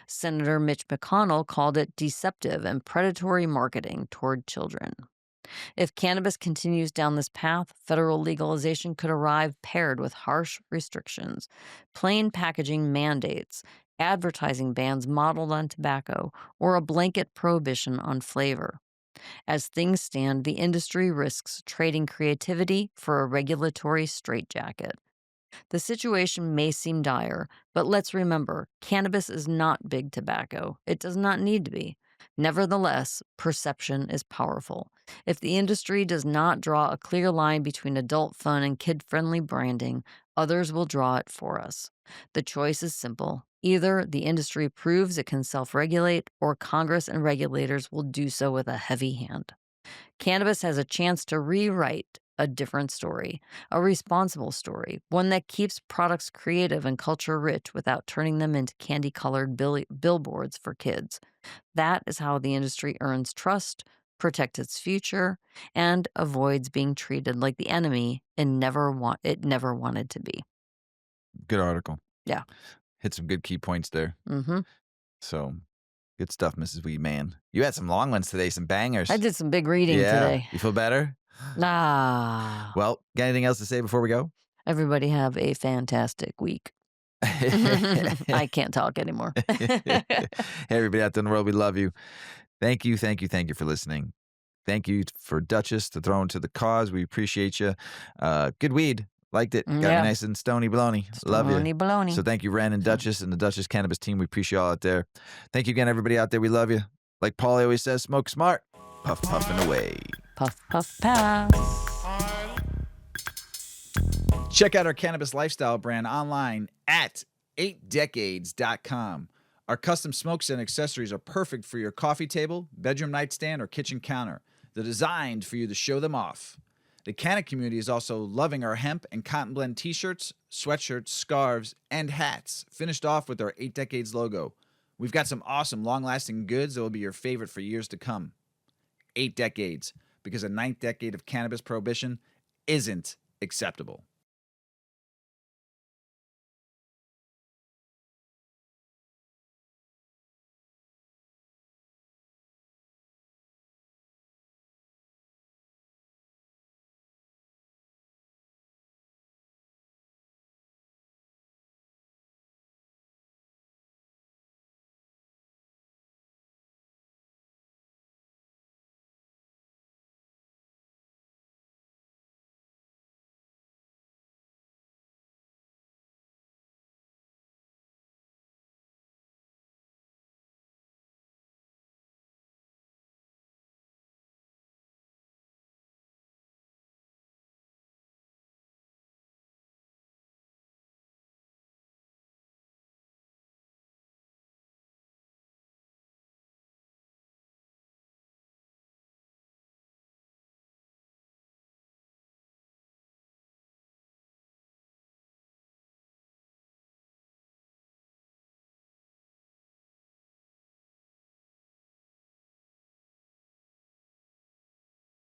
Speaker 2: Senator Mitch McConnell called it deceptive and predatory marketing toward children. If cannabis continues down this path, federal legalization could arrive paired with harsh restrictions, plain packaging mandates, advertising bans modeled on tobacco, or a blanket prohibition on flavor. As things stand, the industry risks trading creativity for a regulatory straitjacket. The situation may seem dire, but let's remember cannabis is not big tobacco. It does not need to be. Nevertheless, perception is powerful. If the industry does not draw a clear line between adult fun and kid friendly branding, others will draw it for us. The choice is simple. Either the industry proves it can self regulate, or Congress and regulators will do so with a heavy hand. Cannabis has a chance to rewrite a different story, a responsible story, one that keeps products creative and culture rich without turning them into candy colored billboards for kids. That is how the industry earns trust, protects its future, and avoids being treated like the enemy it never wanted to be.
Speaker 1: Good article.
Speaker 2: Yeah.
Speaker 1: Hit some good key points there.
Speaker 2: Mm-hmm.
Speaker 1: So good stuff, Mrs. Weedman. You had some long ones today, some bangers.
Speaker 2: I did some big reading
Speaker 1: yeah.
Speaker 2: today.
Speaker 1: You feel better?
Speaker 2: Ah.
Speaker 1: Well, got anything else to say before we go?
Speaker 2: Everybody have a fantastic week. I can't talk anymore.
Speaker 1: Hey, everybody out there in the world, we love you. Thank you for listening. Thank you for Dutchess to throw into the cause. We appreciate you. Good weed. Liked it. Got me
Speaker 2: Yeah.
Speaker 1: nice and stony baloney. Love you.
Speaker 2: Stony baloney.
Speaker 1: So thank you, Ren and
Speaker 2: So
Speaker 1: Dutchess and the Dutchess Cannabis team. We appreciate y'all out there. Thank you again, everybody out there. We love you. Like Paulie always says, smoke smart, puff puffing away.
Speaker 2: puff, puff, pass.
Speaker 1: Check out our cannabis lifestyle brand online at 8decades.com. Our custom smokes and accessories are perfect for your coffee table, bedroom nightstand, or kitchen counter. They're designed for you to show them off. The Canna community is also loving our hemp and cotton blend t-shirts, sweatshirts, scarves, and hats, finished off with our 8 Decades logo. We've got some awesome long-lasting goods that will be your favorite for years to come. 8 Decades, because a 9th decade of cannabis prohibition isn't acceptable.